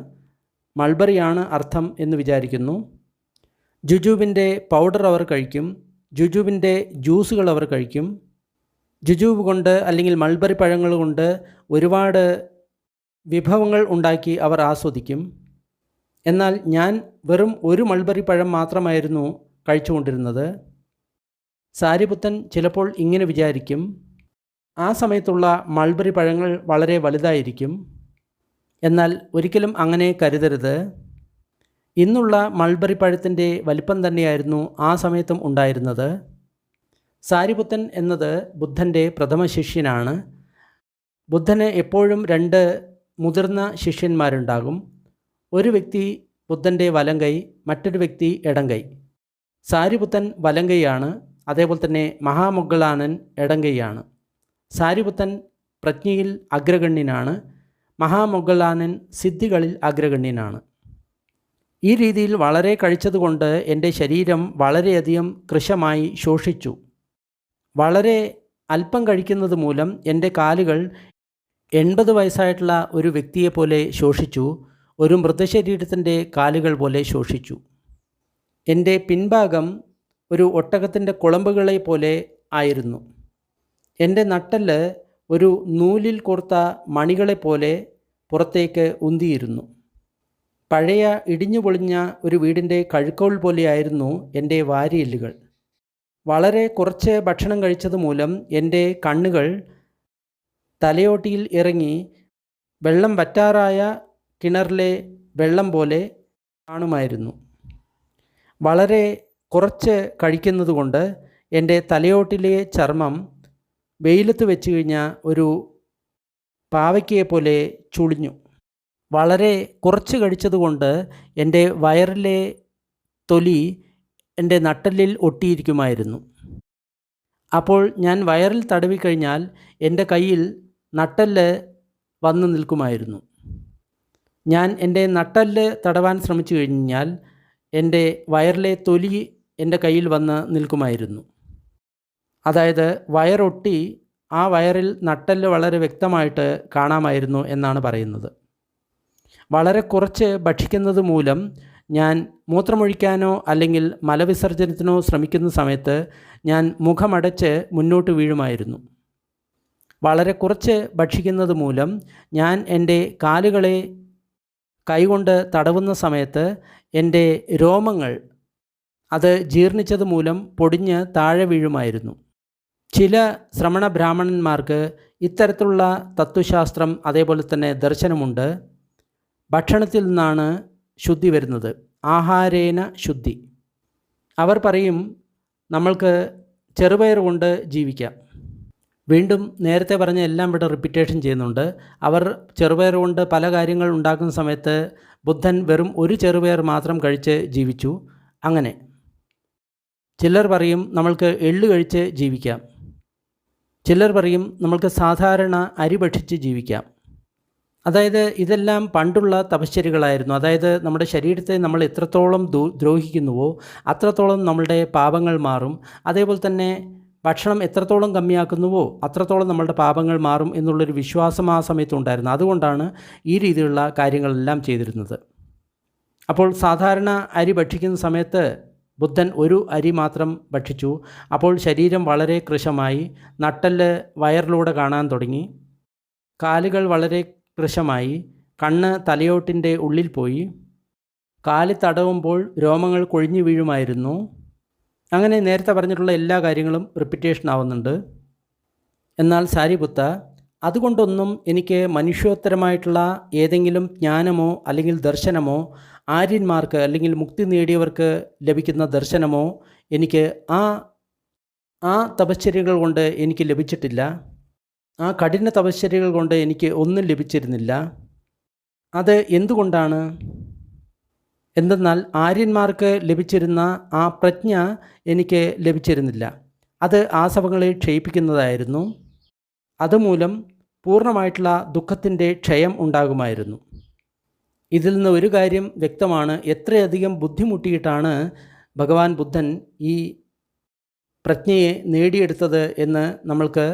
മൾബറിയാണ് അർത്ഥം എന്ന് വിചാരിക്കുന്നു. ജുജൂബിൻ്റെ പൗഡർ അവർ കഴിക്കും. ജുജൂബിൻ്റെ ജ്യൂസുകൾ അവർ കഴിക്കും. ജുജൂബ് കൊണ്ട് അല്ലെങ്കിൽ മൾബറി പഴങ്ങൾ കൊണ്ട് ഒരുപാട് വിഭവങ്ങൾ ഉണ്ടാക്കി അവർ ആസ്വദിക്കും. എന്നാൽ ഞാൻ വെറും ഒരു മൾബറി പഴം മാത്രമായിരുന്നു കഴിച്ചുകൊണ്ടിരുന്നത്. സാരിപുത്തൻ ചിലപ്പോൾ ഇങ്ങനെ വിചാരിക്കും, ആ സമയത്തുള്ള മൾബറി പഴങ്ങൾ വളരെ വലുതായിരിക്കും. എന്നാൽ ഒരിക്കലും അങ്ങനെ കരുതരുത്. ഇന്നുള്ള മൾബറി പഴത്തിൻ്റെ വലിപ്പം തന്നെയായിരുന്നു ആ സമയത്തും ഉണ്ടായിരുന്നത്. സാരിപുത്തൻ എന്നത് ബുദ്ധൻ്റെ പ്രഥമ ശിഷ്യനാണ്. ബുദ്ധന് എപ്പോഴും 2 മുതിർന്ന ശിഷ്യന്മാരുണ്ടാകും. ഒരു വ്യക്തി ബുദ്ധൻ്റെ വലങ്കൈ, മറ്റൊരു വ്യക്തി ഇടങ്കൈ. സാരിപുത്തൻ വലങ്കൈയാണ്, അതേപോലെ തന്നെ മഹാമൊഗ്ഗളാനൻ ഇടങ്കൈയാണ്. സാരിപുത്തൻ പ്രജ്ഞയിൽ അഗ്രഗണ്യനാണ്, മഹാമൊഗ്ഗളാനൻ സിദ്ധികളിൽ അഗ്രഗണ്യനാണ്. ഈ രീതിയിൽ വളരെ കഴിച്ചതുകൊണ്ട് എൻ്റെ ശരീരം വളരെയധികം കൃശമായി ശോഷിച്ചു. വളരെ അല്പം കഴിക്കുന്നത് മൂലം എൻ്റെ കാലുകൾ 80 വയസ്സായിട്ടുള്ള ഒരു വ്യക്തിയെപ്പോലെ ശോഷിച്ചു, ഒരു മൃതശരീരത്തിൻ്റെ കാലുകൾ പോലെ ശോഷിച്ചു. എൻ്റെ പിൻഭാഗം ഒരു ഒട്ടകത്തിൻ്റെ കുളമ്പുകളെ പോലെ ആയിരുന്നു. എൻ്റെ നട്ടെല്ല് ഒരു നൂലിൽ കോർത്ത മണികളെപ്പോലെ പുറത്തേക്ക് ഉന്തിയിരുന്നു. പഴയ ഇടിഞ്ഞു പൊളിഞ്ഞ ഒരു വീടിൻ്റെ കഴുക്കോൾ പോലെയായിരുന്നു എൻ്റെ വാരിയെല്ലുകൾ. വളരെ കുറച്ച് ഭക്ഷണം കഴിച്ചത് മൂലം എൻ്റെ കണ്ണുകൾ തലയോട്ടിയിൽ ഇറങ്ങി വെള്ളം വറ്റാറായ കിണറിലെ വെള്ളം പോലെ കാണുമായിരുന്നു. വളരെ കുറച്ച് കഴിക്കുന്നതുകൊണ്ട് എൻ്റെ തലയോട്ടിലെ ചർമ്മം വെയിലത്ത് വെച്ച് കഴിഞ്ഞാൽ ഒരു പാവയ്ക്കയെപ്പോലെ ചുളിഞ്ഞു. വളരെ കുറച്ച് കഴിച്ചതുകൊണ്ട് എൻ്റെ വയറിലെ തൊലി എൻ്റെ നട്ടെല്ലിൽ ഒട്ടിയിരിക്കുമായിരുന്നു. അപ്പോൾ ഞാൻ വയറിൽ തടവിക്കഴിഞ്ഞാൽ എൻ്റെ കയ്യിൽ നട്ടെല്ല് വന്നു നിൽക്കുമായിരുന്നു. ഞാൻ എൻ്റെ നട്ടെല്ല് തടവാൻ ശ്രമിച്ചു കഴിഞ്ഞാൽ എൻ്റെ വയറിലെ തൊലി എൻ്റെ കയ്യിൽ വന്ന് നിൽക്കുമായിരുന്നു. അതായത് വയറൊട്ടി ആ വയറിൽ നട്ടെല്ല് വളരെ വ്യക്തമായിട്ട് കാണാമായിരുന്നു എന്നാണ് പറയുന്നത്. വളരെ കുറച്ച് ഭക്ഷിക്കുന്നത് മൂലം ഞാൻ മൂത്രമൊഴിക്കാനോ അല്ലെങ്കിൽ മലവിസർജനത്തിനോ ശ്രമിക്കുന്ന സമയത്ത് ഞാൻ മുഖമടച്ച് മുന്നോട്ട് വീഴുമായിരുന്നു. വളരെ കുറച്ച് ഭക്ഷിക്കുന്നത് മൂലം ഞാൻ എൻ്റെ കാലുകളെ കൈകൊണ്ട് തടവുന്ന സമയത്ത് എൻ്റെ രോമങ്ങൾ അത് ജീർണിച്ചത് മൂലം പൊടിഞ്ഞ് താഴെ വീഴുമായിരുന്നു. ചില ശ്രമണ ബ്രാഹ്മണന്മാർക്ക് ഇത്തരത്തിലുള്ള തത്വശാസ്ത്രം അതേപോലെ തന്നെ ദർശനമുണ്ട്. ഭക്ഷണത്തിൽ നിന്നാണ് ശുദ്ധി വരുന്നത്, ആഹാരേന ശുദ്ധി. അവർ പറയും നമ്മൾക്ക് ചെറുപയർ കൊണ്ട് ജീവിക്കാം. വീണ്ടും നേരത്തെ പറഞ്ഞ എല്ലാം ഇവിടെ റിപ്പീറ്റേഷൻ ചെയ്യുന്നുണ്ട്. അവർ ചെറുപയർ കൊണ്ട് പല കാര്യങ്ങൾ ഉണ്ടാക്കുന്ന സമയത്ത് ബുദ്ധൻ വെറും ഒരു ചെറുപയർ മാത്രം കഴിച്ച് ജീവിച്ചു. അങ്ങനെ ചിലർ പറയും നമ്മൾക്ക് എള്ള് കഴിച്ച് ജീവിക്കാം. ചിലർ പറയും നമ്മൾക്ക് സാധാരണ അരി ഭക്ഷിച്ച് ജീവിക്കാം. അതായത് ഇതെല്ലാം പണ്ടുള്ള തപശ്ചര്യകളായിരുന്നു. അതായത് നമ്മുടെ ശരീരത്തെ നമ്മൾ എത്രത്തോളം ദ്രോഹിക്കുന്നുവോ അത്രത്തോളം നമ്മളുടെ പാപങ്ങൾ മാറും. അതേപോലെ തന്നെ ഭക്ഷണം എത്രത്തോളം കമ്മിയാക്കുന്നുവോ അത്രത്തോളം നമ്മളുടെ പാപങ്ങൾ മാറും എന്നുള്ളൊരു വിശ്വാസം ആ സമയത്തുണ്ടായിരുന്നു. അതുകൊണ്ടാണ് ഈ രീതിയിലുള്ള കാര്യങ്ങളെല്ലാം ചെയ്തിരുന്നത്. അപ്പോൾ സാധാരണ അരി ഭക്ഷിക്കുന്ന സമയത്ത് ബുദ്ധൻ ഒരു അരി മാത്രം ഭക്ഷിച്ചു. അപ്പോൾ ശരീരം വളരെ കൃശമായി, നട്ടെല്ല് വയറിലൂടെ കാണാൻ തുടങ്ങി, കാലുകൾ വളരെ കൃശമായി, കണ്ണ് തലയോട്ടിൻ്റെ ഉള്ളിൽ പോയി, കാല് തടവുമ്പോൾ രോമങ്ങൾ കൊഴിഞ്ഞു വീഴുമായിരുന്നു. അങ്ങനെ നേരത്തെ പറഞ്ഞിട്ടുള്ള എല്ലാ കാര്യങ്ങളും റിപ്പീറ്റേഷൻ ആവുന്നുണ്ട്. എന്നാൽ സാരിപുത്ത, അതുകൊണ്ടൊന്നും എനിക്ക് മനുഷ്യോത്തരമായിട്ടുള്ള ഏതെങ്കിലും ജ്ഞാനമോ അല്ലെങ്കിൽ ദർശനമോ, ആര്യന്മാർക്ക് അല്ലെങ്കിൽ മുക്തി നേടിയവർക്ക് ലഭിക്കുന്ന ദർശനമോ എനിക്ക് ആ തപശ്ചര്യകൾ കൊണ്ട് എനിക്ക് ലഭിച്ചിട്ടില്ല. ആ കഠിന തപശ്ചര്യകൾ കൊണ്ട് എനിക്ക് ഒന്നും ലഭിച്ചിരുന്നില്ല. അത് എന്തുകൊണ്ടാണ്? എന്തെന്നാൽ ആര്യന്മാർക്ക് ലഭിച്ചിരുന്ന ആ പ്രജ്ഞ എനിക്ക് ലഭിച്ചിരുന്നില്ല. അത് ആസവങ്ങളെ ക്ഷയിപ്പിക്കുന്നതായിരുന്നു. അതുമൂലം പൂർണ്ണമായിട്ടുള്ള ദുഃഖത്തിൻ്റെ ക്ഷയം ഉണ്ടാകുമായിരുന്നു. ഇതിൽ നിന്ന് ഒരു കാര്യം വ്യക്തമാണ്, എത്രയധികം ബുദ്ധിമുട്ടിയിട്ടാണ് ഭഗവാൻ ബുദ്ധൻ ഈ പ്രജ്ഞയെ നേടിയെടുത്തത് എന്ന് നമ്മൾക്ക്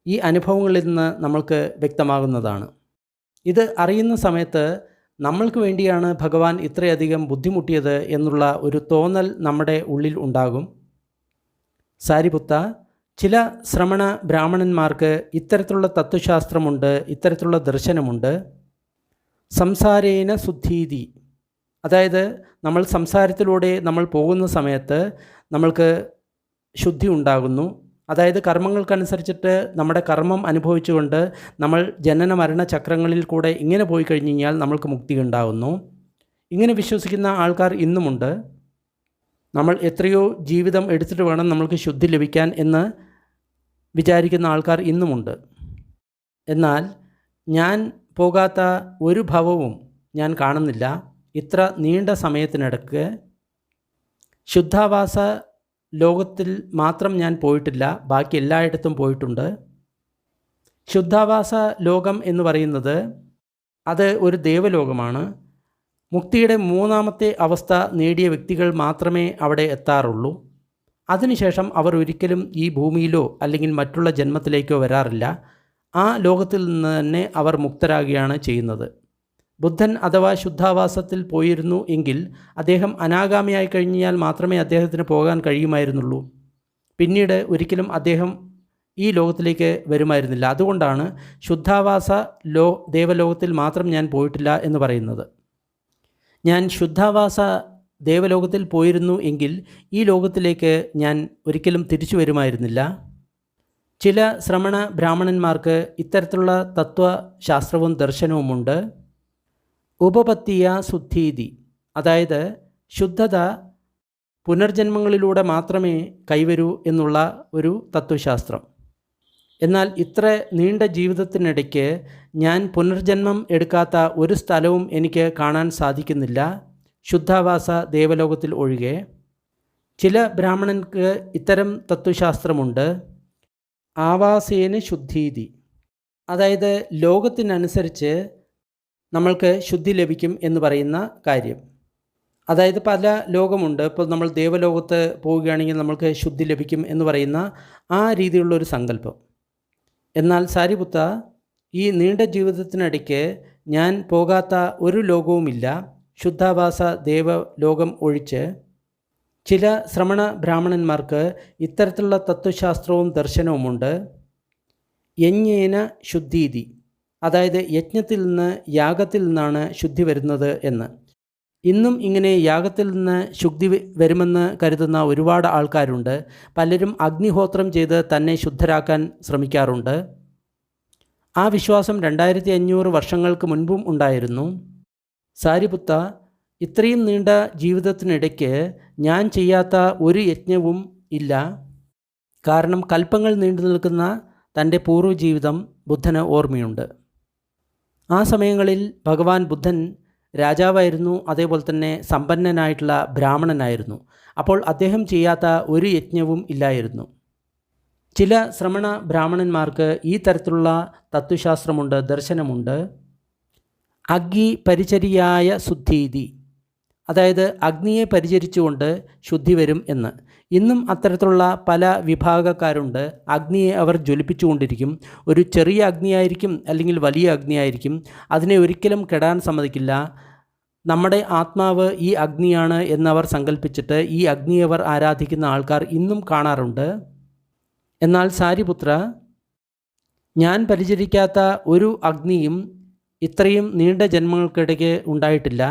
ഈ അനുഭവങ്ങളിൽ നിന്ന് നമ്മൾക്ക് വ്യക്തമാകുന്നതാണ്. ഇത് അറിയുന്ന സമയത്ത് നമ്മൾക്ക് വേണ്ടിയാണ് ഭഗവാൻ ഇത്രയധികം ബുദ്ധിമുട്ടിയത് എന്നുള്ള ഒരു തോന്നൽ നമ്മുടെ ഉള്ളിൽ ഉണ്ടാകും. സാരിപുത്ത, ചില ശ്രമണ ബ്രാഹ്മണന്മാർക്ക് ഇത്തരത്തിലുള്ള തത്വശാസ്ത്രമുണ്ട്, ഇത്തരത്തിലുള്ള ദർശനമുണ്ട്. സംസാരേന ശുദ്ധീതി, അതായത് നമ്മൾ സംസാരത്തിലൂടെ നമ്മൾ പോകുന്ന സമയത്ത് നമ്മൾക്ക് ശുദ്ധി ഉണ്ടാകുന്നു. അതായത് കർമ്മങ്ങൾക്കനുസരിച്ചിട്ട് നമ്മുടെ കർമ്മം അനുഭവിച്ചുകൊണ്ട് നമ്മൾ ജനന മരണ ചക്രങ്ങളിൽ കൂടെ ഇങ്ങനെ പോയി കഴിഞ്ഞ് കഴിഞ്ഞാൽ നമ്മൾക്ക് മുക്തി ഉണ്ടാകുന്നു. ഇങ്ങനെ വിശ്വസിക്കുന്ന ആൾക്കാർ ഇന്നുമുണ്ട്. നമ്മൾ എത്രയോ ജീവിതം എടുത്തിട്ട് വേണം നമ്മൾക്ക് ശുദ്ധി ലഭിക്കാൻ എന്ന് വിചാരിക്കുന്ന ആൾക്കാർ ഇന്നുമുണ്ട്. എന്നാൽ ഞാൻ പോകാത്ത ഒരു ഭവവും ഞാൻ കാണുന്നില്ല. ഇത്ര നീണ്ട സമയത്തിനിടയ്ക്ക് ശുദ്ധാവാസ ലോകത്തിൽ മാത്രം ഞാൻ പോയിട്ടില്ല, ബാക്കി എല്ലായിടത്തും പോയിട്ടുണ്ട്. ശുദ്ധാവാസ ലോകം എന്ന് പറയുന്നത് അത് ഒരു ദേവലോകമാണ്. മുക്തിയുടെ മൂന്നാമത്തെ അവസ്ഥ നേടിയ വ്യക്തികൾ മാത്രമേ അവിടെ എത്താറുള്ളൂ. അതിനുശേഷം അവർ ഒരിക്കലും ഈ ഭൂമിയിലോ അല്ലെങ്കിൽ മറ്റുള്ള ജന്മത്തിലേക്കോ വരാറില്ല. ആ ലോകത്തിൽ നിന്ന് തന്നെ അവർ മുക്തരാകുകയാണ് ചെയ്യുന്നത്. ബുദ്ധൻ അഥവാ ശുദ്ധാവാസത്തിൽ പോയിരുന്നു എങ്കിൽ അദ്ദേഹം അനാഗാമിയായി കഴിഞ്ഞാൽ മാത്രമേ അദ്ദേഹത്തിന് പോകാൻ കഴിയുമായിരുന്നുള്ളൂ. പിന്നീട് ഒരിക്കലും അദ്ദേഹം ഈ ലോകത്തിലേക്ക് വരുമായിരുന്നില്ല. അതുകൊണ്ടാണ് ശുദ്ധാവാസ ദേവലോകത്തിൽ മാത്രം ഞാൻ പോയിട്ടില്ല എന്ന് പറയുന്നത്. ഞാൻ ശുദ്ധാവാസ ദേവലോകത്തിൽ പോയിരുന്നു എങ്കിൽ ഈ ലോകത്തിലേക്ക് ഞാൻ ഒരിക്കലും തിരിച്ചു വരുമായിരുന്നില്ല. ചില ശ്രമണ ബ്രാഹ്മണന്മാർക്ക് ഇത്തരത്തിലുള്ള തത്വശാസ്ത്രവും ദർശനവുമുണ്ട്. ഉപപത്തിയ ശുദ്ധീതി, അതായത് ശുദ്ധത പുനർജന്മങ്ങളിലൂടെ മാത്രമേ കൈവരൂ എന്നുള്ള ഒരു തത്വശാസ്ത്രം. എന്നാൽ ഇത്ര നീണ്ട ജീവിതത്തിനിടയ്ക്ക് ഞാൻ പുനർജന്മം എടുക്കാത്ത ഒരു സ്ഥലവും എനിക്ക് കാണാൻ സാധിക്കുന്നില്ല, ശുദ്ധാവാസ ദേവലോകത്തിൽ ഒഴികെ. ചില ബ്രാഹ്മണർക്ക് ഇത്തരം തത്വശാസ്ത്രമുണ്ട്. ആവാസേന ശുദ്ധീതി, അതായത് ലോകത്തിനനുസരിച്ച് നമ്മൾക്ക് ശുദ്ധി ലഭിക്കും എന്ന് പറയുന്ന കാര്യം. അതായത് പല ലോകമുണ്ട്. ഇപ്പോൾ നമ്മൾ ദേവലോകത്ത് പോവുകയാണെങ്കിൽ നമ്മൾക്ക് ശുദ്ധി ലഭിക്കും എന്ന് പറയുന്ന ആ രീതിയിലുള്ളൊരു സങ്കല്പം. എന്നാൽ സാരിപുത്ത, ഈ നീണ്ട ജീവിതത്തിനിടയ്ക്ക് ഞാൻ പോകാത്ത ഒരു ലോകവുമില്ല, ശുദ്ധാവാസ ദേവലോകം ഒഴിച്ച്. ചില ശ്രമണ ബ്രാഹ്മണന്മാർക്ക് ഇത്തരത്തിലുള്ള തത്വശാസ്ത്രവും ദർശനവുമുണ്ട്. യജ്ഞേന ശുദ്ധീതി, അതായത് യജ്ഞത്തിൽ നിന്ന് യാഗത്തിൽ നിന്നാണ് ശുദ്ധി വരുന്നത് എന്ന്. ഇന്നും ഇങ്ങനെ യാഗത്തിൽ നിന്ന് ശുദ്ധി വരുമെന്ന് കരുതുന്ന ഒരുപാട് ആൾക്കാരുണ്ട്. പലരും അഗ്നിഹോത്രം ചെയ്ത് തന്നെ ശുദ്ധരാക്കാൻ ശ്രമിക്കാറുണ്ട്. ആ വിശ്വാസം 2500 വർഷങ്ങൾക്ക് മുൻപും ഉണ്ടായിരുന്നു. സാരിപുത്ത, ഇത്രയും നീണ്ട ജീവിതത്തിനിടയ്ക്ക് ഞാൻ ചെയ്യാത്ത ഒരു യജ്ഞവും ഇല്ല. കാരണം കൽപ്പങ്ങൾ നീണ്ടു നിൽക്കുന്ന തൻ്റെ പൂർവ്വജീവിതം ബുദ്ധന് ഓർമ്മയുണ്ട്. ആ സമയങ്ങളിൽ ഭഗവാൻ ബുദ്ധൻ രാജാവായിരുന്നു, അതേപോലെ തന്നെ സമ്പന്നനായിട്ടുള്ള ബ്രാഹ്മണനായിരുന്നു. അപ്പോൾ അദ്ദേഹം ചെയ്യാത്ത ഒരു യജ്ഞവും ഇല്ലായിരുന്നു. ചില ശ്രമണ ബ്രാഹ്മണന്മാർക്ക് ഈ തരത്തിലുള്ള തത്വശാസ്ത്രമുണ്ട്, ദർശനമുണ്ട്. അഗ്നി പരിചര്യായ ശുദ്ധീതി, അതായത് അഗ്നിയെ പരിചരിച്ചുകൊണ്ട് ശുദ്ധി വരും എന്ന്. ഇന്നും അത്തരത്തിലുള്ള പല വിഭാഗക്കാരുണ്ട്. അഗ്നിയെ അവർ ജ്വലിപ്പിച്ചുകൊണ്ടിരിക്കും. ഒരു ചെറിയ അഗ്നിയായിരിക്കും അല്ലെങ്കിൽ വലിയ അഗ്നിയായിരിക്കും, അതിനെ ഒരിക്കലും കെടാൻ സമ്മതിക്കില്ല. നമ്മുടെ ആത്മാവ് ഈ അഗ്നിയാണ് എന്നവർ സങ്കല്പിച്ചിട്ട് ഈ അഗ്നിയെ അവർ ആരാധിക്കുന്ന ആൾക്കാർ ഇന്നും കാണാറുണ്ട്. എന്നാൽ സാരിപുത്ര, ഞാൻ പരിചരിക്കാത്ത ഒരു അഗ്നിയും ഇത്രയും നീണ്ട ജന്മങ്ങൾക്കിടയ്ക്ക് ഉണ്ടായിട്ടില്ല.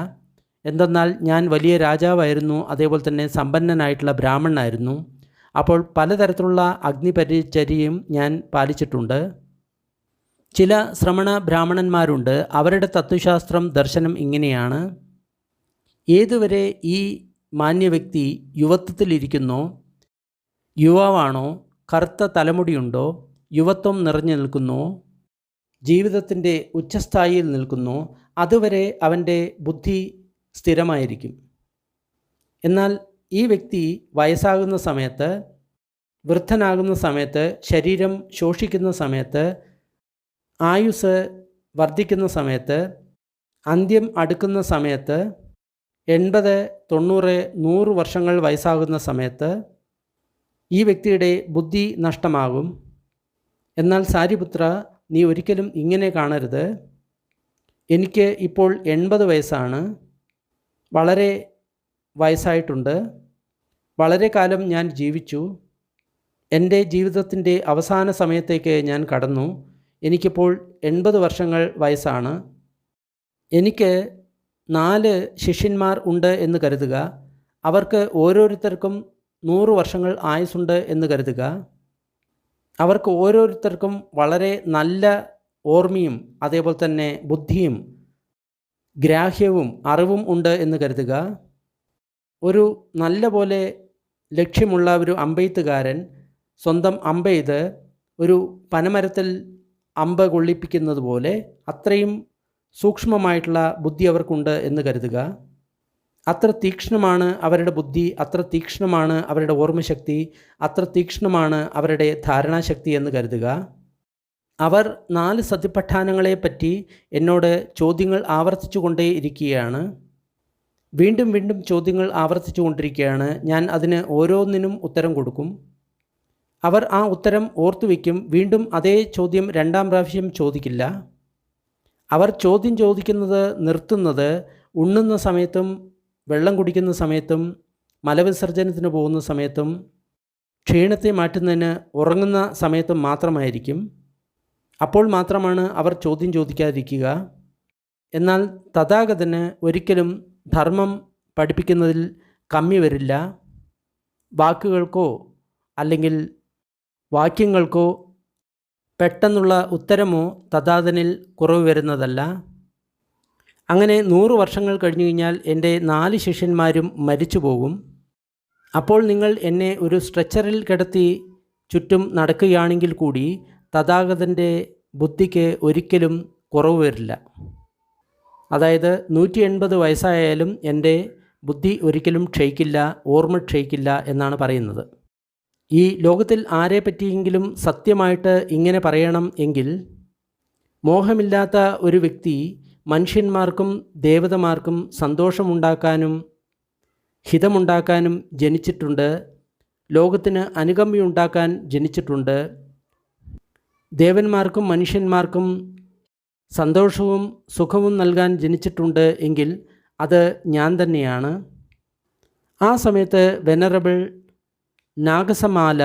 എന്തെന്നാൽ ഞാൻ വലിയ രാജാവായിരുന്നു, അതേപോലെ തന്നെ സമ്പന്നനായിട്ടുള്ള ബ്രാഹ്മണനായിരുന്നു. അപ്പോൾ പലതരത്തിലുള്ള അഗ്നിപരിചര്യയും ഞാൻ പാലിച്ചിട്ടുണ്ട്. ചില ശ്രമണ ബ്രാഹ്മണന്മാരുണ്ട്. അവരുടെ തത്വശാസ്ത്രം ദർശനം ഇങ്ങനെയാണ്: ഏതുവരെ ഈ മാന്യവ്യക്തി യുവത്വത്തിലിരിക്കുന്നോ, യുവാവാണോ, കറുത്ത തലമുടിയുണ്ടോ, യുവത്വം നിറഞ്ഞു നിൽക്കുന്നോ, ജീവിതത്തിൻ്റെ ഉച്ചസ്ഥായിയിൽ നിൽക്കുന്നോ, അതുവരെ അവൻ്റെ ബുദ്ധി സ്ഥിരമായിരിക്കും. എന്നാൽ ഈ വ്യക്തി വയസ്സാകുന്ന സമയത്ത്, വൃദ്ധനാകുന്ന സമയത്ത്, ശരീരം ശോഷിക്കുന്ന സമയത്ത്, ആയുസ് വർദ്ധിക്കുന്ന സമയത്ത്, അന്ത്യം അടുക്കുന്ന സമയത്ത്, 80, 90, 100 വർഷങ്ങൾ വയസ്സാകുന്ന സമയത്ത് ഈ വ്യക്തിയുടെ ബുദ്ധി നഷ്ടമാകും. എന്നാൽ സാരിപുത്ര, നീ ഒരിക്കലും ഇങ്ങനെ കാണരുത്. എനിക്ക് ഇപ്പോൾ 80 വയസ്സാണ്, വളരെ വയസ്സായിട്ടുണ്ട്, വളരെ കാലം ഞാൻ ജീവിച്ചു, എൻ്റെ ജീവിതത്തിൻ്റെ അവസാന സമയത്തേക്ക് ഞാൻ കടന്നു. എനിക്കിപ്പോൾ 80 വർഷങ്ങൾ വയസ്സാണ്. എനിക്ക് 4 ശിഷ്യന്മാർ ഉണ്ട് എന്ന് കരുതുക. അവർക്ക് ഓരോരുത്തർക്കും 100 വർഷങ്ങൾ ആയുസ്സുണ്ട് എന്ന് കരുതുക. അവർക്ക് ഓരോരുത്തർക്കും വളരെ നല്ല ഓർമ്മയും അതേപോലെ തന്നെ ബുദ്ധിയും ഗ്രാഹ്യവും അറിവും ഉണ്ട് എന്ന് കരുതുക. ഒരു നല്ല പോലെ ലക്ഷ്യമുള്ള ഒരു അമ്പെയ്ത്തുകാരൻ സ്വന്തം അമ്പെയ്ത് ഒരു പനമരത്തിൽ അമ്പ് കൊള്ളിപ്പിക്കുന്നത് പോലെ അത്രയും സൂക്ഷ്മമായിട്ടുള്ള ബുദ്ധി അവർക്കുണ്ട് എന്ന് കരുതുക. അത്ര തീക്ഷ്ണമാണ് അവരുടെ ബുദ്ധി, അത്ര തീക്ഷ്ണമാണ് അവരുടെ ഓർമ്മശക്തി, അത്ര തീക്ഷ്ണമാണ് അവരുടെ ധാരണാശക്തി എന്ന് കരുതുക. അവർ 4 സതിപഠാനങ്ങളെപ്പറ്റി എന്നോട് ചോദ്യങ്ങൾ ആവർത്തിച്ചു കൊണ്ടേ ഇരിക്കുകയാണ്. വീണ്ടും വീണ്ടും ചോദ്യങ്ങൾ ആവർത്തിച്ചു കൊണ്ടിരിക്കുകയാണ്. ഞാൻ അതിന് ഓരോന്നിനും ഉത്തരം കൊടുക്കും. അവർ ആ ഉത്തരം ഓർത്തുവെക്കും. വീണ്ടും അതേ ചോദ്യം 2ാം പ്രാവശ്യം ചോദിക്കില്ല. അവർ ചോദ്യം ചോദിക്കുന്നത് നിർത്തുന്നത് ഉണ്ണുന്ന സമയത്തും വെള്ളം കുടിക്കുന്ന സമയത്തും മലവിസർജനത്തിന് പോകുന്ന സമയത്തും ക്ഷീണത്തെ മാറ്റുന്നതിന് ഉറങ്ങുന്ന സമയത്തും മാത്രമായിരിക്കും. അപ്പോൾ മാത്രമാണ് അവർ ചോദ്യം ചോദിക്കാതിരിക്കുക. എന്നാൽ തഥാഗതന് ഒരിക്കലും ധർമ്മം പഠിപ്പിക്കുന്നതിൽ കമ്മി വരില്ല. വാക്കുകൾക്കോ അല്ലെങ്കിൽ വാക്യങ്ങൾക്കോ പെട്ടെന്നുള്ള ഉത്തരമോ തഥാഗതനിൽ കുറവ് വരുന്നതല്ല. അങ്ങനെ 100 വർഷങ്ങൾ കഴിഞ്ഞു കഴിഞ്ഞാൽ എൻ്റെ 4 ശിഷ്യന്മാരും മരിച്ചു പോകും. അപ്പോൾ നിങ്ങൾ എന്നെ ഒരു സ്ട്രെച്ചറിൽ കിടത്തി ചുറ്റും നടക്കുകയാണെങ്കിൽ കൂടി തഥാഗതൻ്റെ ബുദ്ധിക്ക് ഒരിക്കലും കുറവ് വരില്ല. അതായത് 180 വയസ്സായാലും എൻ്റെ ബുദ്ധി ഒരിക്കലും ക്ഷയിക്കില്ല, ഓർമ്മ ക്ഷയിക്കില്ല എന്നാണ് പറയുന്നത്. ഈ ലോകത്തിൽ ആരെ പറ്റിയെങ്കിലും സത്യമായിട്ട് ഇങ്ങനെ പറയണം എങ്കിൽ, മോഹമില്ലാത്ത ഒരു വ്യക്തി മനുഷ്യന്മാർക്കും ദേവതമാർക്കും സന്തോഷമുണ്ടാക്കാനും ഹിതമുണ്ടാക്കാനും ജനിച്ചിട്ടുണ്ട്. ലോകത്തിന് അനുകമ്പയുണ്ടാക്കാൻ ജനിച്ചിട്ടുണ്ട്. ദേവന്മാർക്കും മനുഷ്യന്മാർക്കും സന്തോഷവും സുഖവും നൽകാൻ ജനിച്ചിട്ടുണ്ട് എങ്കിൽ അത് ഞാൻ തന്നെയാണ്. ആ സമയത്ത് വെനറബിൾ നാഗസമാല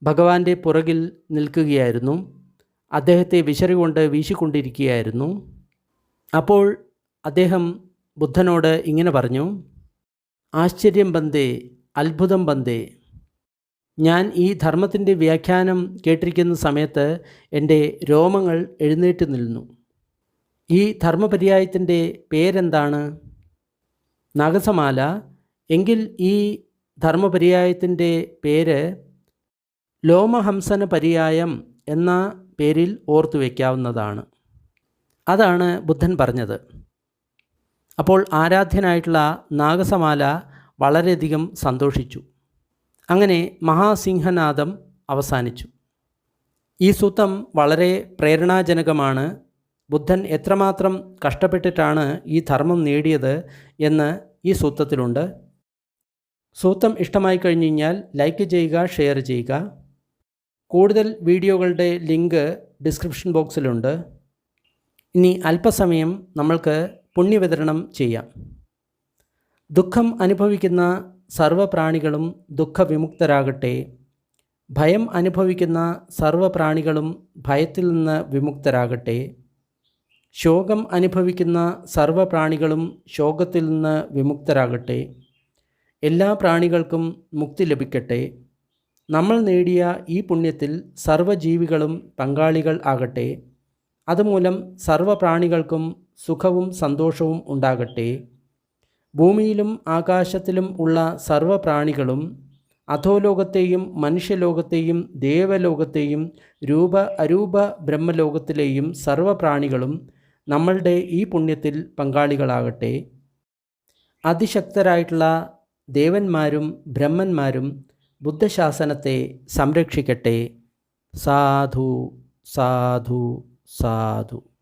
ഭഗവാന്റെ പുറകിൽ നിൽക്കുകയായിരുന്നു. അദ്ദേഹത്തെ വിശറി കൊണ്ട് വീശിക്കൊണ്ടിരിക്കുകയായിരുന്നു. അപ്പോൾ അദ്ദേഹം ബുദ്ധനോട് ഇങ്ങനെ പറഞ്ഞു: ആശ്ചര്യം ബന്ദേ, അത്ഭുതം ബന്ദേ. ഞാൻ ഈ ധർമ്മത്തിൻ്റെ വ്യാഖ്യാനം കേട്ടിരിക്കുന്ന സമയത്ത് എൻ്റെ രോമങ്ങൾ എഴുന്നേറ്റ് നിന്നു. ഈ ധർമ്മപര്യായത്തിൻ്റെ പേരെന്താണ്? നാഗസമാല. എങ്കിൽ ഈ ധർമ്മപര്യായത്തിൻ്റെ പേര് ലോമഹംസന പര്യായം എന്ന പേരിൽ ഓർത്തു വയ്ക്കാവുന്നതാണ്. അതാണ് ബുദ്ധൻ പറഞ്ഞത്. അപ്പോൾ ആരാധ്യനായിട്ടുള്ള നാഗസമാല വളരെയധികം സന്തോഷിച്ചു. അങ്ങനെ മഹാസിംഹനാദം അവസാനിച്ചു. ഈ സൂത്രം വളരെ പ്രേരണാജനകമാണ്. ബുദ്ധൻ എത്രമാത്രം കഷ്ടപ്പെട്ടിട്ടാണ് ഈ ധർമ്മം നേടിയത് എന്ന് ഈ സൂത്രത്തിലുണ്ട്. സൂത്രം ഇഷ്ടമായി കഴിഞ്ഞു കഴിഞ്ഞാൽ ലൈക്ക് ചെയ്യുക, ഷെയർ ചെയ്യുക. കൂടുതൽ വീഡിയോകളുടെ ലിങ്ക് ഡിസ്ക്രിപ്ഷൻ ബോക്സിലുണ്ട്. ഇനി അല്പസമയം നമ്മൾക്ക് പുണ്യവിതരണം ചെയ്യാം. ദുഃഖം അനുഭവിക്കുന്ന സർവ്വപ്രാണികളും ദുഃഖവിമുക്തരാകട്ടെ. ഭയം അനുഭവിക്കുന്ന സർവ്വപ്രാണികളും ഭയത്തിൽ നിന്ന് വിമുക്തരാകട്ടെ. ശോകം അനുഭവിക്കുന്ന സർവ്വപ്രാണികളും ശോകത്തിൽ നിന്ന് വിമുക്തരാകട്ടെ. എല്ലാ പ്രാണികൾക്കും മുക്തി ലഭിക്കട്ടെ. നമ്മൾ നേടിയ ഈ പുണ്യത്തിൽ സർവ്വജീവികളും പങ്കാളികൾ ആകട്ടെ. അതുമൂലം സർവ്വപ്രാണികൾക്കും സുഖവും സന്തോഷവും ഉണ്ടാകട്ടെ. ഭൂമിയിലും ആകാശത്തിലും ഉള്ള സർവ്വപ്രാണികളും അധോലോകത്തെയും മനുഷ്യലോകത്തെയും ദേവലോകത്തെയും രൂപ അരൂപ ബ്രഹ്മലോകത്തിലെയും സർവ്വപ്രാണികളും നമ്മളുടെ ഈ പുണ്യത്തിൽ പങ്കാളികളാകട്ടെ. അതിശക്തരായിട്ടുള്ള ദേവന്മാരും ബ്രഹ്മന്മാരും ബുദ്ധശാസനത്തെ സംരക്ഷിക്കട്ടെ. സാധു സാധു സാധു.